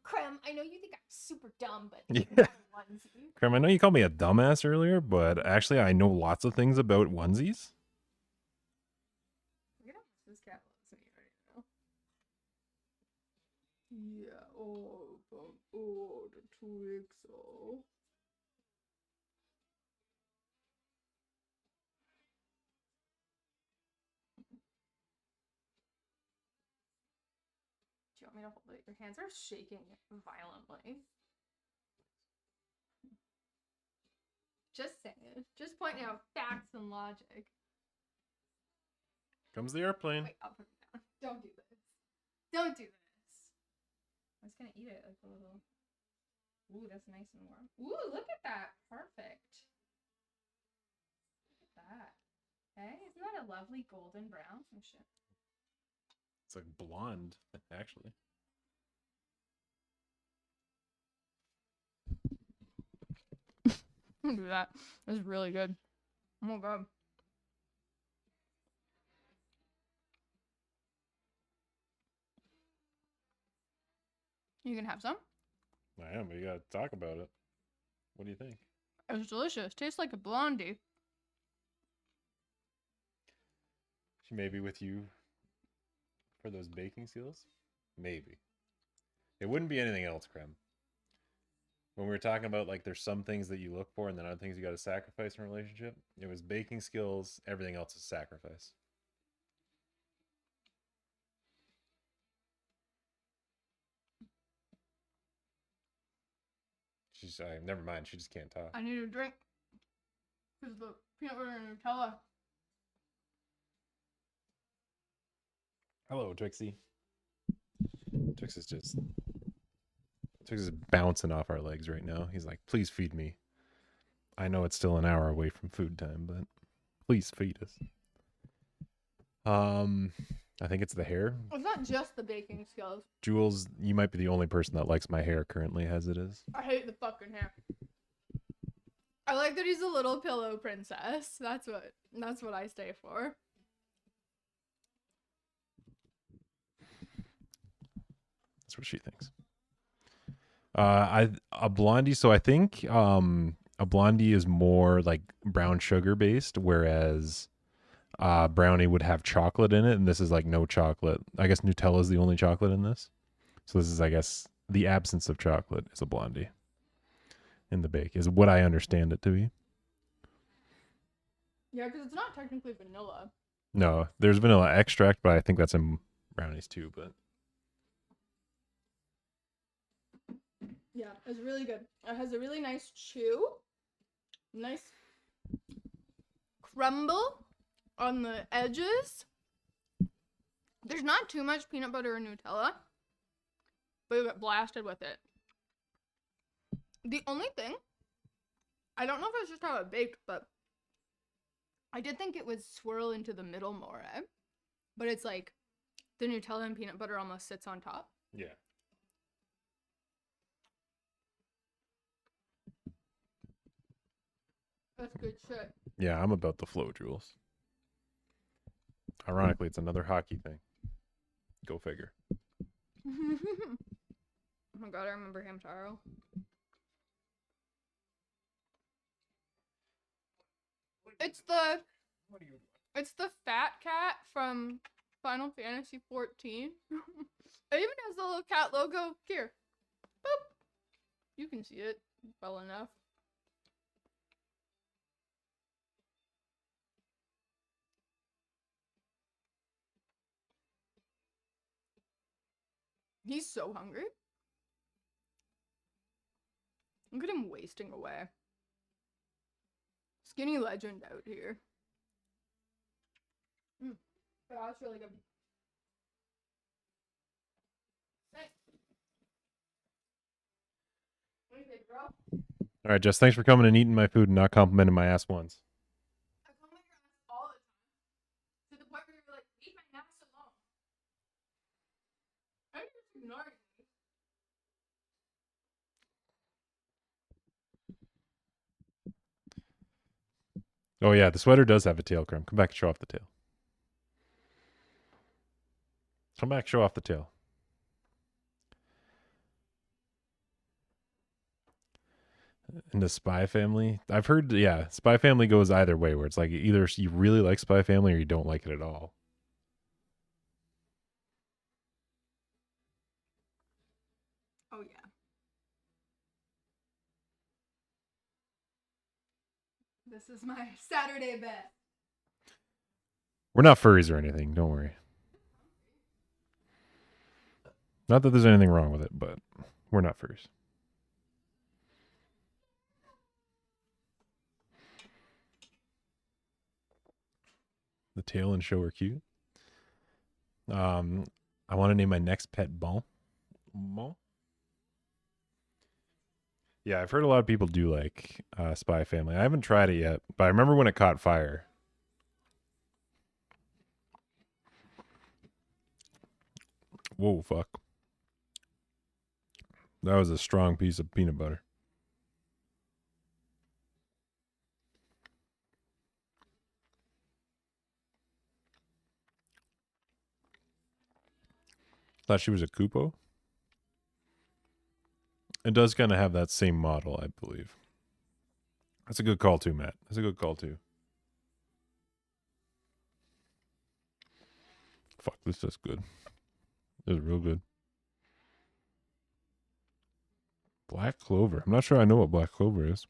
Creme, I know you think I'm super dumb, but Yeah. onesie. Creme, I know you called me a dumbass earlier, but actually I know lots of things about onesies. Look at how much this cat loves me right now. Yeah, the Twixo. Do you want me to hold it? Your hands are shaking violently. Just saying. Just pointing out facts and logic. Comes the airplane. Wait, I'll put it down. Don't do this. Don't do this. I was gonna eat it like a little. Ooh, that's nice and warm. Ooh, look at that. Perfect. Look at that. Hey, isn't that a lovely golden brown? Oh shit. It's like blonde, actually. Don't do that. That's really good. Oh my god. You can have some. I am, but you gotta talk about it. What do you think? It's delicious. Tastes like a blondie. She may be with you for those baking skills? Maybe. It wouldn't be anything else, Creme. When we were talking about like there's some things that you look for and then other things you gotta sacrifice in a relationship, it was baking skills, everything else is sacrifice. She's never mind, she just can't talk. I need a drink. Because the peanut butter and Nutella. Hello, Twixie. Twix is bouncing off our legs right now. He's like, please feed me. I know it's still an hour away from food time, but please feed us. I think it's the hair. It's not just the baking skills. Jules, you might be the only person that likes my hair currently as it is. I hate the fucking hair. I like that he's a little pillow princess. That's what I stay for. That's what she thinks. A blondie, so I think a blondie is more like brown sugar based, whereas brownie would have chocolate in it, and this is like no chocolate. I guess Nutella is the only chocolate in this. So this is, I guess, the absence of chocolate is a blondie in the bake, is what I understand it to be. Yeah, because it's not technically vanilla. No, there's vanilla extract, but I think that's in brownies too. But Yeah, it's really good. It has a really nice chew. Nice crumble on the edges. There's not too much peanut butter and Nutella, but you get blasted with it. The only thing, I don't know if it's just how it baked, but I did think it would swirl into the middle more, eh? But it's like the Nutella and peanut butter almost sits on top. Yeah. That's good shit. Yeah, I'm about the flow, Jules. Ironically, it's another hockey thing. Go figure. Oh my god, I remember Hamtaro. It's the fat cat from Final Fantasy 14. It even has the little cat logo here. Boop. You can see it well enough. He's so hungry. Look at him wasting away. Skinny legend out here. Yeah, that's really good. Thanks. What do you think, girl? All right, Jess, thanks for coming and eating my food and not complimenting my ass once. I comment your ass all the time. To the point where you're like, leave my ass alone. And you're just ignoring me. Oh, yeah, the sweater does have a tail, Crumb. Come back and show off the tail. Come back, show off the tail. And the Spy Family, I've heard, yeah, Spy Family goes either way, where it's like either you really like Spy Family or you don't like it at all. Oh, yeah. This is my Saturday best. We're not furries or anything, don't worry. Not that there's anything wrong with it, but we're not furries. The tail and show are cute. I want to name my next pet Bon. Bon? Yeah, I've heard a lot of people do like Spy Family. I haven't tried it yet, but I remember when it caught fire. Whoa, fuck. That was a strong piece of peanut butter. Thought she was a Koopo. It does kind of have that same model, I believe. That's a good call too, Matt. That's a good call too. Fuck, this is good. This is real good. Black clover. I'm not sure I know what black clover is.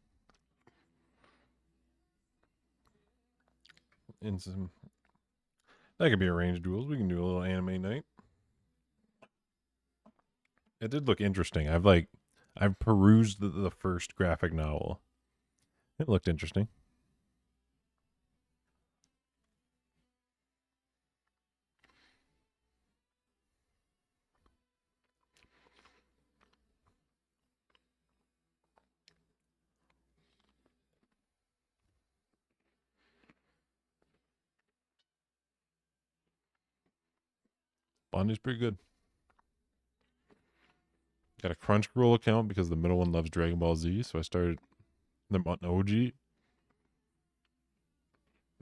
And some that could be arranged duels. We can do a little anime night. It did look interesting. I've perused the first graphic novel. It looked interesting. Blondie's pretty good. Got a Crunchyroll account because the middle one loves Dragon Ball Z, so I started them on OG.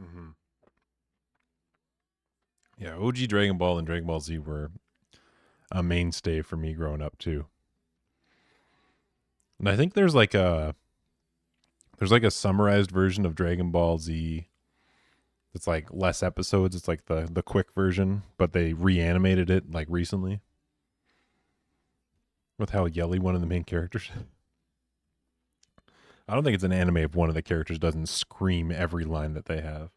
Mm-hmm. Yeah, OG Dragon Ball and Dragon Ball Z were a mainstay for me growing up too. And I think there's like a summarized version of Dragon Ball Z. It's like less episodes. It's like the quick version, but they reanimated it like recently with how yelly one of the main characters. I don't think it's an anime if one of the characters doesn't scream every line that they have.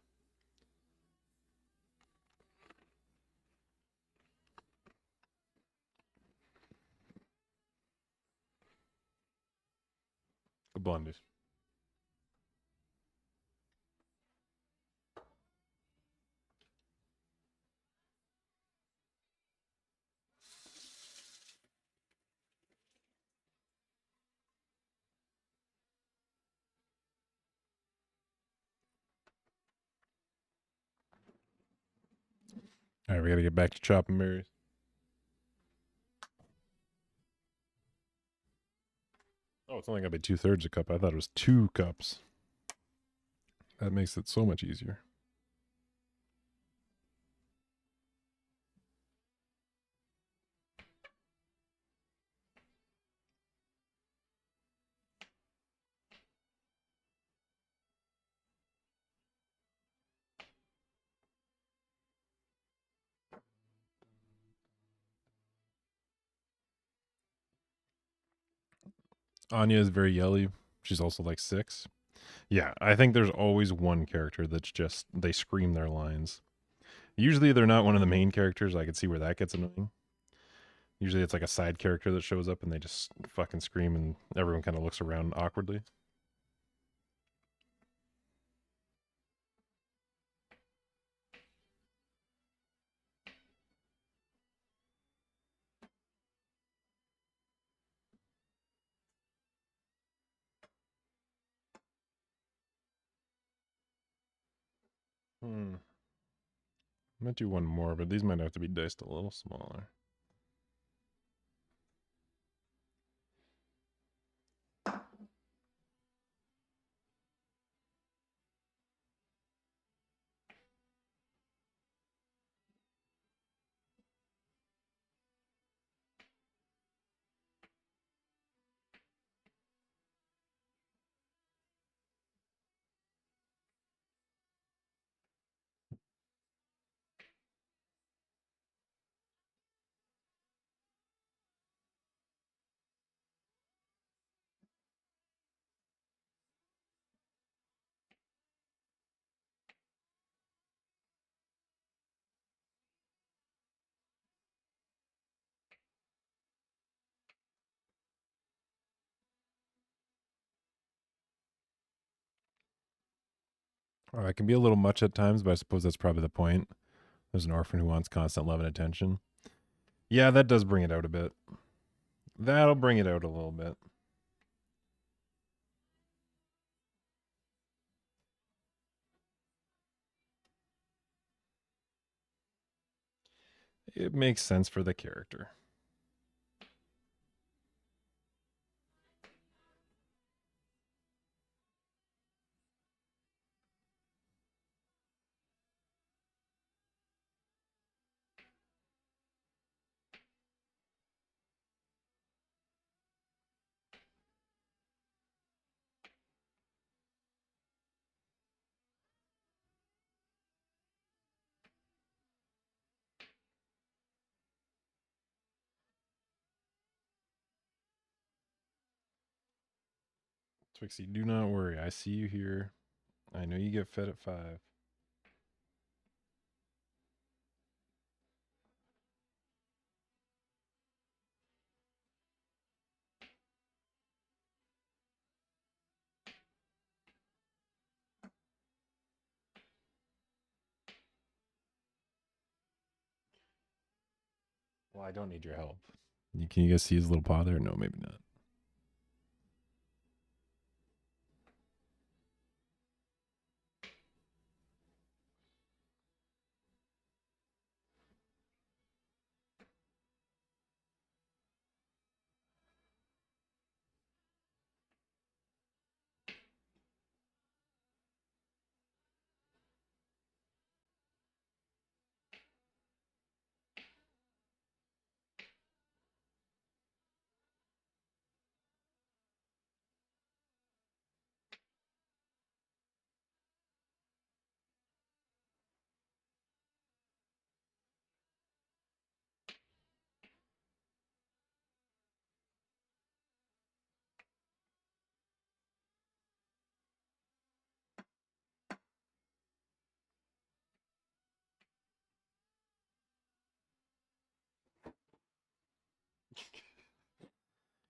The Blondies. All right, we got to get back to chopping berries. Oh, it's only going to be 2/3 a cup. I thought it was 2 cups. That makes it so much easier. Anya is very yelly. She's also like 6. Yeah, I think there's always one character that's just, they scream their lines. Usually they're not one of the main characters. I could see where that gets annoying. Usually it's like a side character that shows up and they just fucking scream and everyone kind of looks around awkwardly. I might do one more, but these might have to be diced a little smaller. It can be a little much at times, but I suppose that's probably the point. There's an orphan who wants constant love and attention. Yeah, that does bring it out a bit. That'll bring it out a little bit. It makes sense for the character. Twixie, do not worry. I see you here. I know you get fed at 5. Well, I don't need your help. Can you guys see his little paw there? No, maybe not.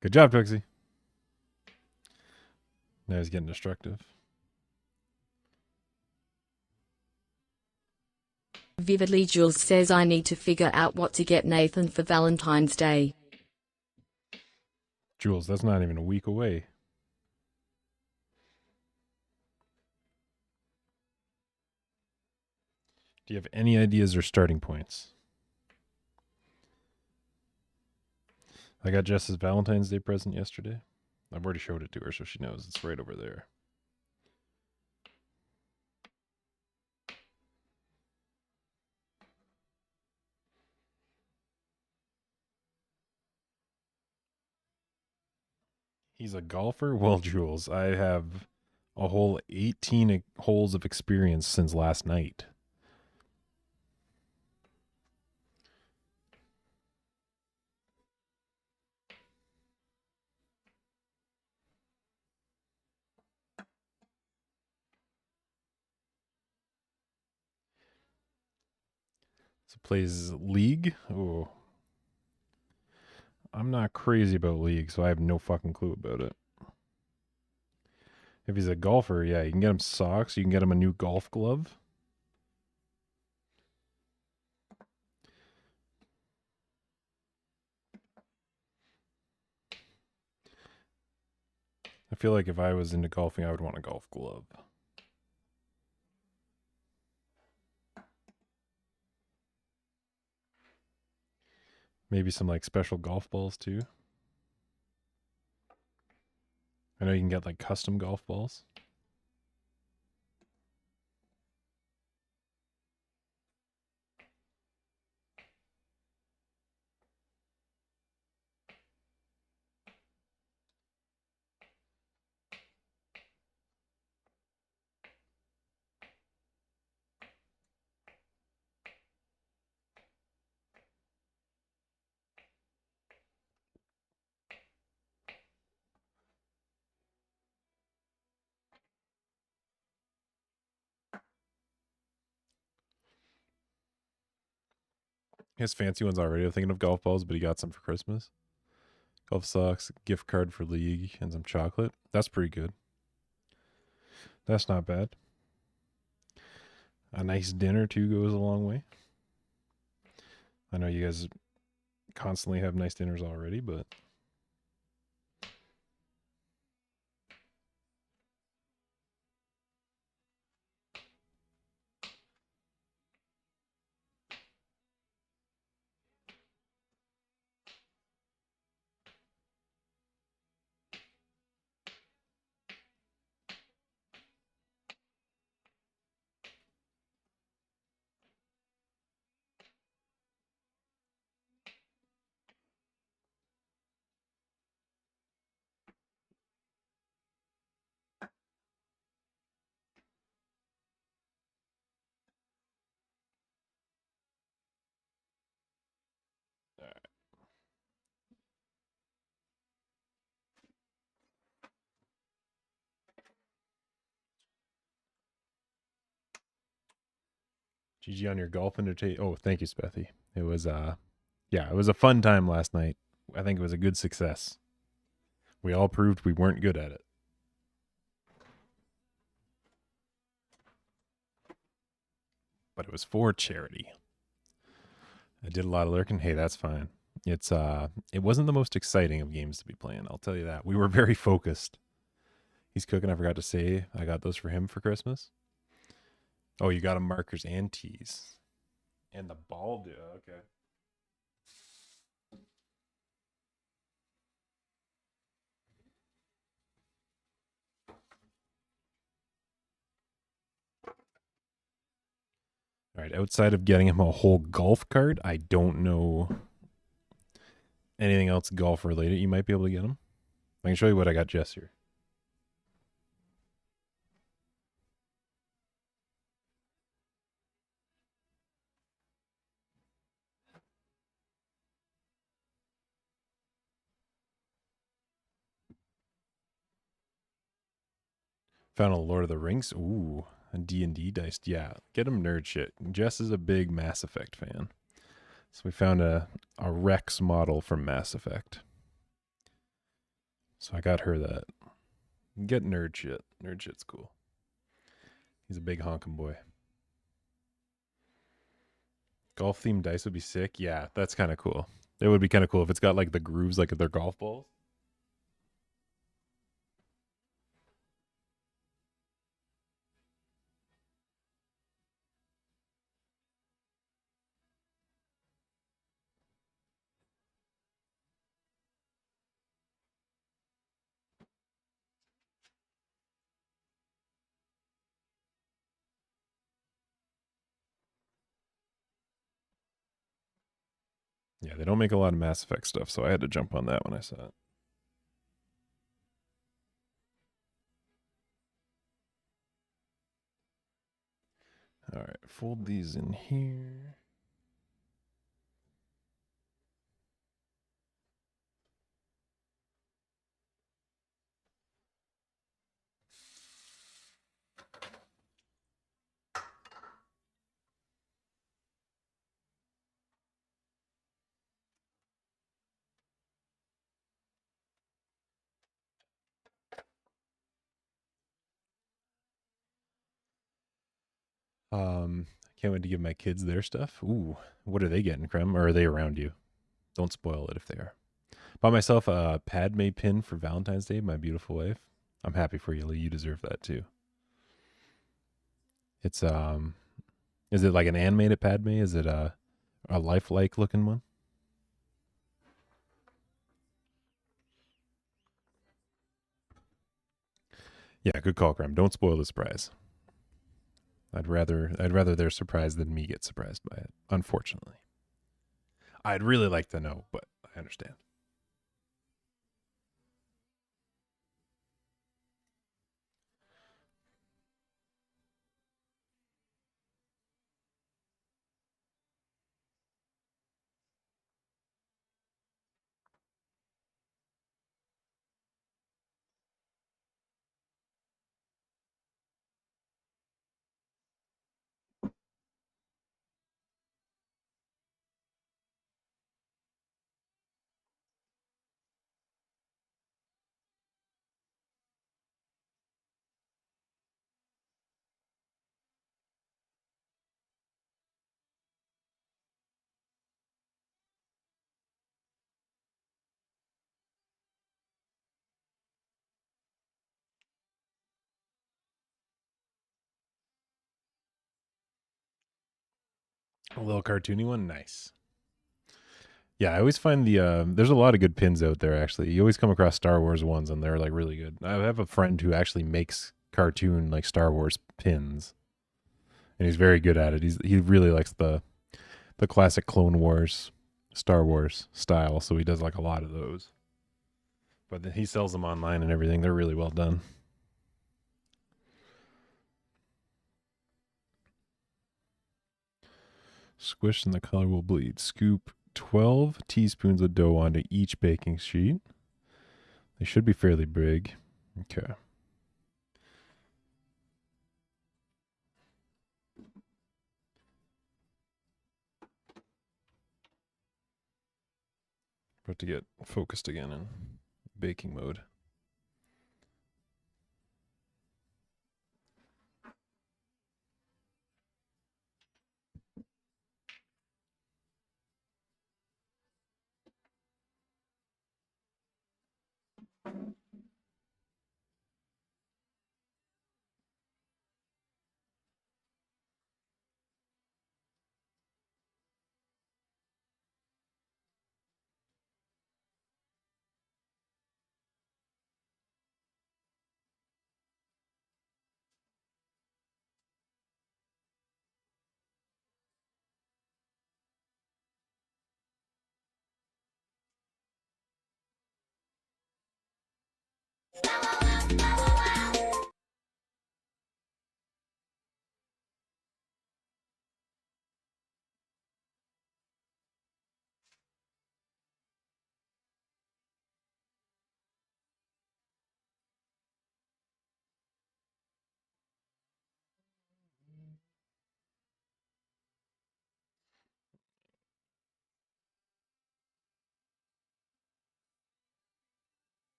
Good job, Twixie. Now he's getting destructive. Vividly Jules says I need to figure out what to get Nathan for Valentine's Day. Jules, that's not even a week away. Do you have any ideas or starting points? I got Jess's Valentine's Day present yesterday. I've already showed it to her, so she knows it's right over there. He's a golfer? Well, Jules, I have a whole 18 holes of experience since last night. So plays League? Oh. I'm not crazy about League, so I have no fucking clue about it. If he's a golfer, yeah, you can get him socks. You can get him a new golf glove. I feel like if I was into golfing, I would want a golf glove. Maybe some like special golf balls too. I know you can get like custom golf balls. He has fancy ones already. I'm thinking of golf balls, but he got some for Christmas. Golf socks, gift card for League, and some chocolate. That's pretty good. That's not bad. A nice dinner, too, goes a long way. I know you guys constantly have nice dinners already, but... GG on your golf entertain. Oh, thank you, Spethy. It was yeah, it was a fun time last night. I think it was a good success. We all proved we weren't good at it. But it was for charity. I did a lot of lurking. Hey, that's fine. It wasn't the most exciting of games to be playing, I'll tell you that. We were very focused. He's cooking, I forgot to say. I got those for him for Christmas. Oh, you got him markers and tees. And the ball do. Okay. All right, outside of getting him a whole golf cart, I don't know anything else golf related you might be able to get him. I can show you what I got Jess here. Found a Lord of the Rings. Ooh, a D&D dice. Yeah, get him nerd shit. Jess is a big Mass Effect fan. So we found a Rex model from Mass Effect. So I got her that. Get nerd shit. Nerd shit's cool. He's a big honking boy. Golf themed dice would be sick. Yeah, that's kind of cool. It would be kind of cool if it's got like the grooves like their golf balls. Yeah, they don't make a lot of Mass Effect stuff, so I had to jump on that when I saw it. All right, fold these in here. I can't wait to give my kids their stuff. Ooh, what are they getting, Krem? Or are they around you? Don't spoil it if they are. Bought myself a Padme pin for Valentine's Day, my beautiful wife. I'm happy for you, Lee. You deserve that too. It's is it like an animated Padme? Is it a lifelike looking one? Yeah, good call, Krem. Don't spoil the surprise. I'd rather they're surprised than me get surprised by it, unfortunately. I'd really like to know, but I understand. A little cartoony one, nice. Yeah, I always find there's a lot of good pins out there. Actually, you always come across Star Wars ones, and they're like really good. I have a friend who actually makes cartoon like Star Wars pins, and he's very good at it. He really likes the classic Clone Wars, Star Wars style, so he does like a lot of those. But then he sells them online and everything. They're really well done. Squish and the color will bleed. Scoop 12 teaspoons of dough onto each baking sheet. They should be fairly big. Okay. About to get focused again in baking mode.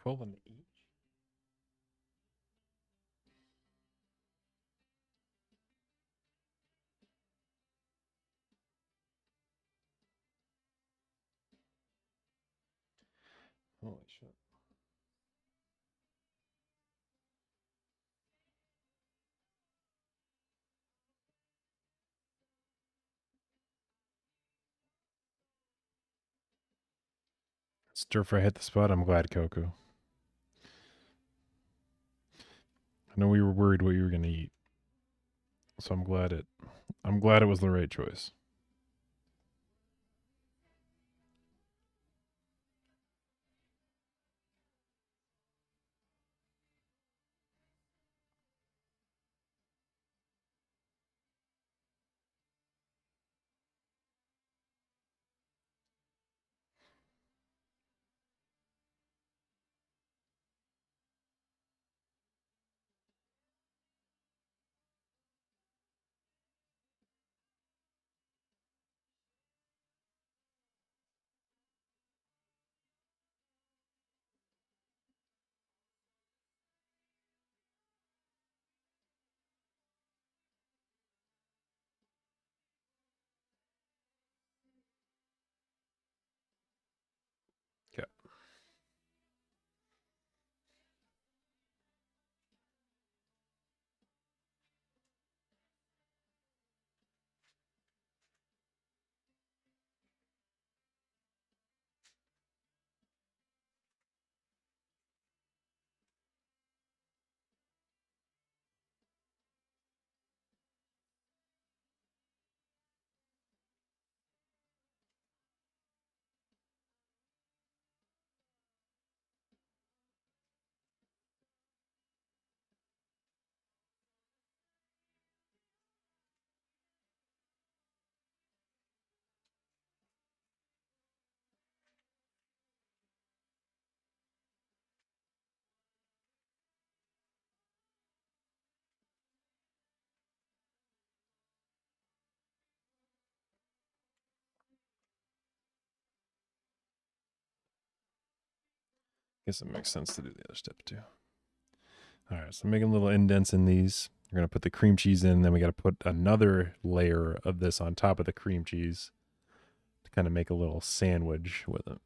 12 on each. Holy shit. Stir fry hit the spot. I'm glad, Coco. I know we were worried what you were gonna eat, so I'm glad it was the right choice. Okay. Guess it makes sense to do the other step too. All right, so making little indents in these. We're gonna put the cream cheese in, then we got to put another layer of this on top of the cream cheese to kind of make a little sandwich with it.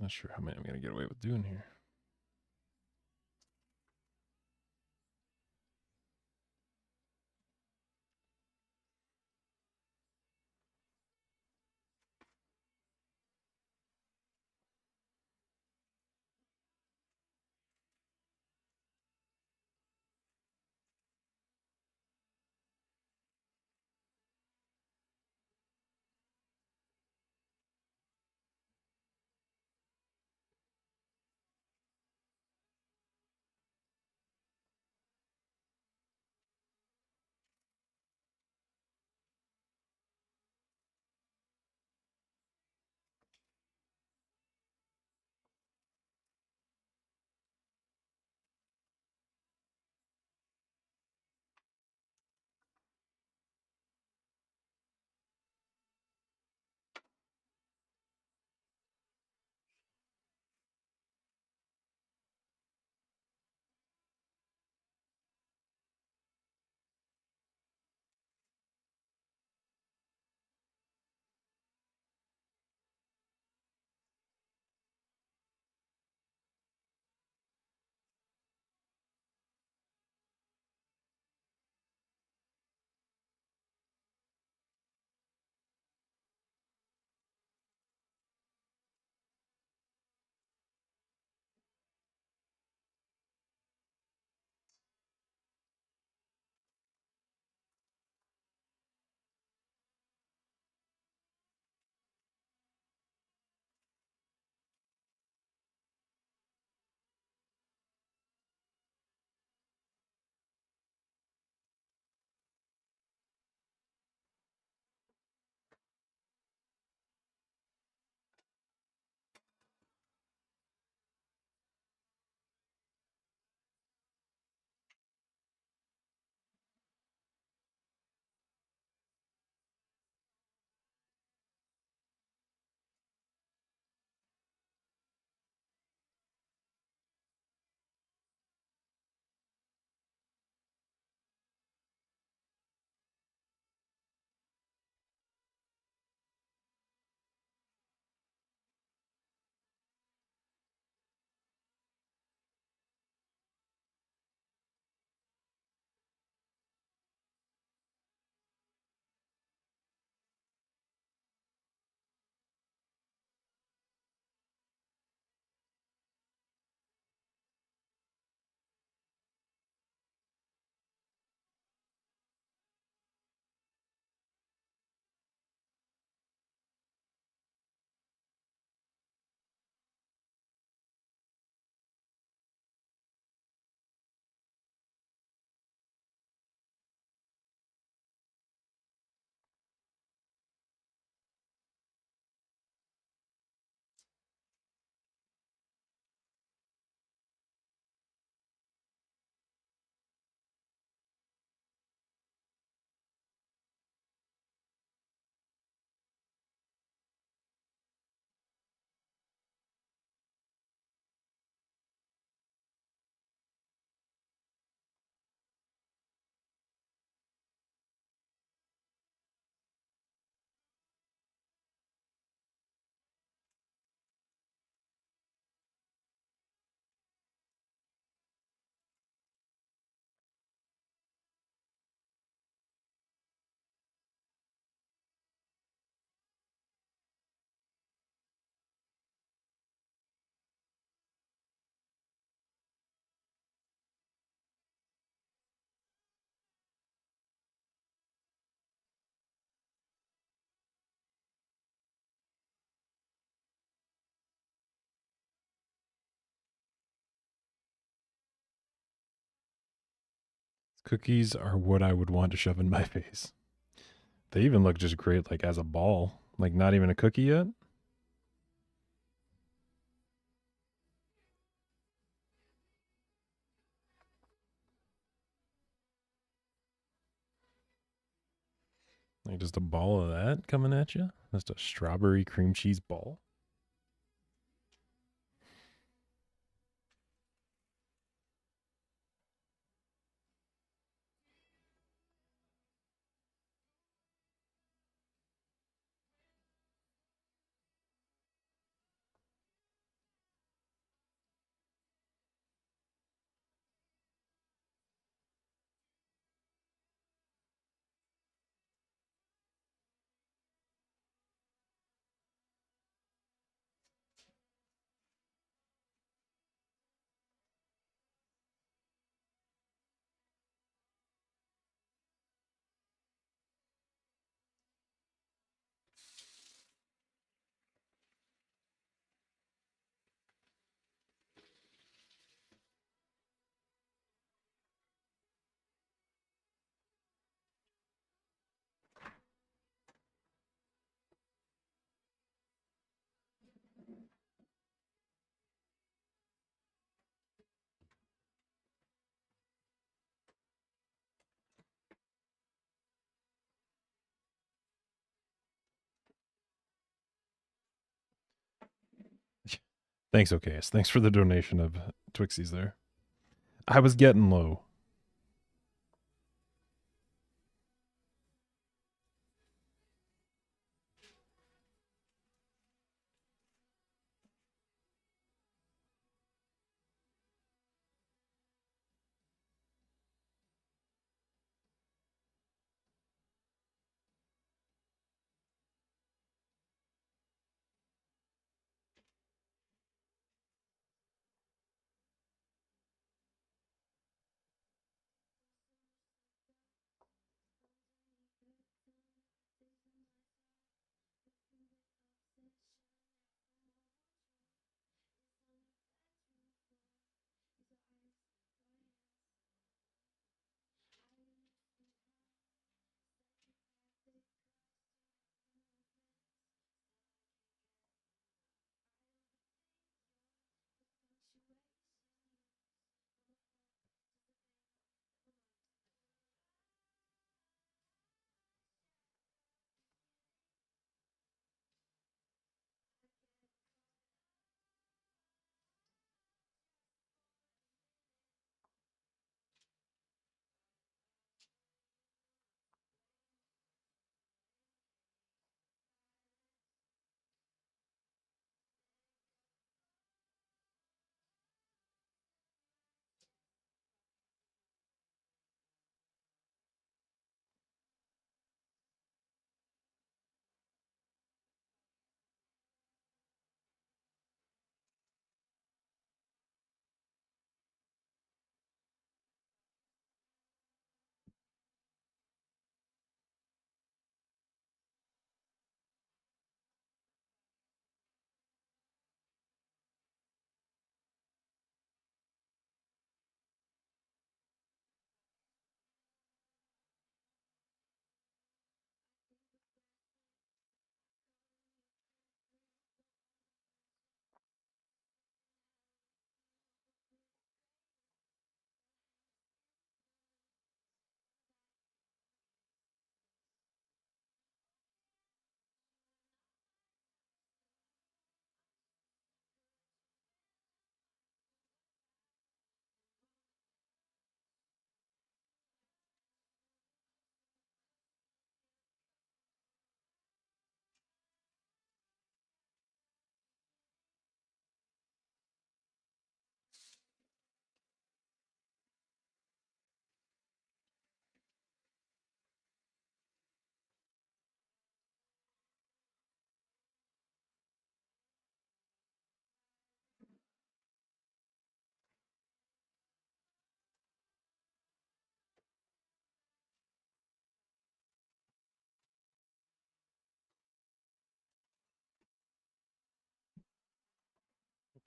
Not sure how many I'm gonna get away with doing here. Cookies are what I would want to shove in my face. They even look just great, like as a ball. Like not even a cookie yet. Like just a ball of that coming at you. Just a strawberry cream cheese ball. Thanks, Ocas. Thanks for the donation of Twixies there. I was getting low.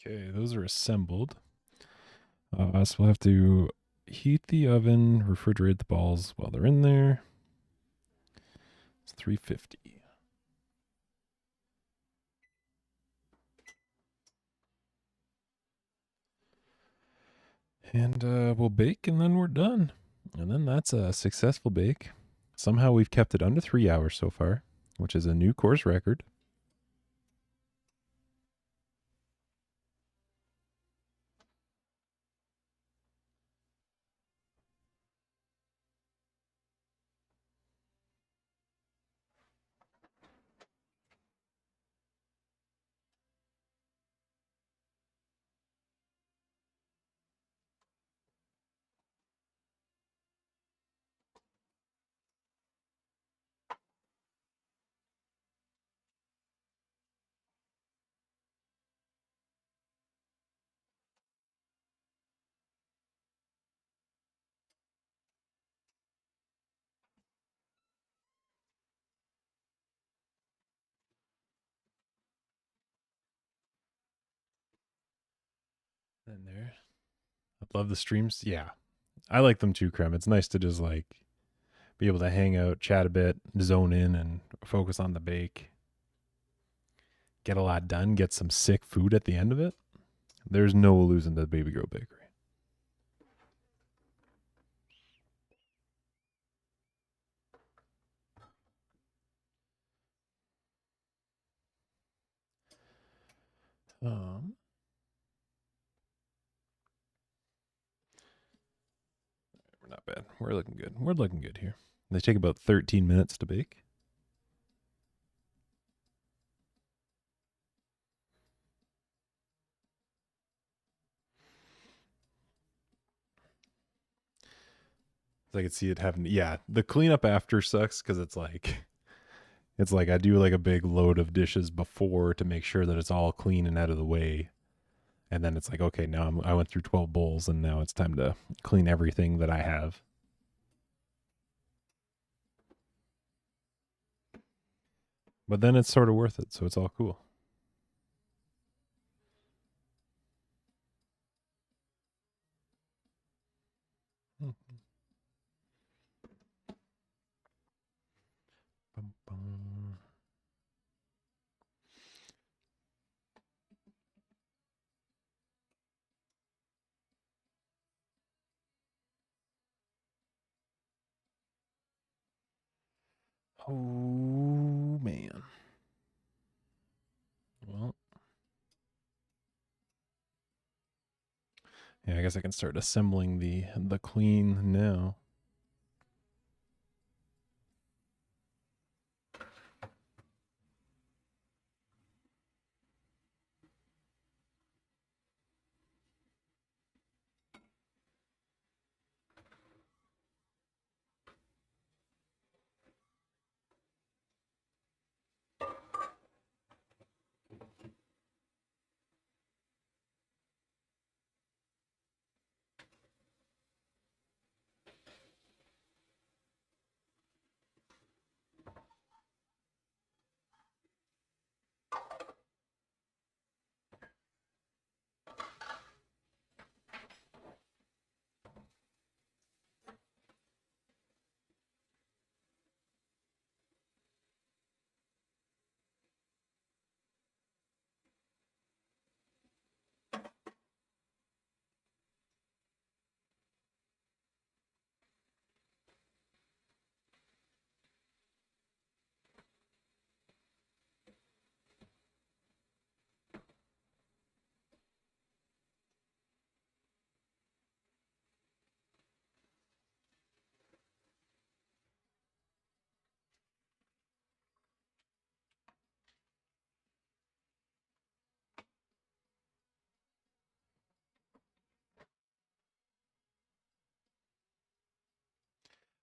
Okay, those are assembled. So we'll have to heat the oven, refrigerate the balls while they're in there. It's 350. And we'll bake, and then we're done. And then that's a successful bake. Somehow we've kept it under 3 hours so far, which is a new course record. In there. I love the streams. Yeah. I like them too, Krem. It's nice to just like be able to hang out, chat a bit, zone in, and focus on the bake. Get a lot done, get some sick food at the end of it. There's no losing to the Baby Girl Bakery. We're not bad. We're looking good. We're looking good here. They take about 13 minutes to bake. I could see it having, yeah, the cleanup after sucks because it's like I do like a big load of dishes before to make sure that it's all clean and out of the way. And then it's like, okay, now I went through 12 bowls and now it's time to clean everything that I have. But then it's sort of worth it, so it's all cool. Bum, bum. Oh man. Well, yeah, I guess I can start assembling the queen now.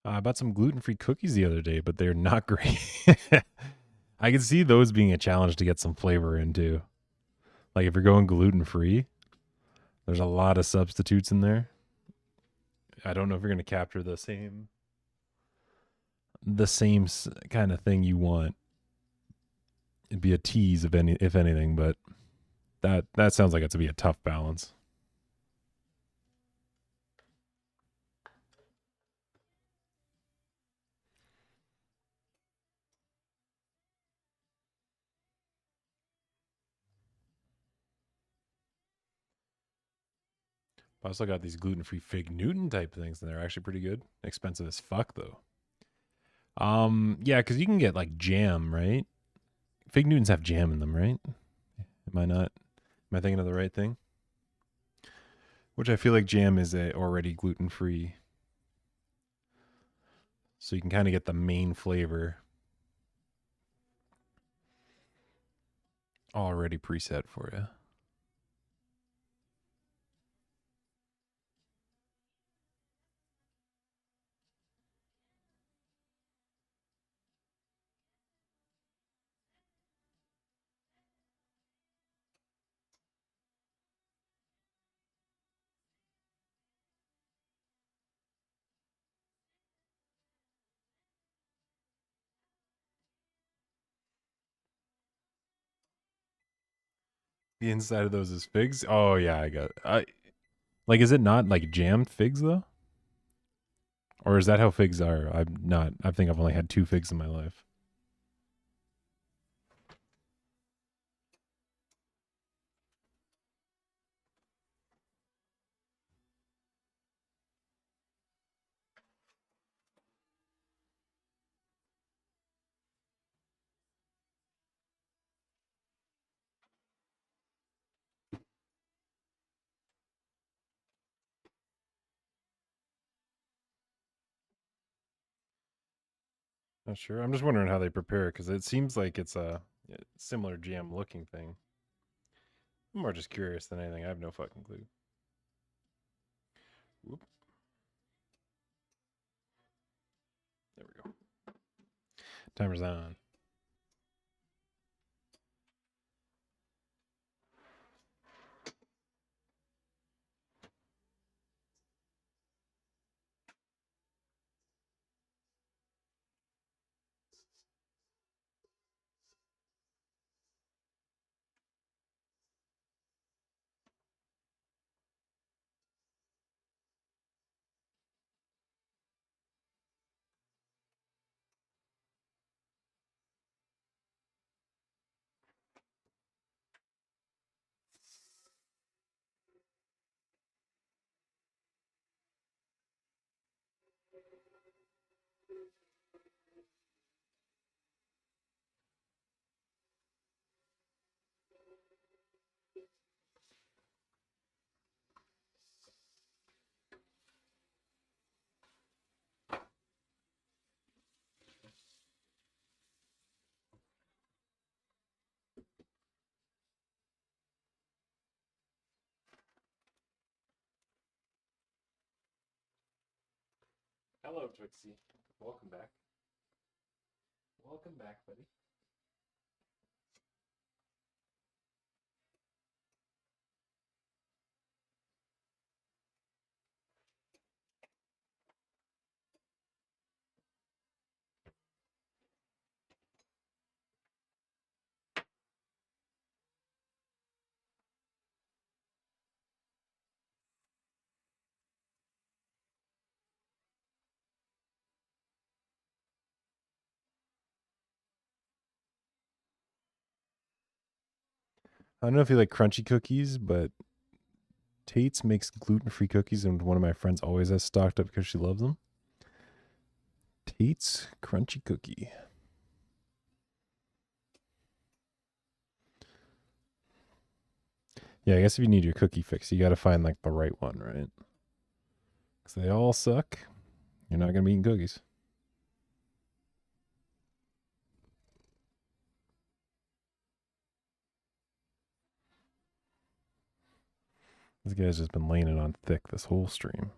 I bought some gluten-free cookies the other day, but they're not great. I can see those being a challenge to get some flavor into. Like if you're going gluten-free, there's a lot of substitutes in there. I don't know if you're going to capture the same kind of thing you want. It'd be a tease if anything, but that sounds like it's to be a tough balance. I also got these gluten-free Fig Newton type things, and they're actually pretty good. Expensive as fuck though. Yeah, because you can get like jam, right? Fig Newtons have jam in them, right? Am I not? Am I thinking of the right thing? Which I feel like jam is already gluten-free. So you can kind of get the main flavor already preset for you. The inside of those is figs. Oh yeah, I got. Like, is it not like jammed figs though? Or is that how figs are? I'm not. I think I've only had 2 figs in my life. Not sure. I'm just wondering how they prepare it because it seems like it's a similar jam looking thing. I'm more just curious than anything. I have no fucking clue. Whoop. There we go. Timer's on. Hello, Twixie. Welcome back. Welcome back, buddy. I don't know if you like crunchy cookies, but Tate's makes gluten-free cookies, and one of my friends always has stocked up because she loves them. Tate's crunchy cookie. Yeah, I guess if you need your cookie fix, you got to find like the right one, right? Because they all suck. You're not gonna be eating cookies. This guy's just been laying it on thick this whole stream.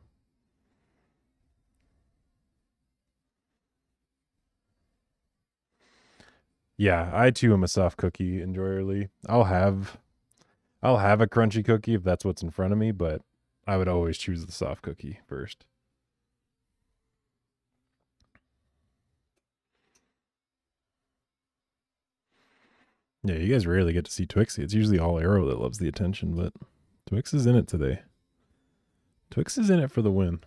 Yeah, I too am a soft cookie enjoyer. I'll have a crunchy cookie if that's what's in front of me, but I would always choose the soft cookie first. Yeah, you guys rarely get to see Twixie. It's usually all Arrow that loves the attention, but Twix is in it today. Twix is in it for the win.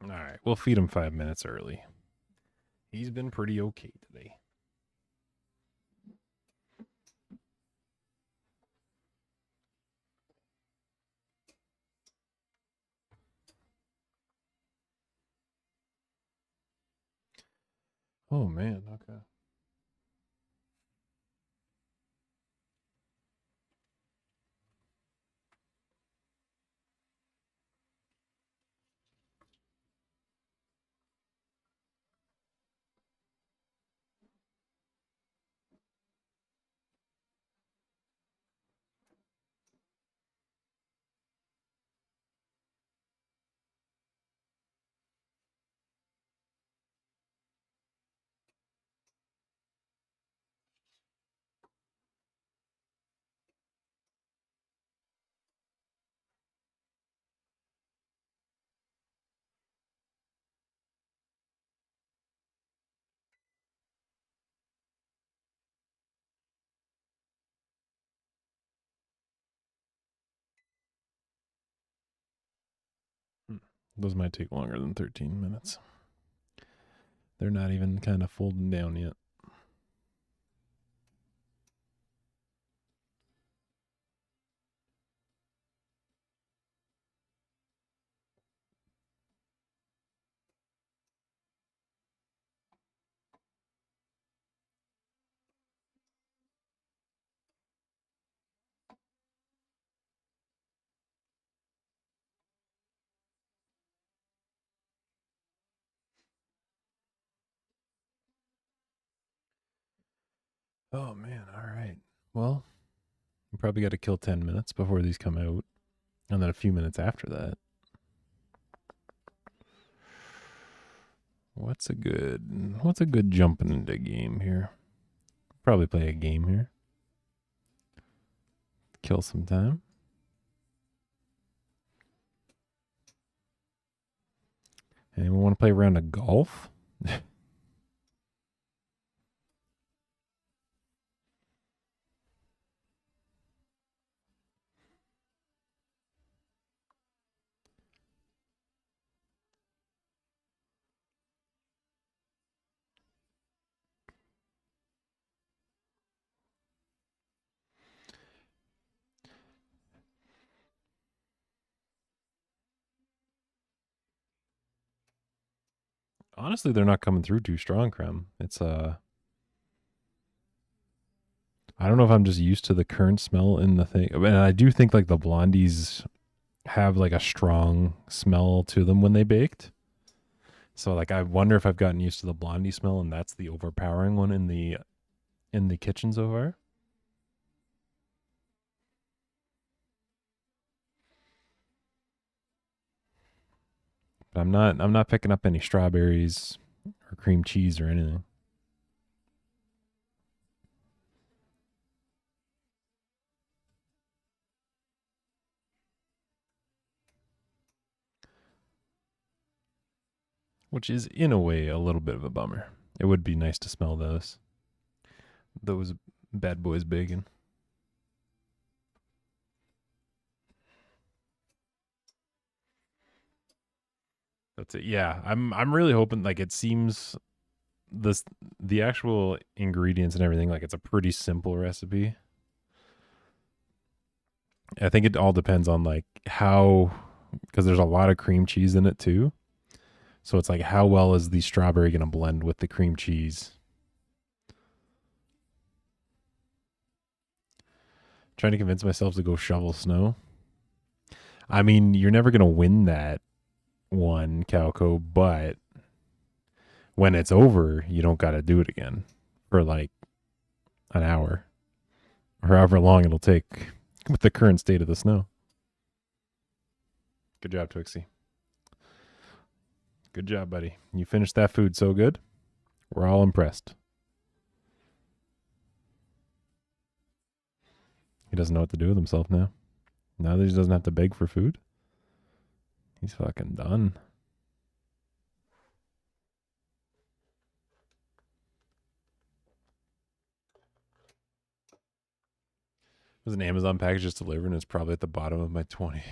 All right, we'll feed him 5 minutes early. He's been pretty okay today. Oh, man. Okay. Those might take longer than 13 minutes. They're not even kind of folding down yet. Oh, man. All right. Well, we probably got to kill 10 minutes before these come out. And then a few minutes after that. What's a good jumping into game here? Probably play a game here. Kill some time. Anyone want to play a round of golf? Honestly, they're not coming through too strong, Creme. It's I don't know if I'm just used to the current smell in the thing. And I do think like the blondies have like a strong smell to them when they baked. So like I wonder if I've gotten used to the blondie smell and that's the overpowering one in the kitchen so far. But I'm not picking up any strawberries or cream cheese or anything. Which is in a way a little bit of a bummer. It would be nice to smell those bad boys bacon. That's it. Yeah, I'm really hoping like it seems the actual ingredients and everything like it's a pretty simple recipe. I think it all depends on like how because there's a lot of cream cheese in it too. So it's like how well is the strawberry going to blend with the cream cheese? Trying to convince myself to go shovel snow. I mean, you're never going to win that one, Calco, but when it's over, you don't got to do it again for like an hour or however long it'll take with the current state of the snow. Good job, Twixie. Good job, buddy. You finished that food so good. We're all impressed. He doesn't know what to do with himself now. Now that he doesn't have to beg for food, he's fucking done. It was an Amazon package just delivered, and it's probably at the bottom of my 20.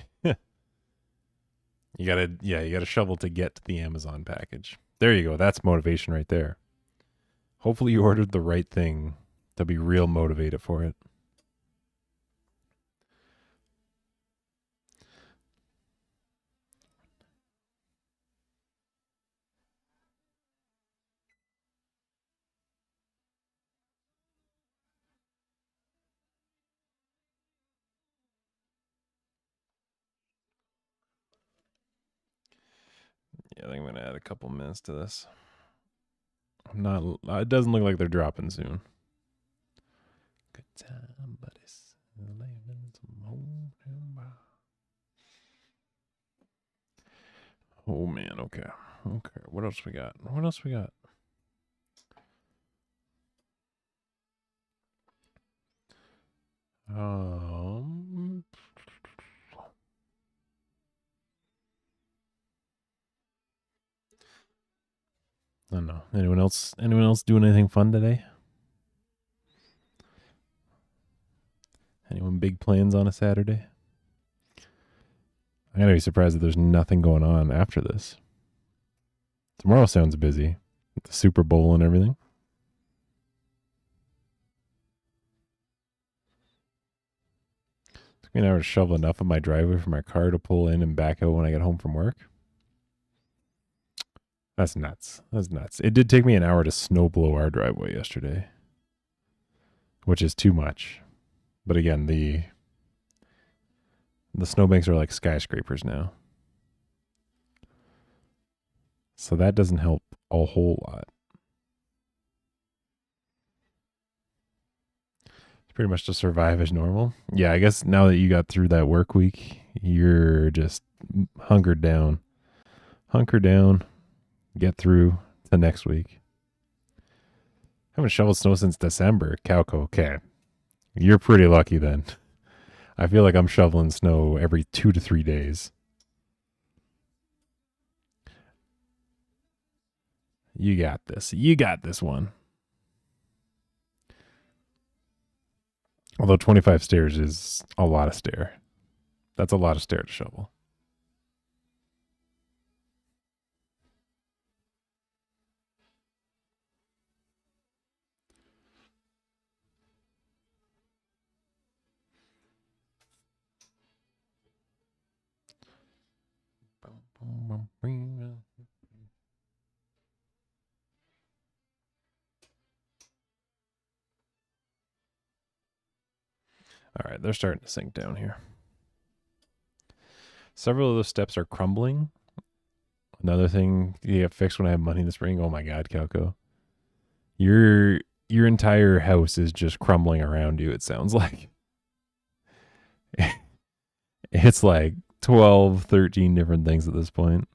You gotta shovel to get to the Amazon package. There you go. That's motivation right there. Hopefully you ordered the right thing to be real motivated for it. Yeah, I think I'm gonna add a couple minutes to this. It doesn't look like they're dropping soon. Good time, buddies. Oh man, okay. Okay. What else we got? Um I don't know. Anyone else doing anything fun today? Anyone big plans on a Saturday? I'm gonna be surprised that there's nothing going on after this. Tomorrow sounds busy. With the Super Bowl and everything. Took me an hour to shovel enough of my driveway for my car to pull in and back out when I get home from work. That's nuts. It did take me an hour to snow blow our driveway yesterday, which is too much. But again, the snowbanks are like skyscrapers now. So that doesn't help a whole lot. It's pretty much to survive as normal. Yeah, I guess now that you got through that work week, you're just hunkered down. Hunker down, get through to next week. Haven't shoveled snow since December. Calco, okay. You're pretty lucky then. I feel like I'm shoveling snow every 2 to 3 days. You got this. You got this one. Although 25 stairs is a lot of stair. That's a lot of stair to shovel. All right, they're starting to sink down here. Several of those steps are crumbling. Another thing you get fixed when I have money this spring. Oh my God, Calco. Your entire house is just crumbling around you, it sounds like. It's like 12, 13 different things at this point.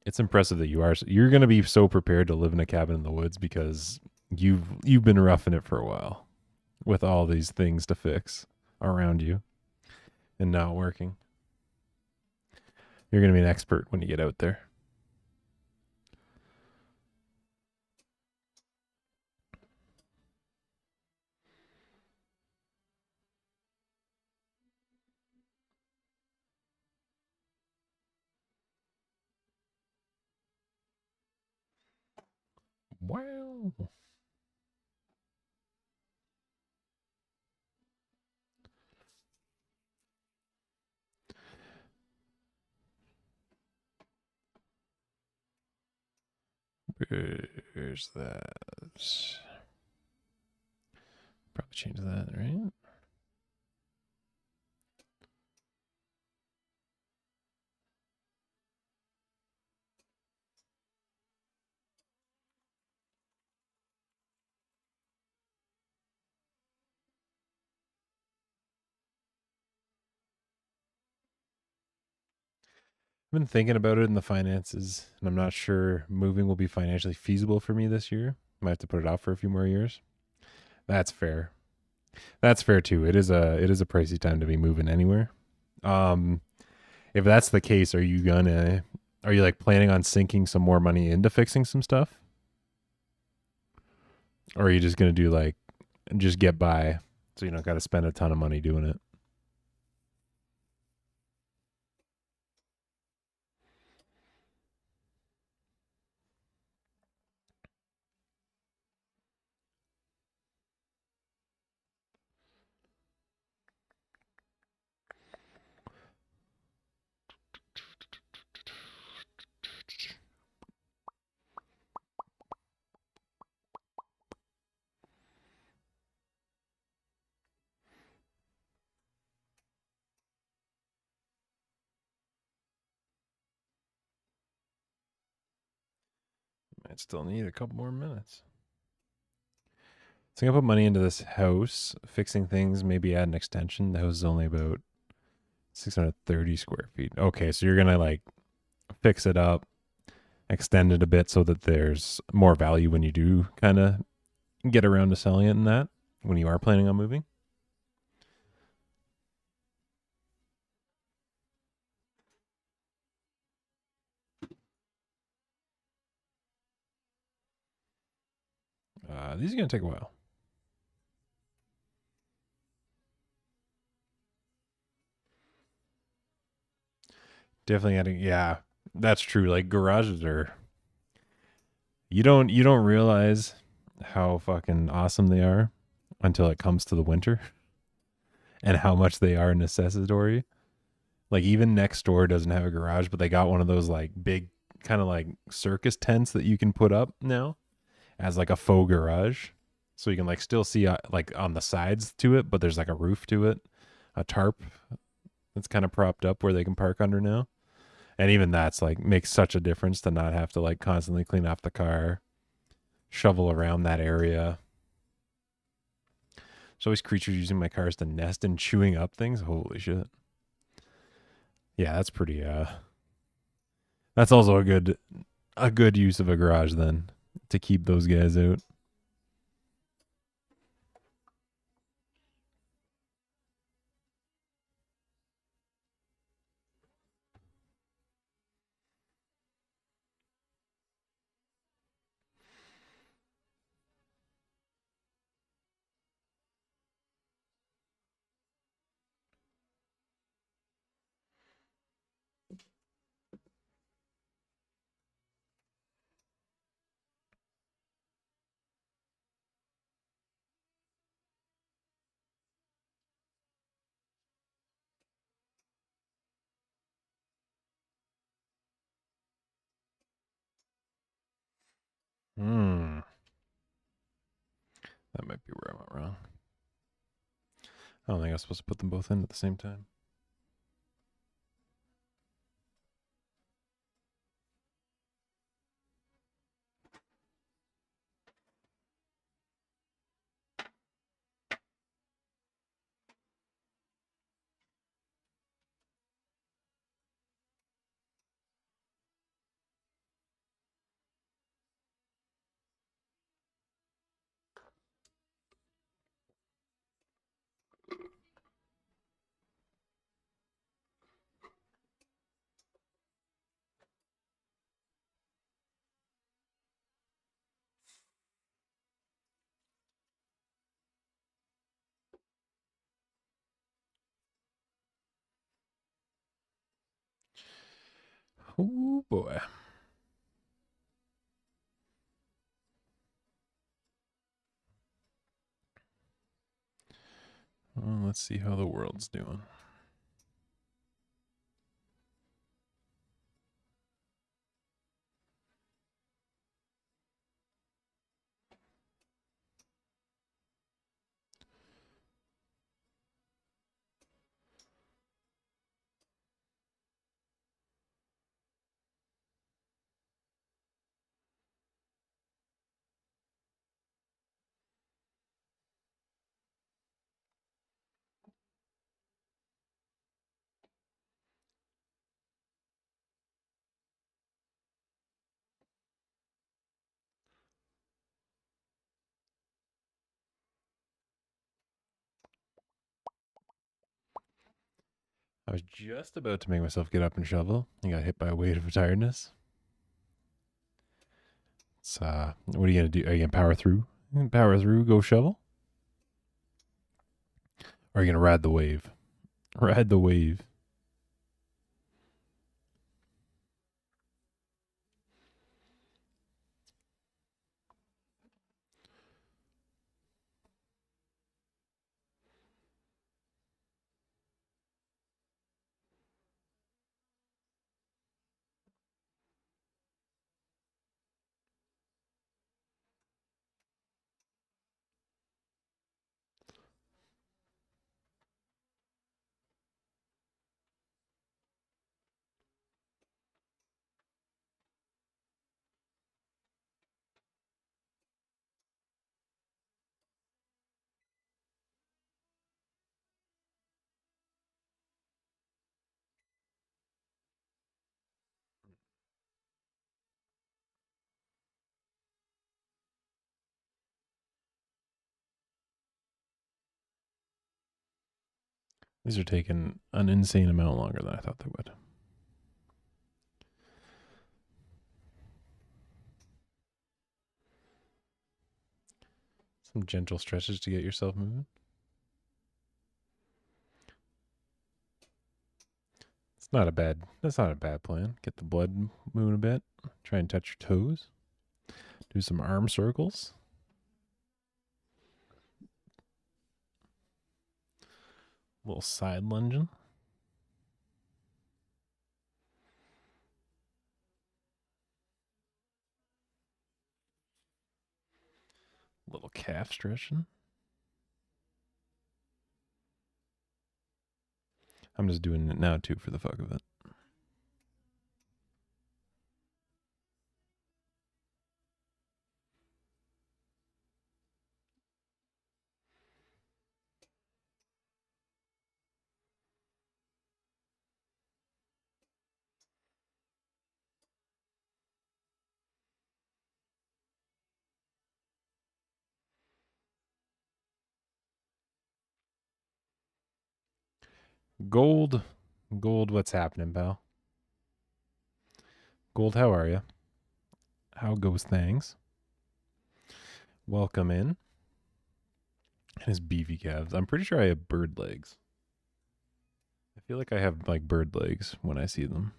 It's impressive that you're going to be so prepared to live in a cabin in the woods because you've been roughing it for a while with all these things to fix around you and not working. You're going to be an expert when you get out there. Wow. Where's that? Probably change that, right? I've been thinking about it in the finances, and I'm not sure moving will be financially feasible for me this year. Might have to put it off for a few more years. That's fair. That's fair too. It is a pricey time to be moving anywhere. If that's the case, are you like planning on sinking some more money into fixing some stuff? Or are you just gonna do just get by so you don't gotta spend a ton of money doing it? I still need a couple more minutes. So I'm gonna put money into this house, fixing things, maybe add an extension. The house is only about 630 square feet. Okay, so you're gonna like fix it up, extend it a bit so that there's more value when you do kind of get around to selling it and that when you are planning on moving. These are gonna take a while. Definitely adding, yeah, that's true. Like garages are, you don't realize how fucking awesome they are until it comes to the winter and how much they are necessitory. Like even next door doesn't have a garage, but they got one of those like big kind of like circus tents that you can put up now as like a faux garage. So you can like still see like on the sides to it, but there's like a roof to it, a tarp that's kind of propped up where they can park under now. And even that's like makes such a difference to not have to like constantly clean off the car, shovel around that area. There's always creatures using my cars to nest and chewing up things. Holy shit. Yeah, that's pretty that's also a good use of a garage then to keep those guys out. That might be where I went wrong. I don't think I was supposed to put them both in at the same time. Oh boy. Well, let's see how the world's doing. I was just about to make myself get up and shovel. I got hit by a wave of tiredness. It's what are you gonna do? Are you gonna power through? Power through, go shovel? Or are you gonna ride the wave? Ride the wave. These are taking an insane amount longer than I thought they would. Some gentle stretches to get yourself moving. That's not a bad plan. Get the blood moving a bit. Try and touch your toes. Do some arm circles. A little side lunging. A little calf stretching. I'm just doing it now too for the fuck of it. Gold, what's happening, pal? Gold, how are you? How goes things? Welcome in. And his beefy calves. I'm pretty sure I have bird legs. I feel like I have like bird legs when I see them.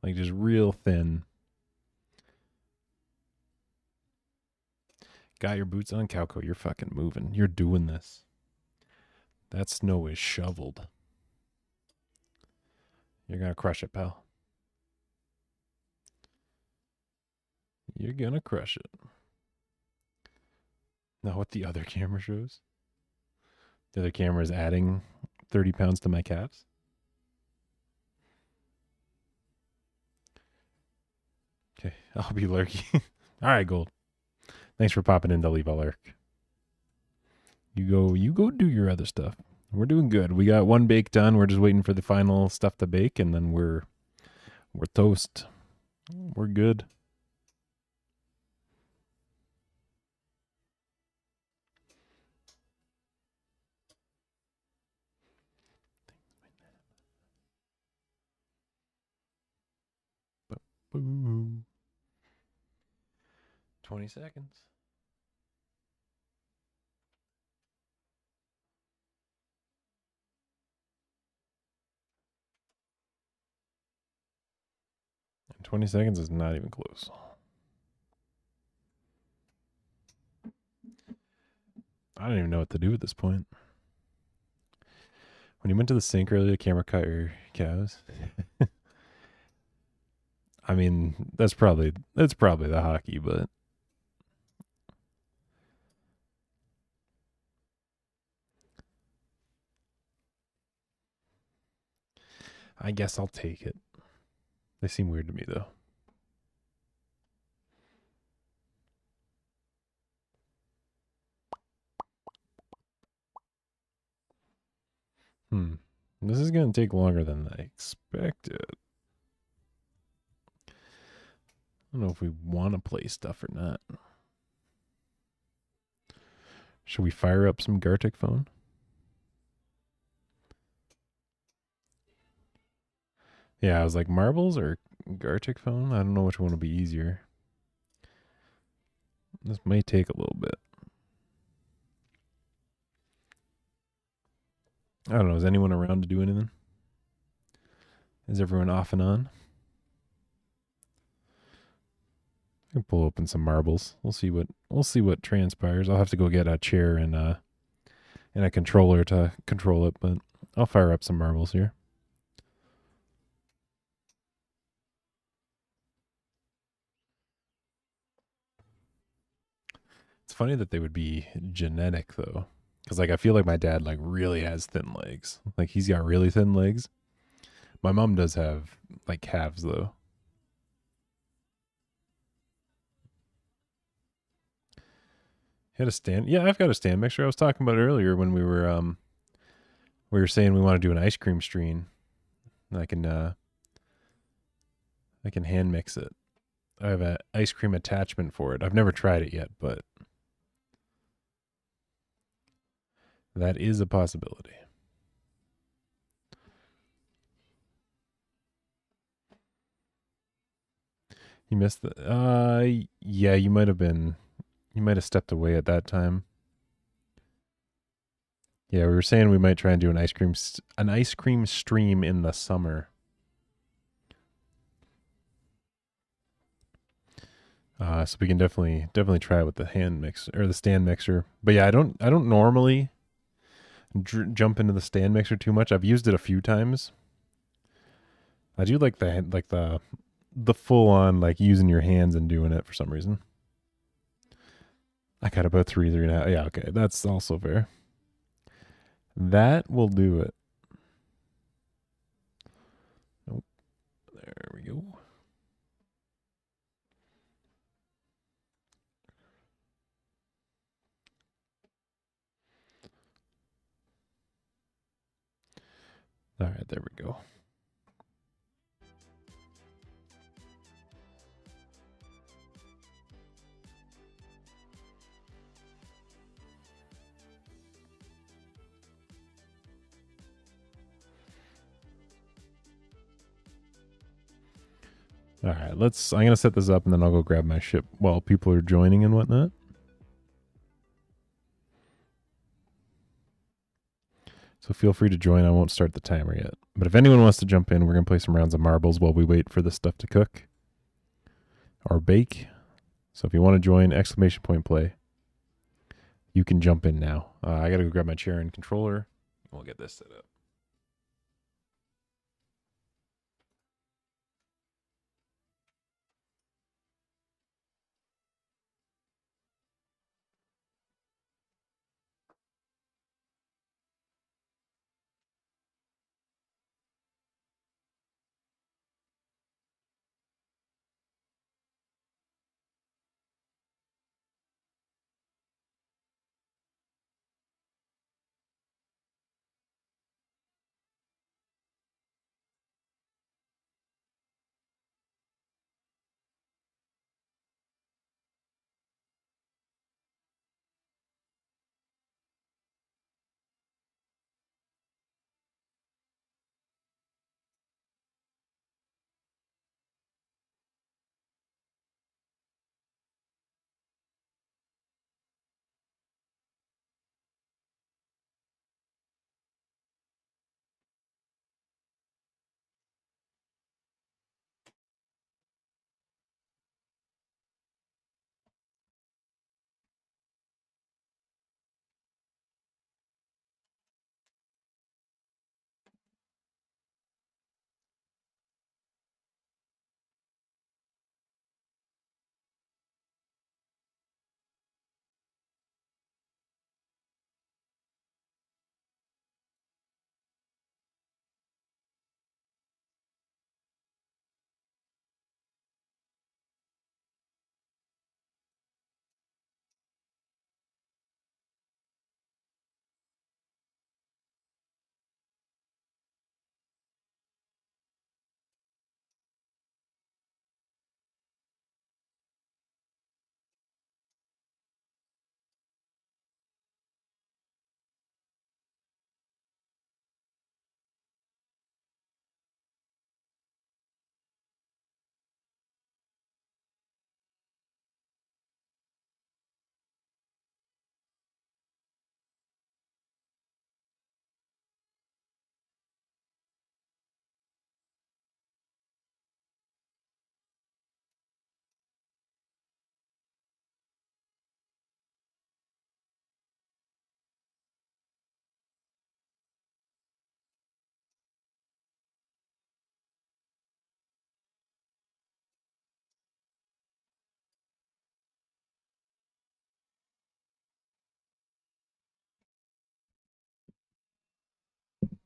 Like just real thin. Got your boots on, Calco. You're fucking moving. You're doing this. That snow is shoveled. You're gonna crush it, pal. You're gonna crush it. Now what the other camera shows? The other camera is adding 30 pounds to my calves. Okay, I'll be lurky. All right, Gold. Thanks for popping in to leave a lurk. You go do your other stuff. We're doing good. We got one bake done. We're just waiting for the final stuff to bake, and then we're toast. We're good. Boom. 20 seconds. And 20 seconds is not even close. I don't even know what to do at this point. When you went to the sink earlier, the camera cut your calves. I mean, that's probably the hockey, but I guess I'll take it. They seem weird to me though. This is going to take longer than I expected. I don't know if we want to play stuff or not. Should we fire up some Gartic phone? Yeah, I was like, marbles or Gartic phone? I don't know which one will be easier. This may take a little bit. I don't know. Is anyone around to do anything? Is everyone off and on? I can pull open some marbles. We'll see what transpires. I'll have to go get a chair and a controller to control it, but I'll fire up some marbles here. It's funny that they would be genetic though. Because like I feel like my dad like really has thin legs. Like he's got really thin legs. My mom does have like calves though. Had a stand. Yeah, I've got a stand mixer. I was talking about it earlier when we were saying we want to do an ice cream stream. I can hand mix it. I have an ice cream attachment for it. I've never tried it yet, but that is a possibility. You missed the. Yeah, you might have been. You might have stepped away at that time. Yeah, we were saying we might try and do an ice cream stream in the summer. So we can definitely try it with the hand mix or the stand mixer. But yeah, I don't normally jump into the stand mixer too much. I've used it a few times. I do like the full on like using your hands and doing it for some reason. I got about 3.5. Yeah, okay, that's also fair. That will do it. Nope. There we go. All right, there we go. All right, I'm going to set this up and then I'll go grab my ship while people are joining and whatnot. So feel free to join. I won't start the timer yet. But if anyone wants to jump in, we're going to play some rounds of marbles while we wait for the stuff to cook or bake. So if you want to join, !play. You can jump in now. I got to go grab my chair and controller. We'll get this set up.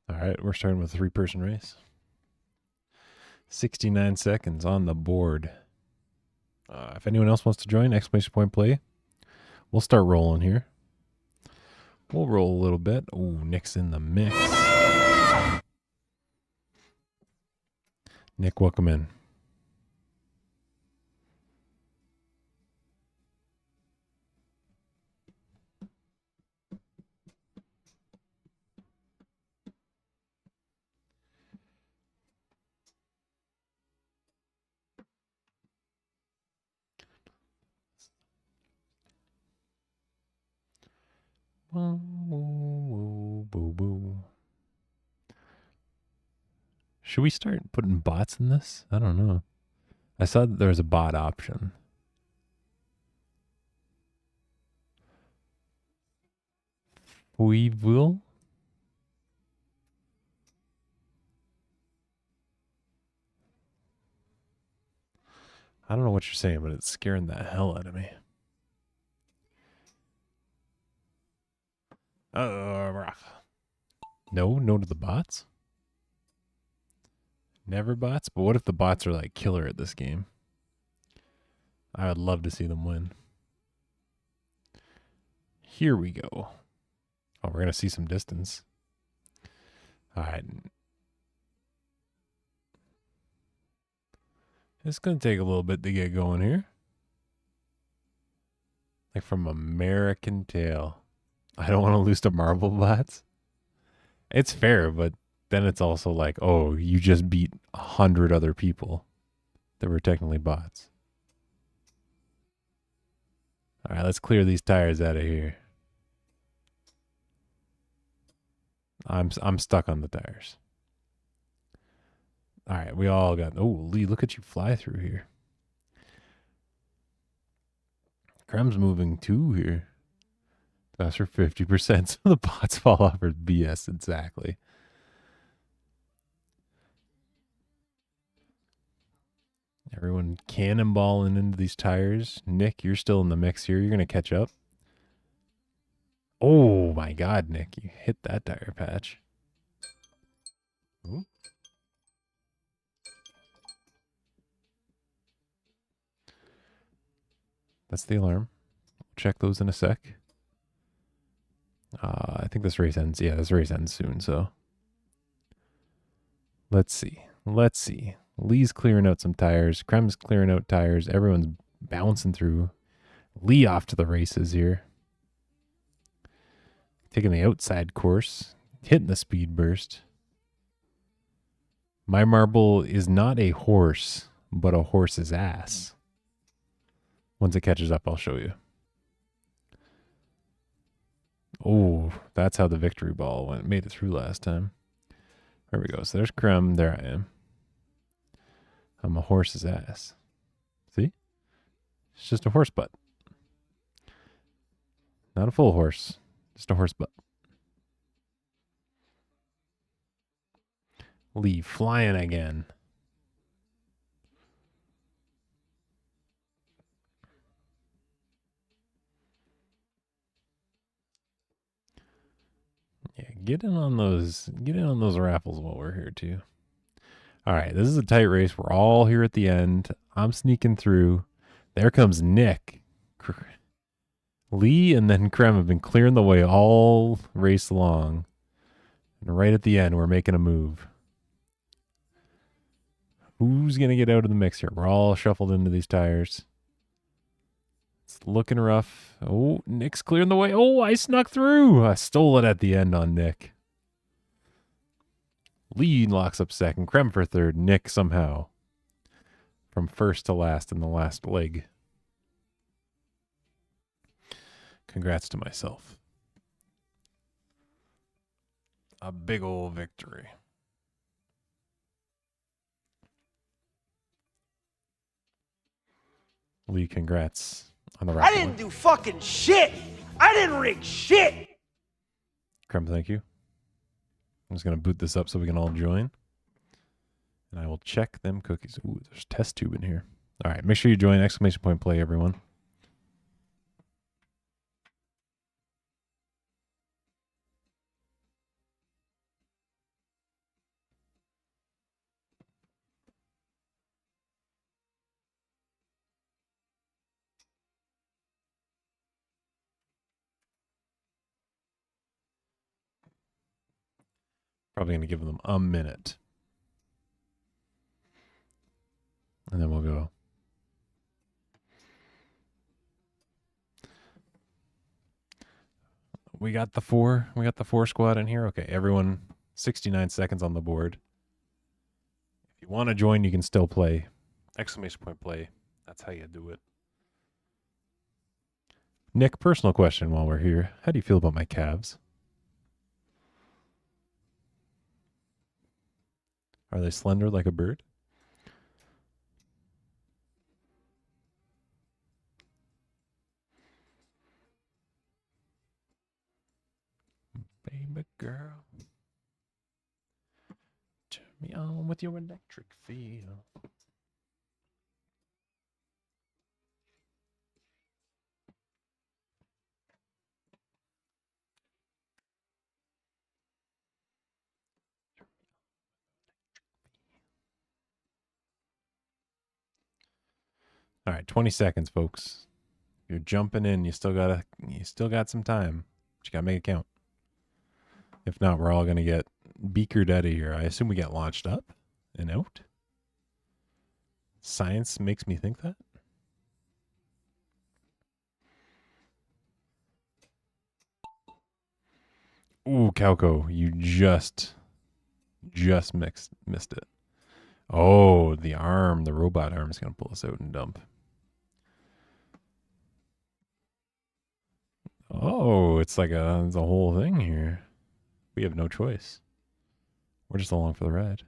All right, we're starting with a 3-person race. 69 seconds on the board. If anyone else wants to join, !play. We'll start rolling here. We'll roll a little bit. Ooh, Nick's in the mix. Nick, welcome in. Whoa, whoa, whoa, whoa. Should we start putting bots in this? I don't know. I saw that there was a bot option. We will. I don't know what you're saying, but it's scaring the hell out of me. No to the bots? Never bots? But what if the bots are like killer at this game? I would love to see them win. Here we go. Oh, we're going to see some distance. All right. It's going to take a little bit to get going here. Like from American Tail. I don't want to lose to Marble Bots. It's fair, but then it's also like, oh, you just beat 100 other people that were technically bots. All right, let's clear these tires out of here. I'm stuck on the tires. All right, we all got... Oh, Lee, look at you fly through here. Krem's moving too here. That's for 50%. So the bots fall off for BS, exactly. Everyone cannonballing into these tires. Nick, you're still in the mix here. You're going to catch up. Oh, my God, Nick. You hit that tire patch. Ooh. That's the alarm. Check those in a sec. I think this race ends. Yeah, this race ends soon, so. Let's see. Let's see. Lee's clearing out some tires. Krem's clearing out tires. Everyone's bouncing through. Lee off to the races here. Taking the outside course. Hitting the speed burst. My marble is not a horse, but a horse's ass. Once it catches up, I'll show you. Oh, that's how the victory ball went. Made it through last time. There we go. So there's Krem. There I am. I'm a horse's ass. See? It's just a horse butt. Not a full horse. Just a horse butt. Lee flying again. Yeah, get in on those raffles while we're here too. All right, this is a tight race. We're all here at the end. I'm sneaking through. There comes Nick. Lee and then Krem have been clearing the way all race long. And right at the end, we're making a move. Who's going to get out of the mix here? We're all shuffled into these tires. It's looking rough. Oh, Nick's clearing the way. Oh, I snuck through. I stole it at the end on Nick. Lee locks up second. Krem for third. Nick somehow from first to last in the last leg. Congrats to myself. A big old victory. Lee, congrats on the raffle. I didn't do fucking shit. I didn't rig shit. Krem, thank you. I'm just going to boot this up so we can all join. And I will check them cookies. Ooh, there's a test tube in here. All right, make sure you join. Exclamation point play, everyone. Probably going to give them a minute. And then we'll go. We got the four squad in here. Okay, everyone, 69 seconds on the board. If you want to join, you can still play. Exclamation point play. That's how you do it. Nick, personal question while we're here. How do you feel about my calves? Are they slender like a bird? Baby girl, turn me on with your electric feel. All right, 20 seconds, folks. You're jumping in. You still got some time. But you gotta make it count. If not, we're all gonna get beakered out of here. I assume we get launched up and out. Science makes me think that. Ooh, Calco, you just missed it. Oh, the robot arm is gonna pull us out and dump. Oh, it's like it's a whole thing here. We have no choice. We're just along for the ride.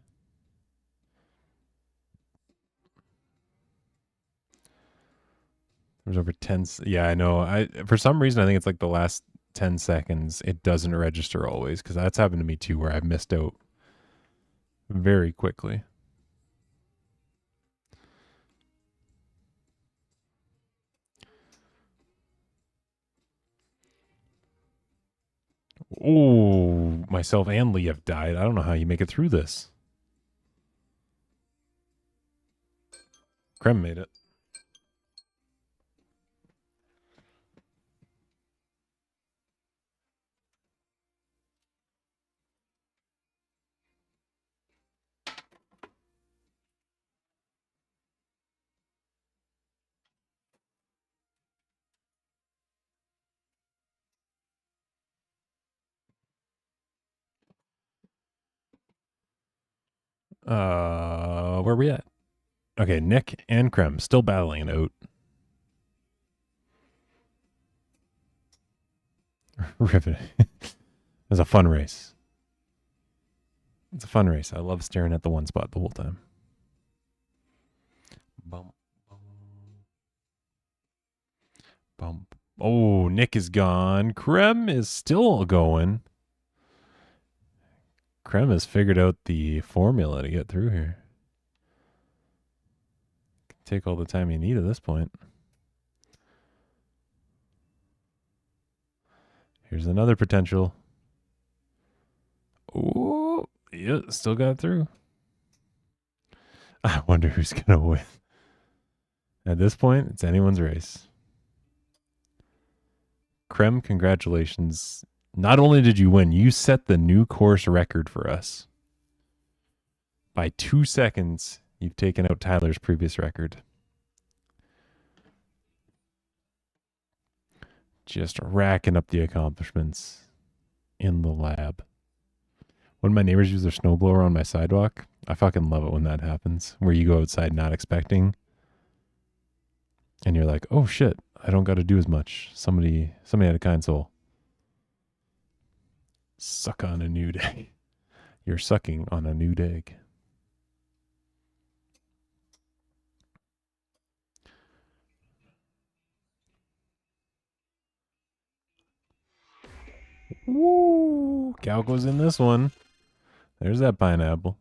There's over 10. Yeah, I know. For some reason, I think it's like the last 10 seconds. It doesn't register always, because that's happened to me too, where I've missed out very quickly. Oh, myself and Lee have died. I don't know how you make it through this. Krem made it. Where are we at? Okay, Nick and Krem still battling it out. Riveting. It was a fun race. It's a fun race. I love staring at the one spot the whole time. Bump, bump, bump. Oh, Nick is gone. Krem is still going. Krem has figured out the formula to get through here. Take all the time you need at this point. Here's another potential. Oh, yeah, still got through. I wonder who's going to win. At this point, it's anyone's race. Krem, congratulations. Not only did you win, you set the new course record for us. By 2 seconds, you've taken out Tyler's previous record. Just racking up the accomplishments in the lab. When my neighbors use their snowblower on my sidewalk, I fucking love it when that happens. Where you go outside not expecting, and you're like, oh shit, I don't got to do as much. Somebody had a kind soul. Suck on a new day. You're sucking on a new day. Woo! Calco's in this one. There's that pineapple.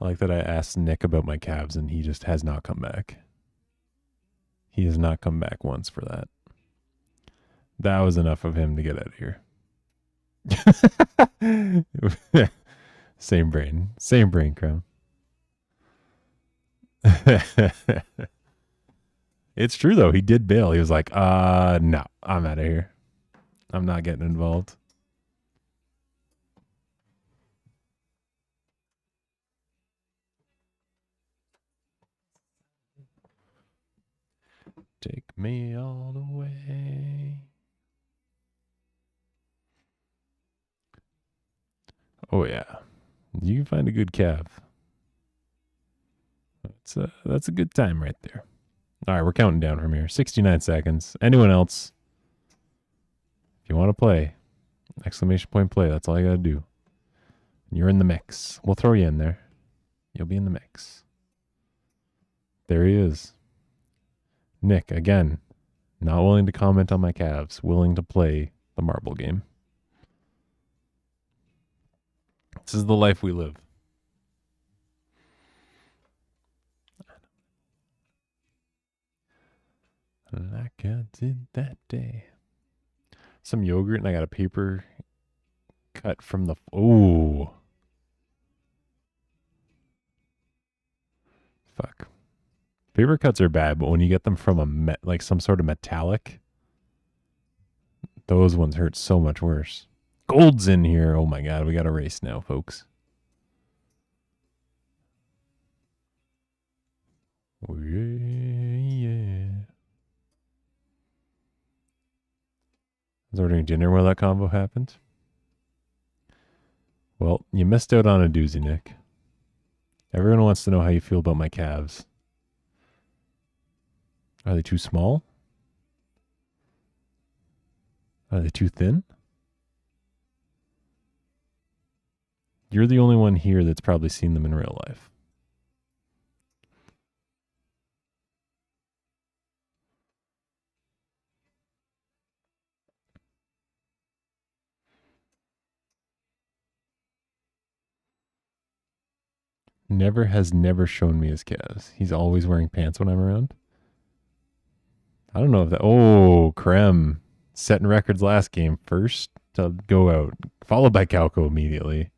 I like that I asked Nick about my calves and he just has not come back. He has not come back once for that. That was enough of him to get out of here. Same brain, Krem. It's true though. He did bail. He was like, no, I'm out of here. I'm not getting involved. Take me all the way. Oh yeah. You can find a good calf. That's a good time right there. All right, we're counting down from here. 69 seconds. Anyone else? If you want to play, exclamation point play. That's all you got to do. You're in the mix. We'll throw you in there. You'll be in the mix. There he is. Nick, again, not willing to comment on my calves, willing to play the marble game. This is the life we live. Like I did that day. Some yogurt, and I got a paper cut from the... Oh. Fuck. Paper cuts are bad, but when you get them from like some sort of metallic, those ones hurt so much worse. Gold's in here. Oh my god, we got a race now, folks. Oh, yeah. I was ordering dinner while that combo happened. Well, you missed out on a doozy, Nick. Everyone wants to know how you feel about my calves. Are they too small? Are they too thin? You're the only one here that's probably seen them in real life. Never shown me his calves. He's always wearing pants when I'm around. I don't know if that... Oh, Krem. Setting records last game. First to go out. Followed by Calco immediately.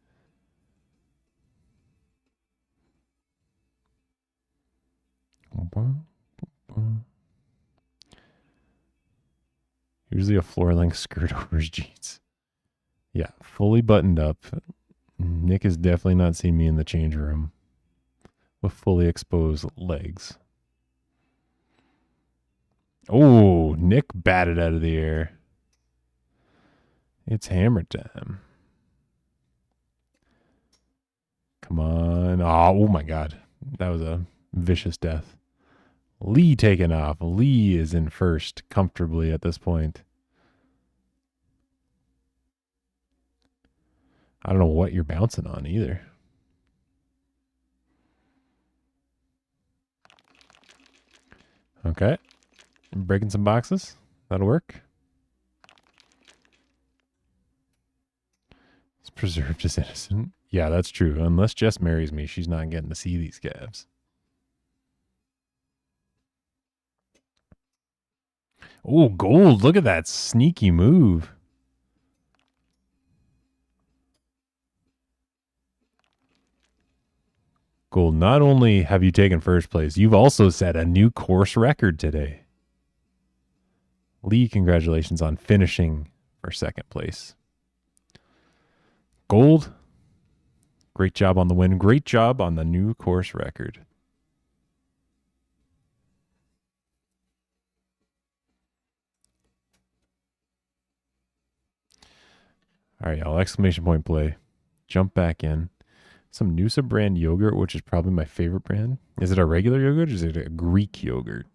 Usually a floor-length skirt over his jeans. Yeah, fully buttoned up. Nick has definitely not seen me in the change room with fully exposed legs. Oh, Nick batted out of the air. It's hammer time. Come on. Oh my god. That was a vicious death. Lee taken off. Lee is in first comfortably at this point. I don't know what you're bouncing on either. Okay. Breaking some boxes. That'll work. It's preserved as innocent. Yeah, that's true. Unless Jess marries me, she's not getting to see these calves. Oh, gold. Look at that sneaky move. Gold, not only have you taken first place, you've also set a new course record today. Lee, congratulations on finishing for second place. Gold, great job on the win. Great job on the new course record. All right, y'all. Exclamation point play. Jump back in. Some Noosa brand yogurt, which is probably my favorite brand. Is it a regular yogurt or is it a Greek yogurt?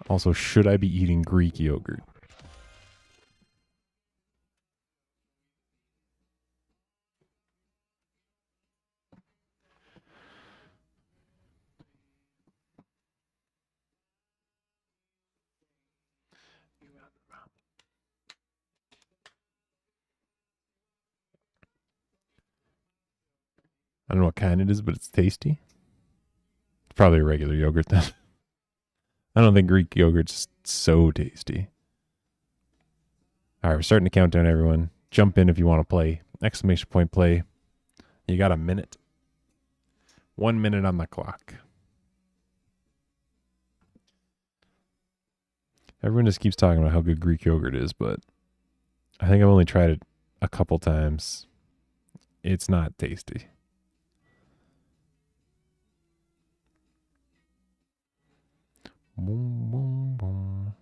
Also, should I be eating Greek yogurt? I don't know what kind it is, but it's tasty. It's probably a regular yogurt then. I don't think Greek yogurt's so tasty. All right, we're starting to count down, everyone. Jump in if you want to play. Exclamation point play. You got a minute. 1 minute on the clock. Everyone just keeps talking about how good Greek yogurt is, but I think I've only tried it a couple times. It's not tasty. Boom, boom, boom.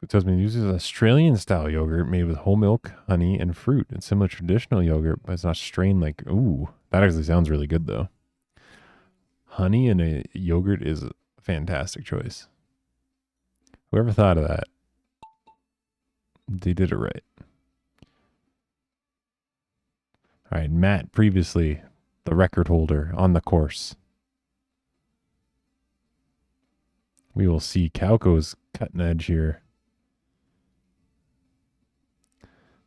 tells me it uses Australian style yogurt made with whole milk, honey, and fruit. It's similar to traditional yogurt, but it's not strained like. Ooh, that actually sounds really good though. Honey in a yogurt is a fantastic choice. Whoever thought of that, they did it right. All right, Matt, previously the record holder on the course. We will see Calco's cutting edge here.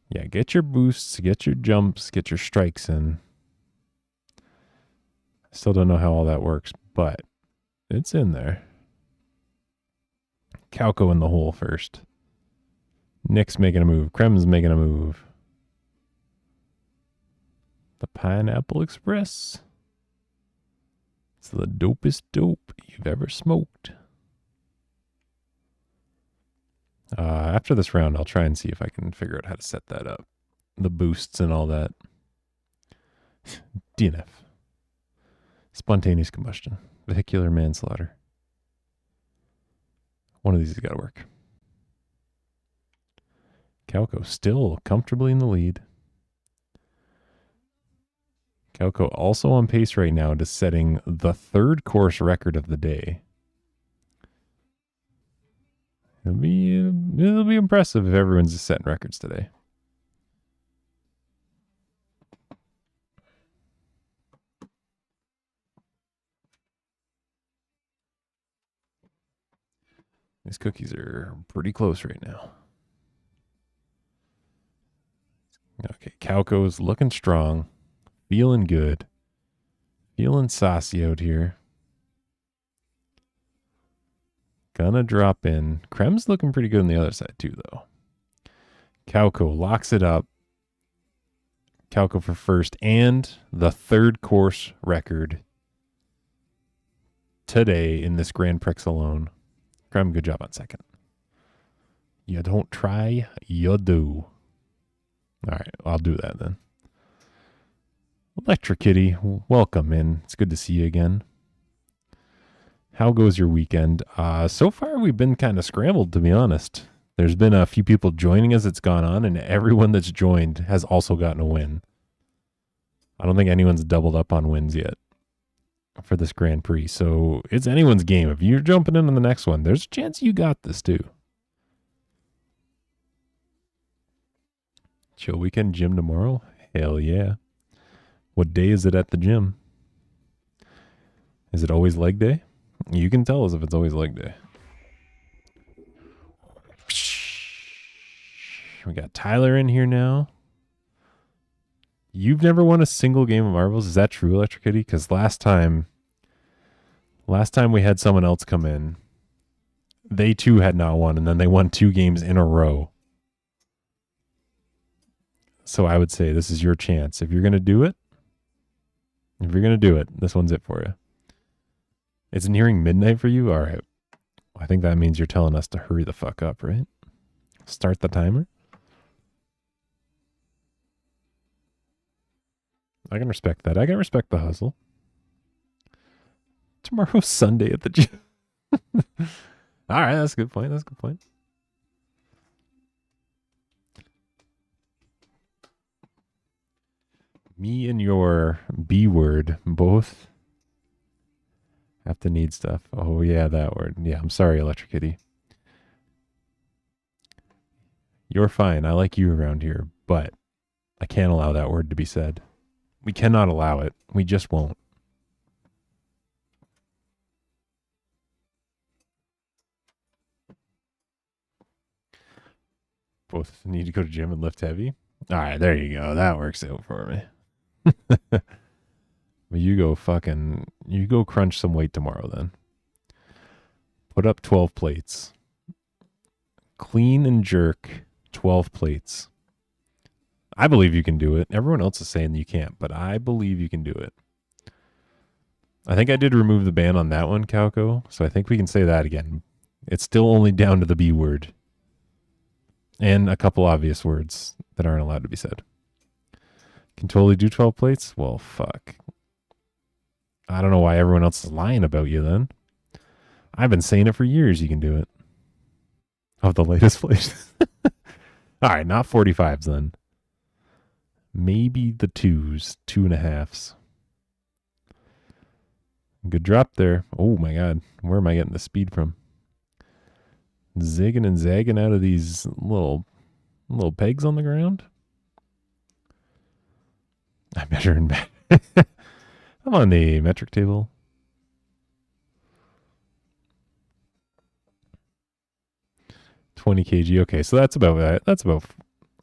Yeah, get your boosts, get your jumps, get your strikes in. Still don't know how all that works, but it's in there. Calco in the hole first. Nick's making a move. Krem's making a move. The Pineapple Express. It's the dopest dope you've ever smoked. After this round, I'll try and see if I can figure out how to set that up. The boosts and all that. DNF. Spontaneous combustion. Vehicular manslaughter. One of these has got to work. Calco still comfortably in the lead. Calco also on pace right now to setting the third course record of the day. It'll be impressive if everyone's just setting records today. These cookies are pretty close right now. Okay, Calco's looking strong, feeling good, feeling saucy out here. Gonna drop in. Krem's looking pretty good on the other side too, though. Calco locks it up. Calco for first and the third course record today in this Grand Prix alone. Krem, good job on second. You don't try, you do. All right, I'll do that then. Electric Kitty, welcome in. It's good to see you again. How goes your weekend? So far, we've been kind of scrambled, to be honest. There's been a few people joining as it's gone on, and everyone that's joined has also gotten a win. I don't think anyone's doubled up on wins yet for this Grand Prix, so it's anyone's game. If you're jumping in on the next one, there's a chance you got this too. Chill weekend gym tomorrow? Hell yeah. What day is it at the gym? Is it always leg day? You can tell us if it's always leg day. We got Tyler in here now. You've never won a single game of marbles? Is that true, Electric Kitty? Because last time we had someone else come in, they too had not won, and then they won 2 games in a row. So I would say this is your chance. If you're going to do it, this one's it for you. It's nearing midnight for you? All right. I think that means you're telling us to hurry the fuck up, right? Start the timer. I can respect that. I can respect the hustle. Tomorrow's Sunday at the gym. All right, that's a good point. That's a good point. Me and your B word both have to need stuff. Oh, yeah, that word. Yeah, I'm sorry, Electric Kitty. You're fine. I like you around here, but I can't allow that word to be said. We cannot allow it. We just won't. Both need to go to gym and lift heavy. All right, there you go. That works out for me. Well, you go crunch some weight tomorrow then. Put up 12 plates. Clean and jerk 12 plates. I believe you can do it. Everyone else is saying you can't, but I believe you can do it. I think I did remove the ban on that one, Calco, so I think we can say that again. It's still only down to the B word. And a couple obvious words that aren't allowed to be said. Can totally do 12 plates? Well, fuck. I don't know why everyone else is lying about you then. I've been saying it for years you can do it. Of the latest flavors. All right, not 45s then. Maybe the 2s, 2.5s. Good drop there. Oh my God. Where am I getting the speed from? Zigging and zagging out of these little pegs on the ground. I'm measuring back. I'm on the metric table. $20 kg. Okay, so that's about that. That's about,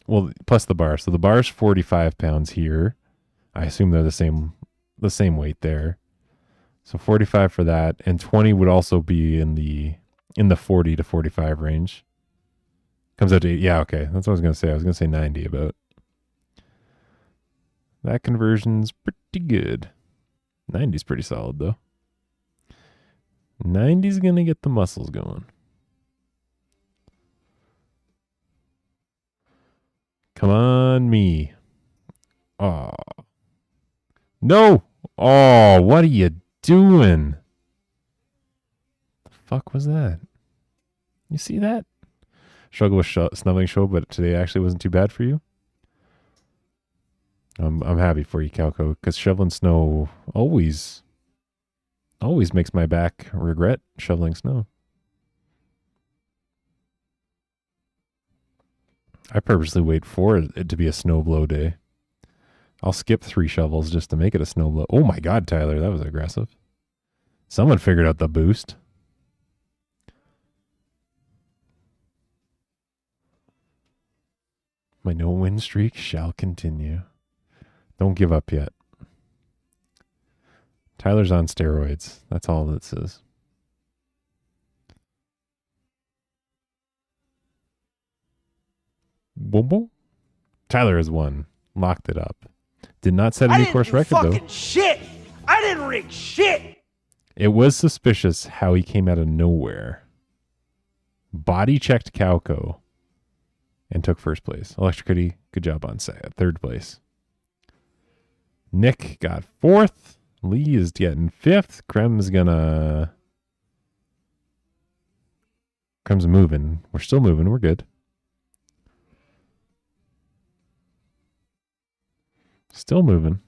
well, plus the bar. So the bar's 45 pounds here. I assume they're the same weight there. So 45 for that, and 20 would also be in the 40 to 45 range. Comes out to, yeah, okay. That's what I was going to say. I was going to say 90 about. That conversion's pretty good. 90's pretty solid, though. 90's going to get the muscles going. Come on, me. Oh. No! Oh, what are you doing? The fuck was that? You see that? Struggle with snubbing show, but today actually wasn't too bad for you. I'm happy for you, Calco, because shoveling snow always makes my back regret shoveling snow. I purposely wait for it to be a snow blow day. I'll skip 3 shovels just to make it a snow blow. Oh my God, Tyler, that was aggressive. Someone figured out the boost. My no-win streak shall continue. Don't give up yet. Tyler's on steroids. That's all that says. Boom, boom. Tyler has won. Locked it up. Did not set a new course record, though. Fucking shit! I didn't rig shit! It was suspicious how he came out of nowhere. Body checked Calco and took first place. Electricity, good job on third place. Nick got 4th. Lee is getting 5th. Krem's moving. We're still moving. We're good. Still moving.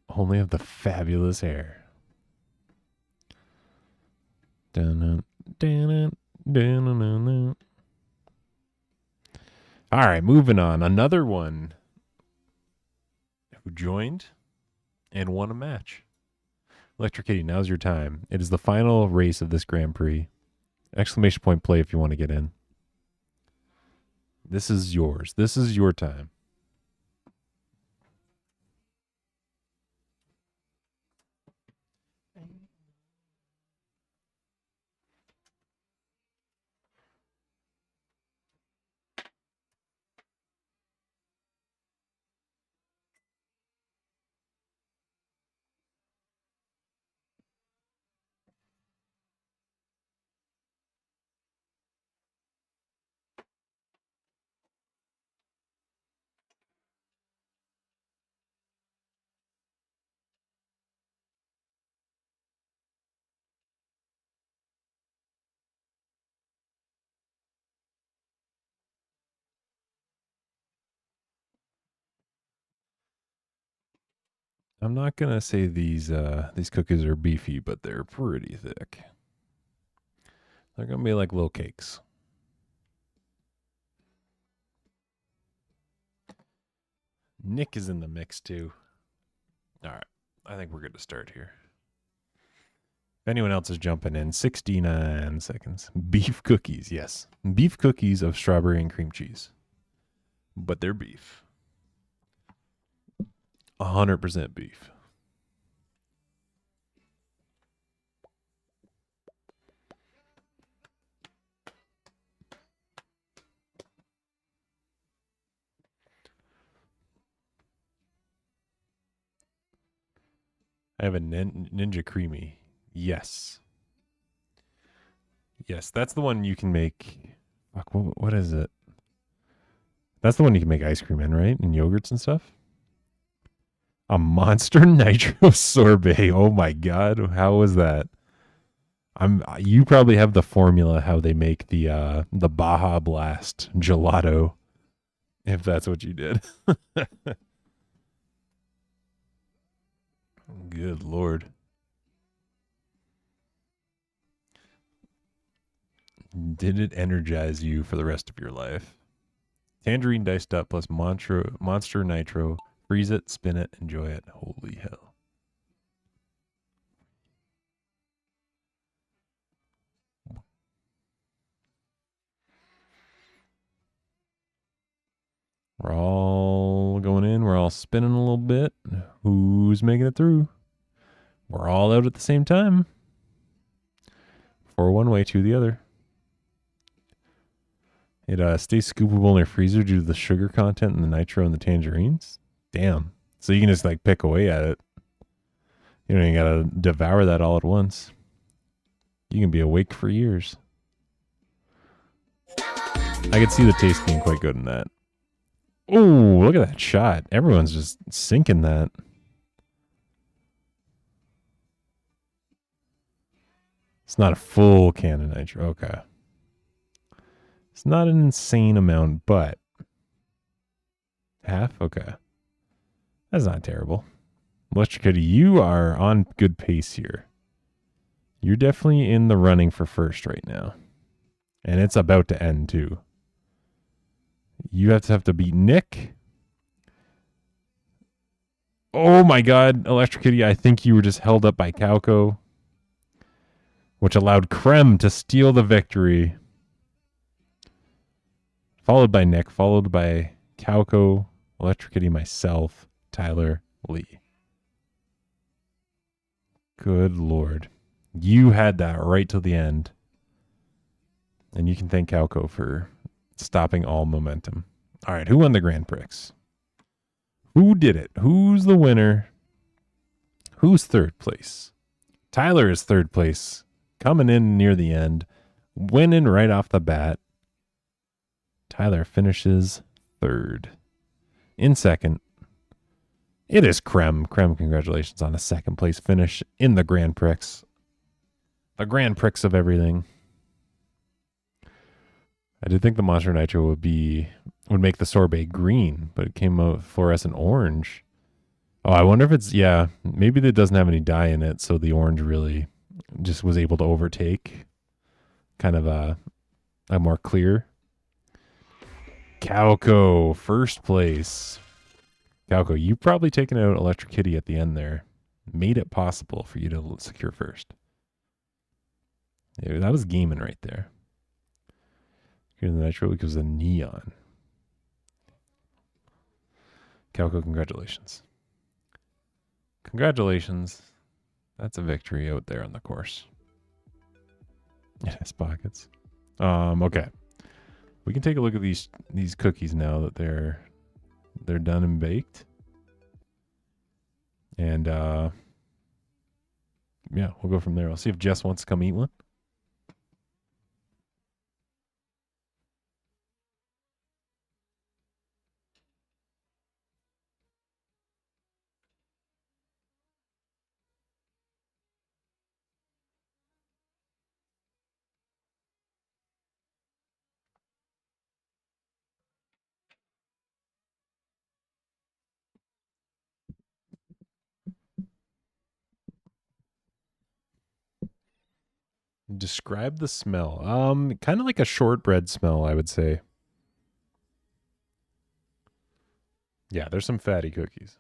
Only of the fabulous hair. Dun, dun, dun, dun, dun, dun. All right, moving on. Another one who joined and won a match. Electric Kitty, now's your time. It is the final race of this Grand Prix. Exclamation point play if you want to get in. This is yours. This is your time. I'm not gonna say these cookies are beefy, but they're pretty thick. They're gonna be like little cakes. Nick is in the mix too. All right, I think we're good to start here. If anyone else is jumping in, 69 seconds. Beef cookies, yes, beef cookies of strawberry and cream cheese, but they're beef. 100% beef. I have a Ninja Creamy. Yes. Yes, that's the one you can make. Fuck, what is it? That's the one you can make ice cream in, right? And yogurts and stuff? A Monster Nitro sorbet. Oh my god, how was that? You probably have the formula how they make the Baja Blast gelato, if that's what you did. Good lord. Did it energize you for the rest of your life? Tangerine diced up plus Monster Nitro. Freeze it, spin it, enjoy it. Holy hell. We're all going in. We're all spinning a little bit. Who's making it through? We're all out at the same time. 4 one way, 2 the other. It stays scoopable in your freezer due to the sugar content and the nitro and the tangerines. Damn. So you can just like pick away at it. You don't even gotta devour that all at once. You can be awake for years. I could see the taste being quite good in that. Oh, look at that shot. Everyone's just sinking that. It's not a full can of nitro. Okay. It's not an insane amount, but half? Okay. That's not terrible. Electric, you are on good pace here. You're definitely in the running for first right now. And it's about to end too. You have to beat Nick. Oh my god, Electric Kitty, I think you were just held up by Calco, which allowed Krem to steal the victory. Followed by Nick, followed by Calco, Electric Kitty, myself, Tyler, Lee. Good lord. You had that right till the end. And you can thank Calco for stopping all momentum. All right, who won the Grand Prix? Who did it? Who's the winner? Who's third place? Tyler is third place, coming in near the end, winning right off the bat. Tyler finishes third. In second, it is Krem. Krem, congratulations on a second place finish in the Grand Prix. The Grand Prix of everything. I did think the Monster Nitro would make the sorbet green, but it came out fluorescent orange. Oh, I wonder if it's, yeah, maybe it doesn't have any dye in it, so the orange really just was able to overtake kind of a more clear. Calco, first place. Calco, you probably taken out Electric Kitty at the end there. Made it possible for you to secure first. Yeah, that was gaming right there. Here's the Nitro because the neon. Calco, congratulations. Congratulations. That's a victory out there on the course. It has pockets. Okay. We can take a look at these cookies now that they're done and baked. And yeah, we'll go from there. I'll see if Jess wants to come eat one. Describe the smell. Kind of like a shortbread smell, I would say. Yeah, there's some fatty cookies.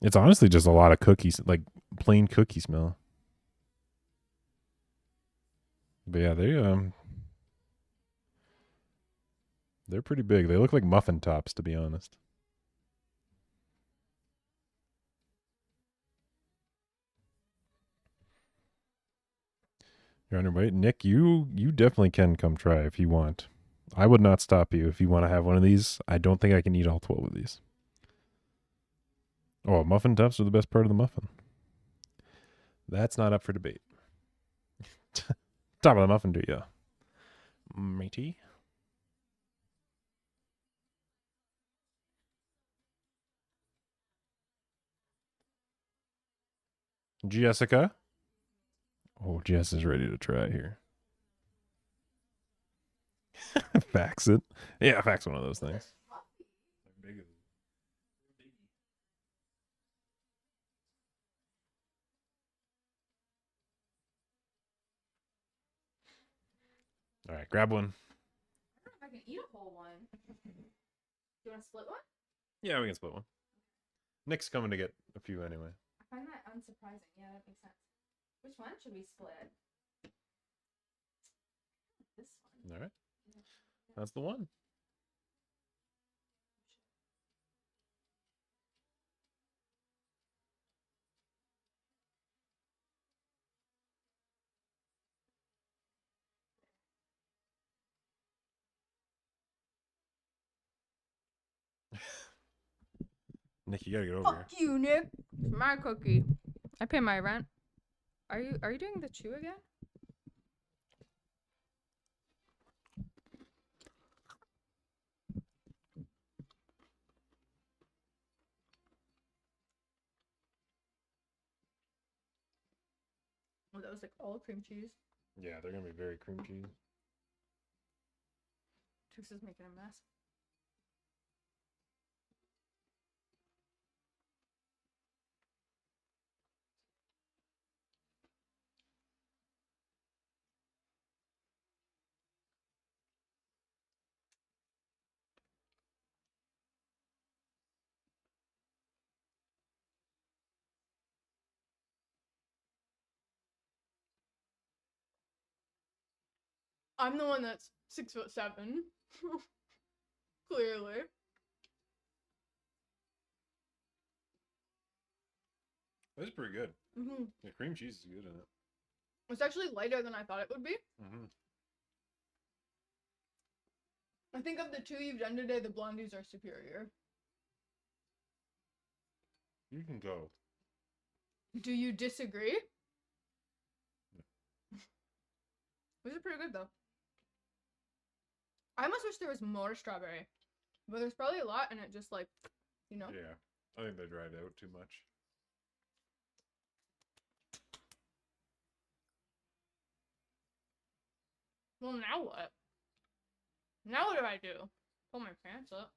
It's honestly just a lot of cookies, like plain cookie smell. But yeah, they're pretty big. They look like muffin tops, to be honest. You're on your way. Nick, you definitely can come try if you want. I would not stop you if you want to have one of these. I don't think I can eat all 12 of these. Oh, muffin tops are the best part of the muffin. That's not up for debate. Top of the muffin, do ya? Matey? Jessica. Oh, Jess is ready to try here. Fax it. Yeah, fax one of those things. All right, grab one. I don't know if I can eat a whole one. Do you want to split one? Yeah, we can split one. Nick's coming to get a few anyway. I find that unsurprising. Yeah, that makes sense. Which one should we split? This one. All right. That's the one. Nick, you gotta get over here. Fuck you, Nick. It's my cookie. I pay my rent. Are you doing the chew again? Oh, that was like all cream cheese. Yeah, they're gonna be very cream cheese. Tux is making a mess. I'm the one that's 6'7". Clearly. That's pretty good. Mm-hmm. The cream cheese is good in it. It's actually lighter than I thought it would be. Mm-hmm. I think of the two you've done today, the blondies are superior. You can go. Do you disagree? These are pretty good though. I almost wish there was more strawberry, but there's probably a lot, and it just like, you know. Yeah, I think they dried out too much. Well, now what? Now what do I do? Pull my pants up.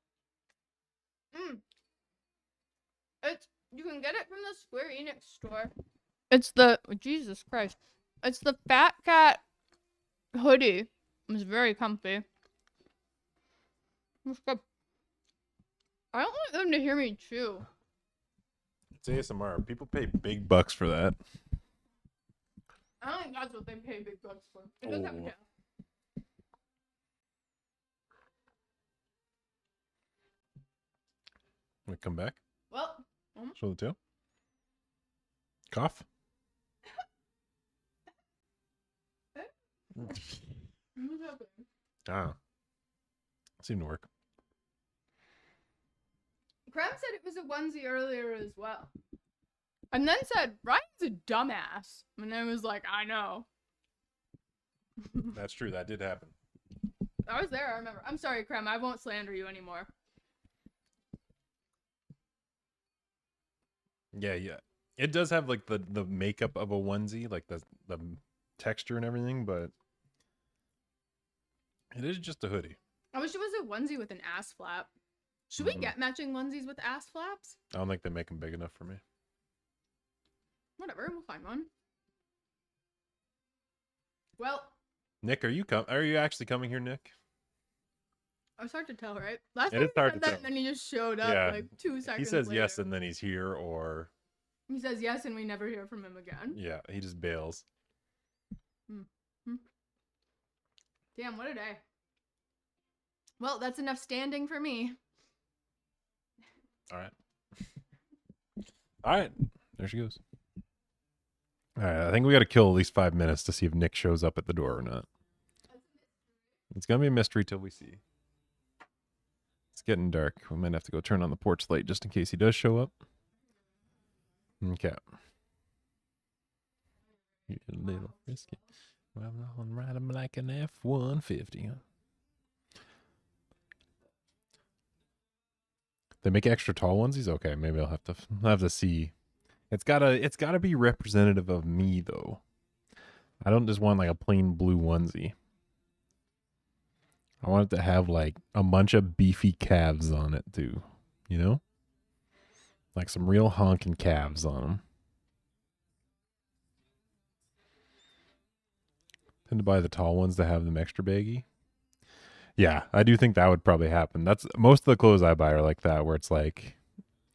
It's, you can get it from the Square Enix store. It's the, Jesus Christ. It's the Fat Cat hoodie. It's very comfy. It's good. I don't want them to hear me chew. It's ASMR. People pay big bucks for that. I don't think that's what they pay big bucks for. It does have a Oh. tail. We come back. Well, Show the tail. Cough. what's happening? Ah. Seemed to work. Krem said it was a onesie earlier as well. And then said, Ryan's a dumbass. And I was like, I know. That's true. That did happen. I was there, I remember. I'm sorry, Krem. I won't slander you anymore. Yeah, yeah. It does have like the makeup of a onesie, like the texture and everything, but it is just a hoodie. I wish it was a onesie with an ass flap. Should we get matching onesies with ass flaps? I don't think they make them big enough for me. Whatever, we'll find one. Well, Nick, are you actually coming here, Nick? it's hard to tell, right? Last It time is he hard said to that, tell. and then he just showed up Yeah. like 2 seconds He says later. yes and then he's here, or He says yes and we never hear from him again. yeah, he just bails. Damn, what a day. Well, that's enough standing for me. All right. All right. There she goes. All right. I think we got to kill at least 5 minutes to see if Nick shows up at the door or not. It's going to be a mystery till we see. It's getting dark. We might have to go turn on the porch light just in case he does show up. Okay. You're a little risky. Well, I'm riding like an F-150. Huh? They make extra tall onesies? Okay, maybe I'll have to see It's gotta be representative of me though. I don't just want like a plain blue onesie. I want it to have like a bunch of beefy calves on it too. You know? Like some real honking calves on them. Tend to buy the tall ones to have them extra baggy. Yeah, I do think that would probably happen. That's most of the clothes I buy are like that, where it's like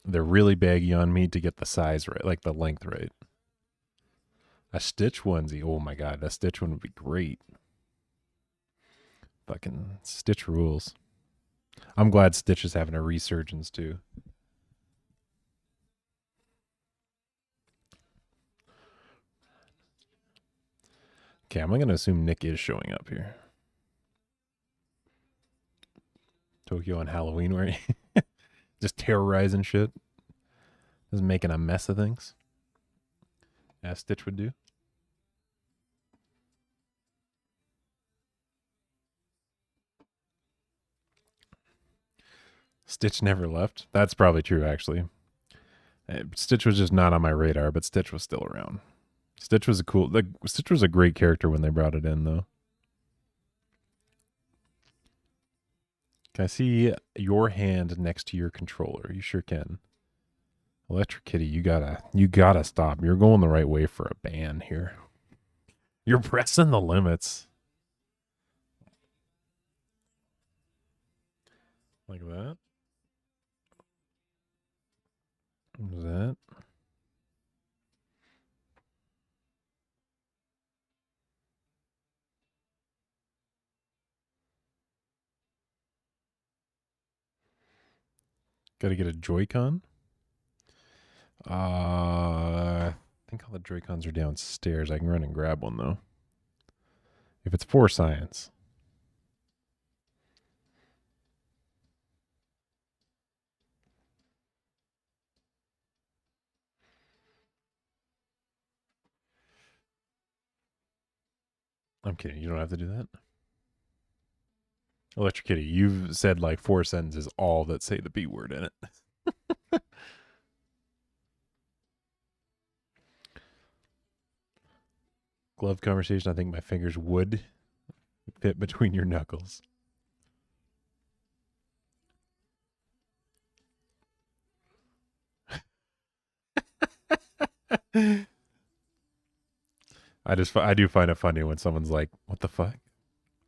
they're really baggy on me to get the size right, like the length right. A Stitch onesie, oh my god, a Stitch one would be great. Fucking Stitch rules. I'm glad Stitch is having a resurgence too. Okay, I'm gonna assume Nick is showing up here. Tokyo on Halloween, where he just terrorizing shit, just making a mess of things, as Stitch would do. Stitch never left. That's probably true, actually. Stitch was just not on my radar, but Stitch was still around. Stitch was Stitch was a great character when they brought it in, though. Can I see your hand next to your controller? You sure can. Electric Kitty, you gotta stop. You're going the right way for a ban here. You're pressing the limits. Like that. What was that? Gotta get a Joy-Con. I think all the Joy-Cons are downstairs. I can run and grab one, though. If it's for science. I'm kidding. You don't have to do that. Electric Kitty, you've said like 4 sentences all that say the B word in it. Glove conversation, I think my fingers would fit between your knuckles. I do find it funny when someone's like, what the fuck?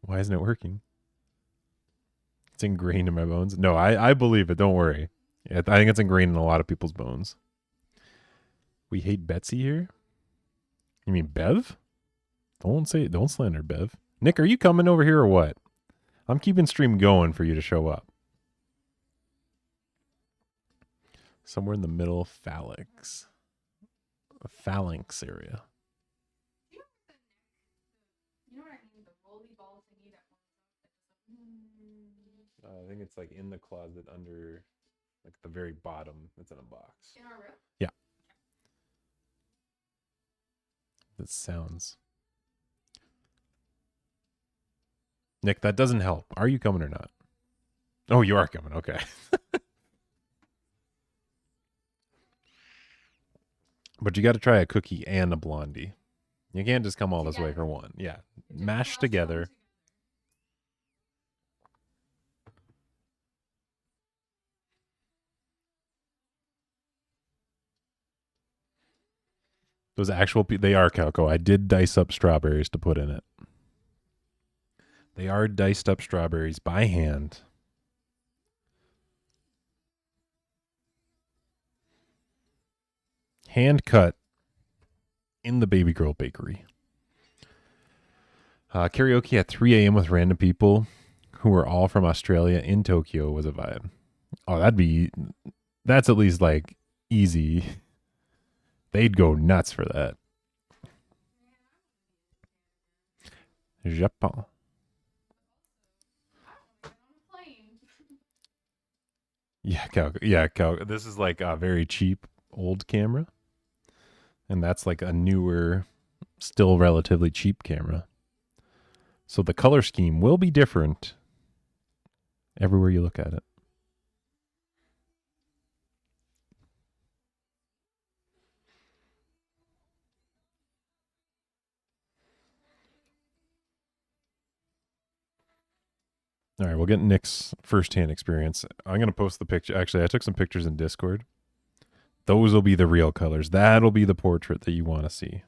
Why isn't it working? It's ingrained in my bones. No, I believe it. Don't worry. I think it's ingrained in a lot of people's bones. We hate Betsy here? You mean Bev? Don't slander Bev. Nick, are you coming over here or what? I'm keeping stream going for you to show up. Somewhere in the middle, phalanx. A phalanx area. You know what I mean? The rolly ball thingy that I think it's like in the closet under, like the very bottom. It's in a box. in our room? Yeah. That sounds. Nick, that doesn't help. Are you coming or not? Oh, you are coming. Okay. But you got to try a cookie and a blondie. You can't just come all this way for one. Yeah. Mash together. Those actual, they are Calco. I did dice up strawberries to put in it. They are diced up strawberries by hand. Hand cut in the Baby Girl Bakery. Karaoke at 3 a.m. with random people who were all from Australia in Tokyo was a vibe. Oh, that's at least like easy. They'd go nuts for that. Japan. Yeah, Calco. This is like a very cheap old camera. And that's like a newer, still relatively cheap camera. So the color scheme will be different everywhere you look at it. All right, we'll get Nick's firsthand experience. I'm going to post the picture. Actually, I took some pictures in Discord. Those will be the real colors. That'll be the portrait that you want to see.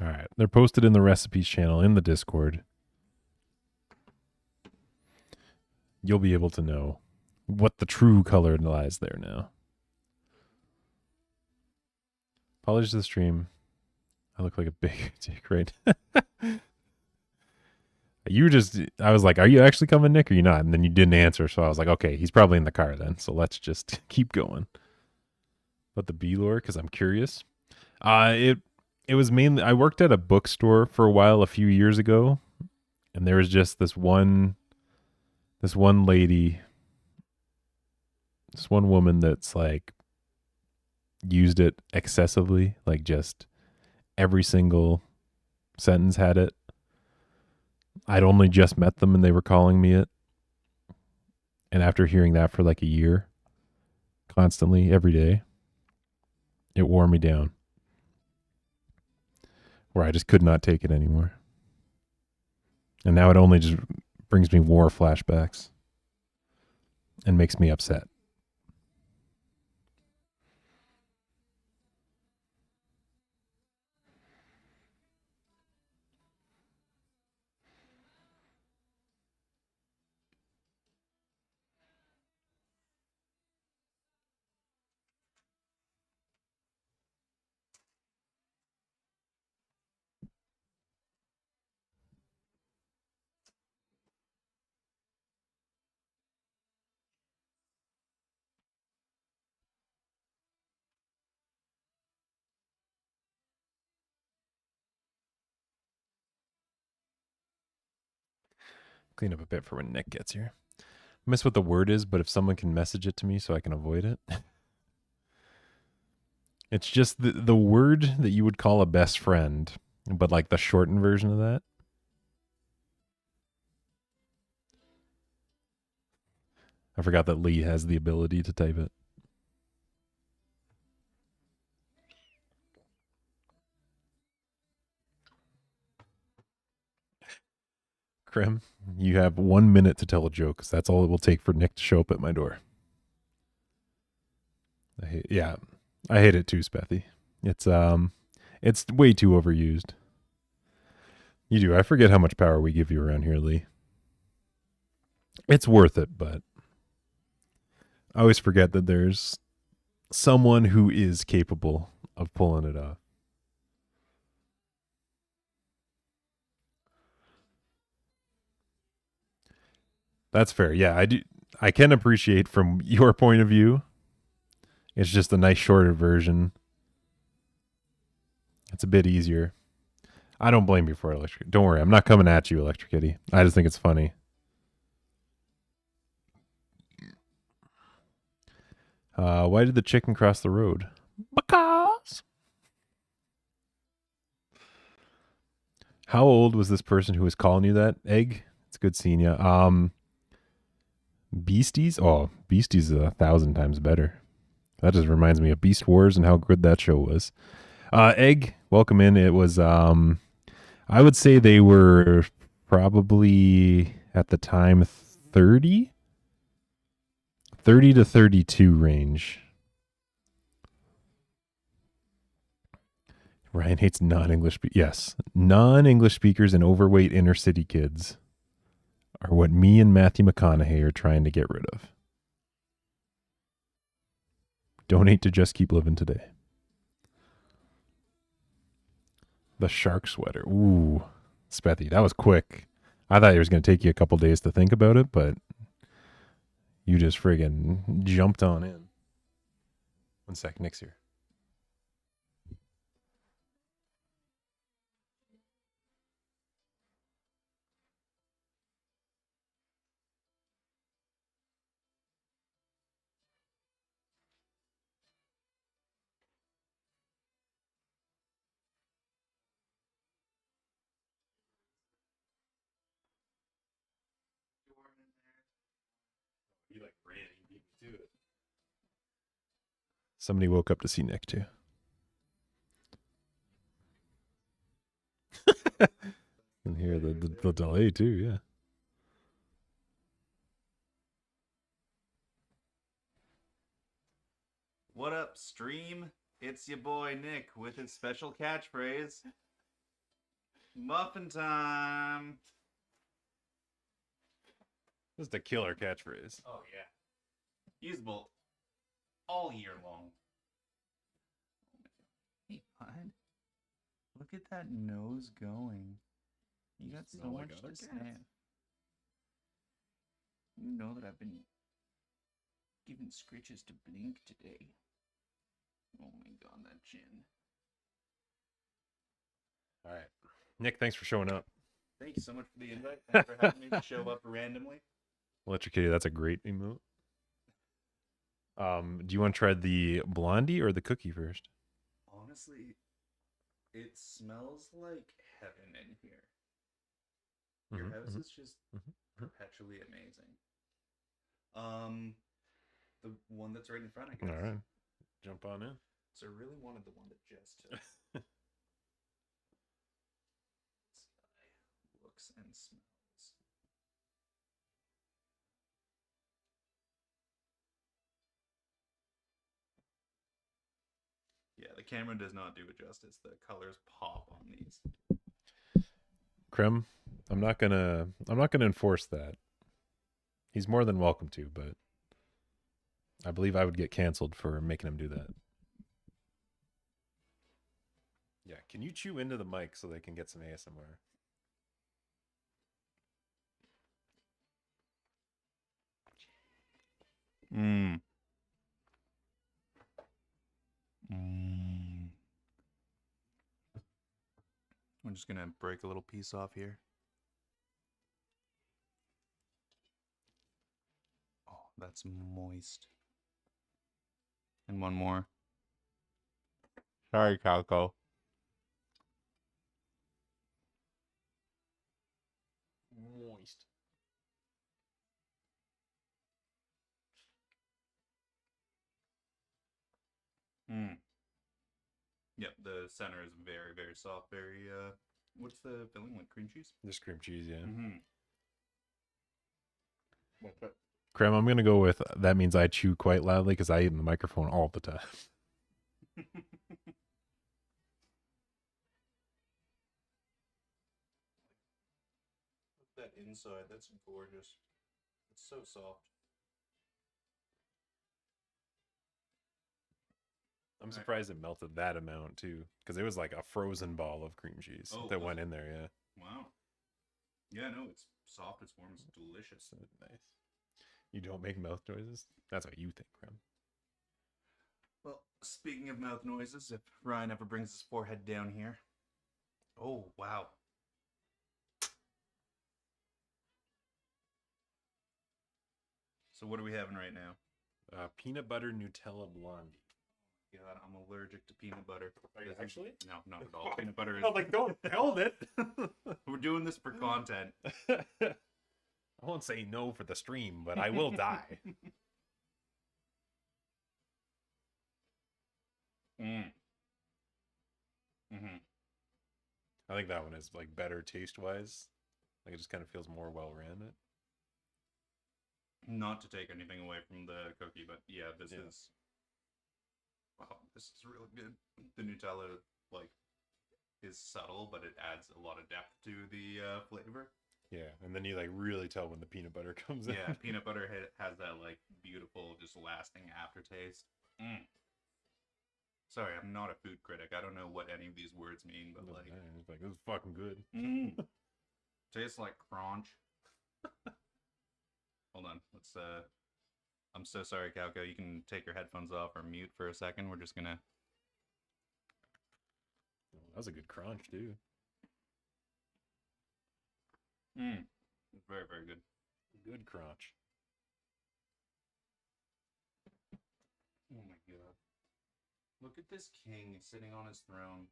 All right. They're posted in the recipes channel in the Discord. You'll be able to know what the true color lies there now. Apologies to the stream. I look like a big dick, right? I was like, are you actually coming, Nick, or you not? And then you didn't answer, so I was like, okay, he's probably in the car then, so let's just keep going. But the B-lore, because I'm curious. It was mainly, I worked at a bookstore for a while a few years ago, and there was just this one lady, this one woman that's like used it excessively, like just every single sentence had it. I'd only just met them and they were calling me it. And after hearing that for like a year, constantly, every day, it wore me down. Where I just could not take it anymore. And now it only just brings me war flashbacks and makes me upset. Clean up a bit for when Nick gets here. I miss what the word is, but if someone can message it to me so I can avoid it. It's just the word that you would call a best friend, but like the shortened version of that. I forgot that Lee has the ability to type it. Krim, you have 1 minute to tell a joke, because that's all it will take for Nick to show up at my door. I hate it too, Spethy. It's way too overused. You do. I forget how much power we give you around here, Lee. It's worth it, but I always forget that there's someone who is capable of pulling it off. That's fair. Yeah, I do. I can appreciate from your point of view. It's just a nice shorter version. It's a bit easier. I don't blame you for it, Electric. Don't worry, I'm not coming at you, Electric Kitty. I just think it's funny. Why did the chicken cross the road? Because. How old was this person who was calling you that? Egg? It's good seeing you. Beasties? Oh, Beasties is 1,000 times better. That just reminds me of Beast Wars and how good that show was. Egg, welcome in. It was, I would say they were probably at the time 30 to 32 range. Ryan hates non-English. Yes, non-English speakers and overweight inner city kids are what me and Matthew McConaughey are trying to get rid of. Donate to Just Keep Living Today. The shark sweater. Ooh, Spethy, that was quick. I thought it was going to take you a couple days to think about it, but you just friggin' jumped on in. 1 sec, Nick's here. Somebody woke up to see Nick too. And hear the delay too, yeah. What up, stream? It's your boy Nick with his special catchphrase. Muffin time! This is the killer catchphrase. Oh, yeah. Usable all year long. Hey, bud. Look at that nose going. You got so Smell like much other to cats. say. You know that I've been giving scritches to Blink today. Oh my god, that chin. All right. Nick, thanks for showing up. Thank you so much for the invite. Thanks for having me to show up randomly. Electric Kitty, that's a great emote. Do you want to try the blondie or the cookie first? Honestly, it smells like heaven in here. Your Mhm, house mhm, is just mhm. perpetually amazing. The one that's right in front, I guess. All right. Jump on in. So I really wanted the one that Jess took. Looks and smells. Yeah, the camera does not do it justice. The colors pop on these. Krem, I'm not gonna enforce that. He's more than welcome to, but I believe I would get canceled for making him do that. Yeah, can you chew into the mic so they can get some ASMR? Mmm. I'm just gonna break a little piece off here. Oh, that's moist. And one more. Sorry, Calco. Moist. Mm. Yep, the center is very, very soft. Very, what's the filling? Like cream cheese? Just cream cheese, yeah. Mm-hmm. Krem, I'm gonna go with that means I chew quite loudly because I eat in the microphone all the time. That inside, that's gorgeous. It's so soft. I'm surprised it melted that amount too, because it was like a frozen ball of cream cheese that went in there. Yeah. Wow. Yeah, no, it's soft, it's warm, it's delicious. So nice. You don't make mouth noises? That's what you think, Krem. Well, speaking of mouth noises, if Ryan ever brings his forehead down here. Oh, wow. So what are we having right now? Peanut butter Nutella Blondie. God, I'm allergic to peanut butter. Are you actually? No, not at all. Peanut butter is... I'm like, don't held it. We're doing this for content. I won't say no for the stream, but I will die. Mm. Mm-hmm. I think that one is like better taste wise. Like it just kind of feels more well rounded. Not to take anything away from the cookie, but yeah, this is... Wow, this is really good. The Nutella, like, is subtle, but it adds a lot of depth to the flavor. Yeah, and then you like really tell when the peanut butter comes in. Yeah, peanut butter has that like beautiful, just lasting aftertaste. Mm. Sorry, I'm not a food critic. I don't know what any of these words mean, but like, it's like this is fucking good. Tastes like crunch. Hold on, let's. I'm so sorry, Calco. You can take your headphones off or mute for a second. We're just gonna. That was a good crunch, dude. Very, very good. Good crunch. Oh my god. Look at this king sitting on his throne.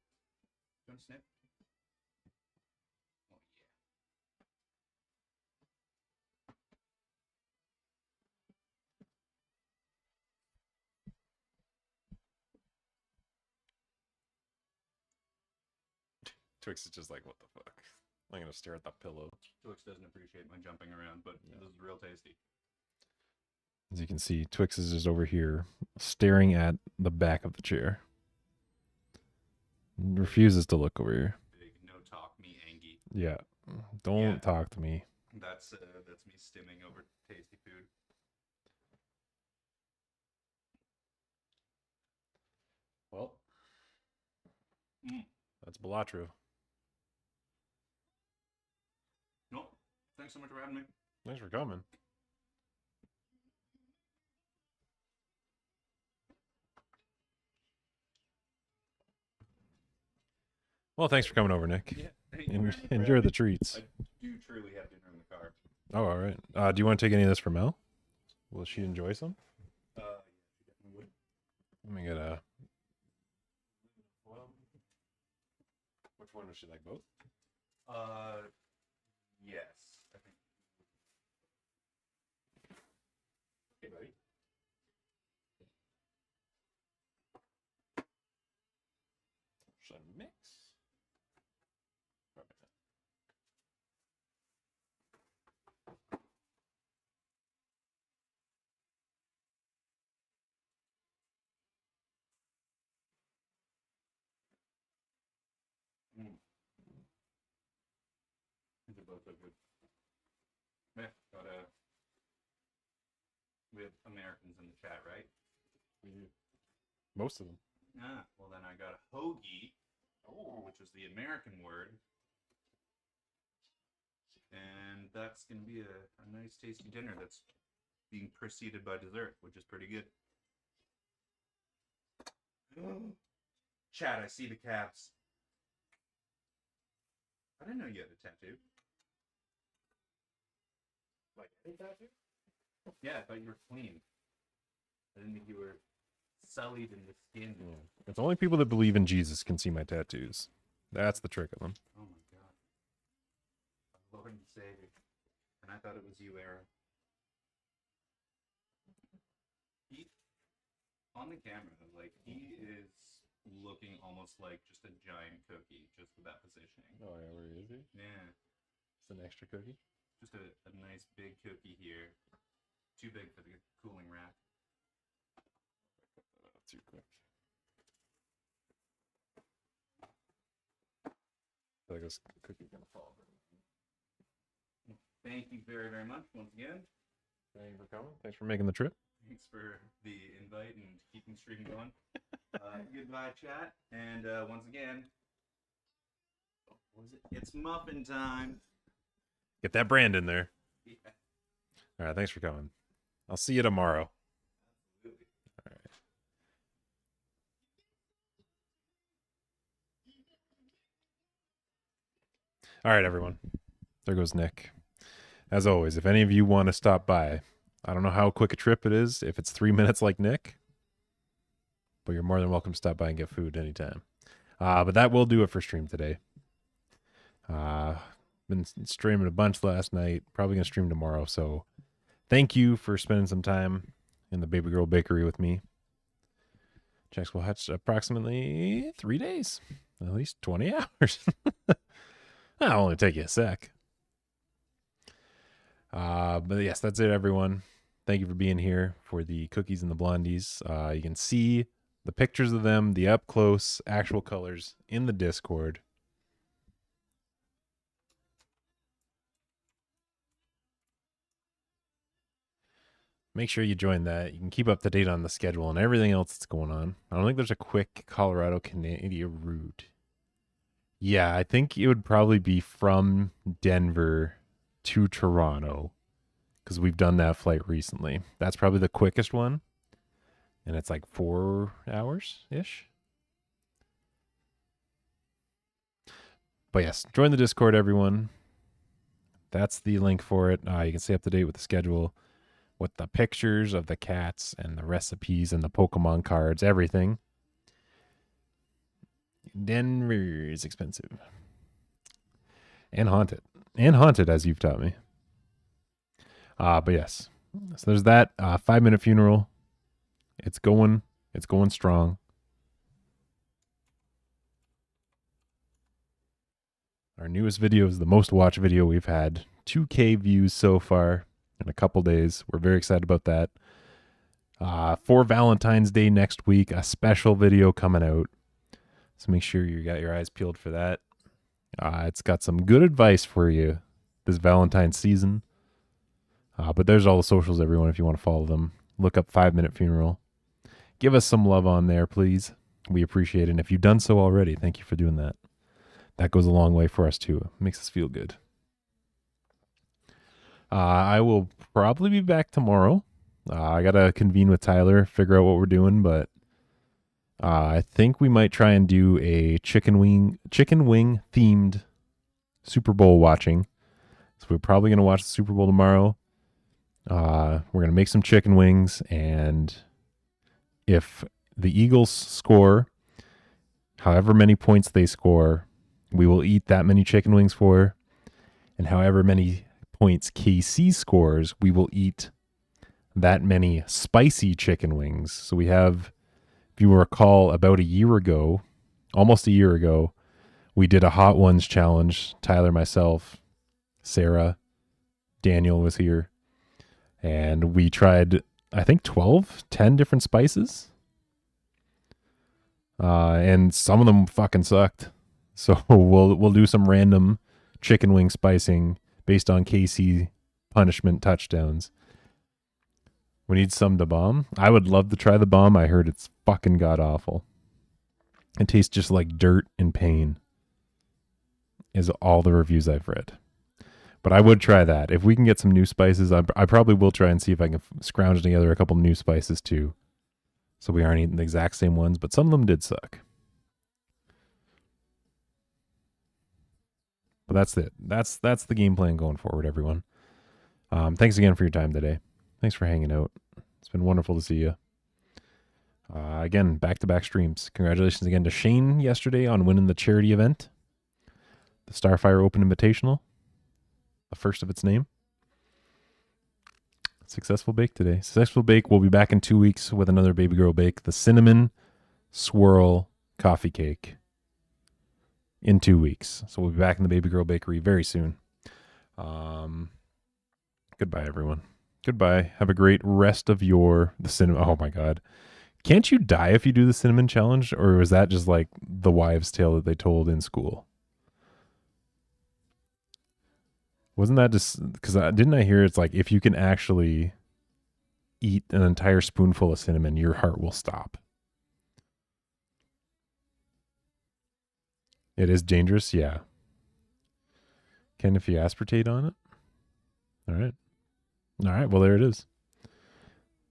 You want to snip? Oh yeah. Twix is just like, what the fuck? I'm gonna stare at the pillow. Twix doesn't appreciate my jumping around, but this is real tasty. As you can see, Twix is just over here staring at the back of the chair. Refuses to look over here. Big no talk me Angie. Yeah. Don't talk to me. That's me stimming over tasty food. Well, that's Balatro. No, thanks so much for having me. Thanks for coming. Well, thanks for coming over, Nick. Yeah, thank you very much for Enjoy having the me. treats. I do truly have dinner in the car. Oh, all right. Do you want to take any of this for Mel? Will she enjoy some? Yeah, she definitely would. Let me get a... Which one does she like, both? Yes. I think. Hey, buddy. Should I mix? They're both so good. Yeah, we have Americans in the chat, right? Most of them. Ah, well then I got a hoagie, which is the American word. And that's going to be a nice tasty dinner that's being preceded by dessert, which is pretty good. Chat, I see the caps. I didn't know you had a tattoo. Like any tattoo? Yeah, I thought you were clean. I didn't think you were sullied in the skin. Yeah. It's only people that believe in Jesus can see my tattoos. That's the trick of them. Oh my god. Lord and Savior. And I thought it was you, Aaron. He, on the camera, like, he is looking almost like just a giant cookie, just with that positioning. Oh yeah, where is he? Yeah. It's an extra cookie. Just a nice big cookie here. Too big for the cooling rack. Too quick. I feel like this cookie's gonna fall. Thank you very, very much once again. Thank you for coming. Thanks for making the trip. Thanks for the invite and keeping the stream going. Goodbye, chat. And once again, what is it? It's muffin time. Get that brand in there. Yeah. All right, thanks for coming. I'll see you tomorrow. Absolutely. All right. All right, everyone. There goes Nick. As always, if any of you want to stop by, I don't know how quick a trip it is, if it's 3 minutes like Nick, but you're more than welcome to stop by and get food anytime. But that will do it for stream today. Been streaming a bunch last night, probably going to stream tomorrow, so thank you for spending some time in the Baby Girl Bakery with me. Checks will hatch approximately 3 days, at least 20 hours. That'll only take you a sec. But yes, that's it, everyone. Thank you for being here for the cookies and the blondies. You can see the pictures of them, the up close actual colors in the Discord. Make sure you join that. You can keep up to date on the schedule and everything else that's going on. I don't think there's a quick Colorado-Canada route. Yeah, I think it would probably be from Denver to Toronto, because we've done that flight recently. That's probably the quickest one, and it's like 4 hours-ish. But yes, join the Discord, everyone. That's the link for it. You can stay up to date with the schedule, with the pictures of the cats and the recipes and the Pokemon cards, everything. Denver is expensive. And haunted. And haunted, as you've taught me. But yes. So there's that 5-minute funeral. It's going strong. Our newest video is the most watched video we've had. 2K views so far in a couple days. We're very excited about that. For Valentine's Day next week, a special video coming out. So make sure you got your eyes peeled for that. It's got some good advice for you this Valentine's season. But there's all the socials, everyone, if you want to follow them. Look up 5 Minute Funeral. Give us some love on there, please. We appreciate it. And if you've done so already, thank you for doing that. That goes a long way for us, too. It makes us feel good. I will probably be back tomorrow. I got to convene with Tyler, figure out what we're doing, but I think we might try and do a chicken wing themed Super Bowl watching. So we're probably going to watch the Super Bowl tomorrow. We're going to make some chicken wings, and if the Eagles score however many points they score, we will eat that many chicken wings for, and however many points KC scores, we will eat that many spicy chicken wings. So we have, if you recall, about almost a year ago, we did a Hot Ones challenge. Tyler, myself, Sarah, Daniel was here. And we tried, I think, 10 different spices. And some of them fucking sucked. So we'll do some random chicken wing spicing based on KC punishment touchdowns. We need some to bomb. I would love to try the bomb. I heard it's fucking god awful. It tastes just like dirt and pain, is all the reviews I've read. But I would try that. If we can get some new spices, I probably will try and see if I can scrounge together a couple new spices too. So we aren't eating the exact same ones, but some of them did suck. But that's it. That's the game plan going forward, everyone. Thanks again for your time today. Thanks for hanging out. It's been wonderful to see you. Again, back-to-back streams. Congratulations again to Shane yesterday on winning the charity event. The Starfire Open Invitational. The first of its name. Successful bake today. Successful bake. We'll be back in 2 weeks with another baby girl bake. The cinnamon swirl coffee cake. In 2 weeks. So we'll be back in the baby girl bakery very soon. Goodbye, everyone. Goodbye. Have a great rest of the cinnamon. Oh my God. Can't you die if you do the cinnamon challenge? Or was that just like the wives' tale that they told in school? Wasn't that just because didn't I hear it's like if you can actually eat an entire spoonful of cinnamon, your heart will stop? It is dangerous, yeah. Can if you aspartate on it? All right, well, there it is.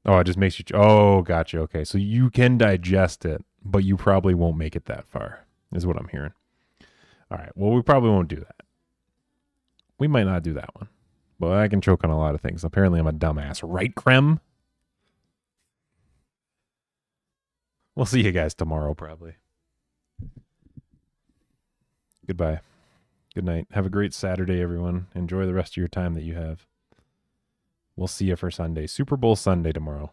Oh, it just makes you... Oh, gotcha, okay. So you can digest it, but you probably won't make it that far, is what I'm hearing. All right, well, we probably won't do that. We might not do that one. But I can choke on a lot of things. Apparently I'm a dumbass. Right, Krem? We'll see you guys tomorrow, probably. Goodbye. Good night. Have a great Saturday, everyone. Enjoy the rest of your time that you have. We'll see you for Sunday. Super Bowl Sunday tomorrow.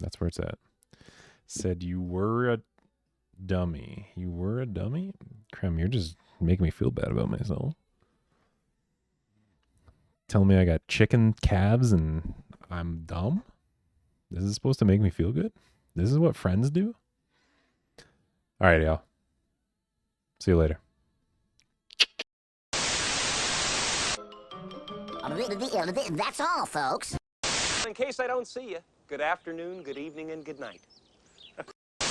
That's where it's at. Said you were a dummy. You were a dummy? Krem, you're just making me feel bad about myself. Telling me I got chicken calves and I'm dumb? This is supposed to make me feel good? This is what friends do? All right, y'all. See you later. That's all, folks. In case I don't see you, good afternoon, good evening, and good night.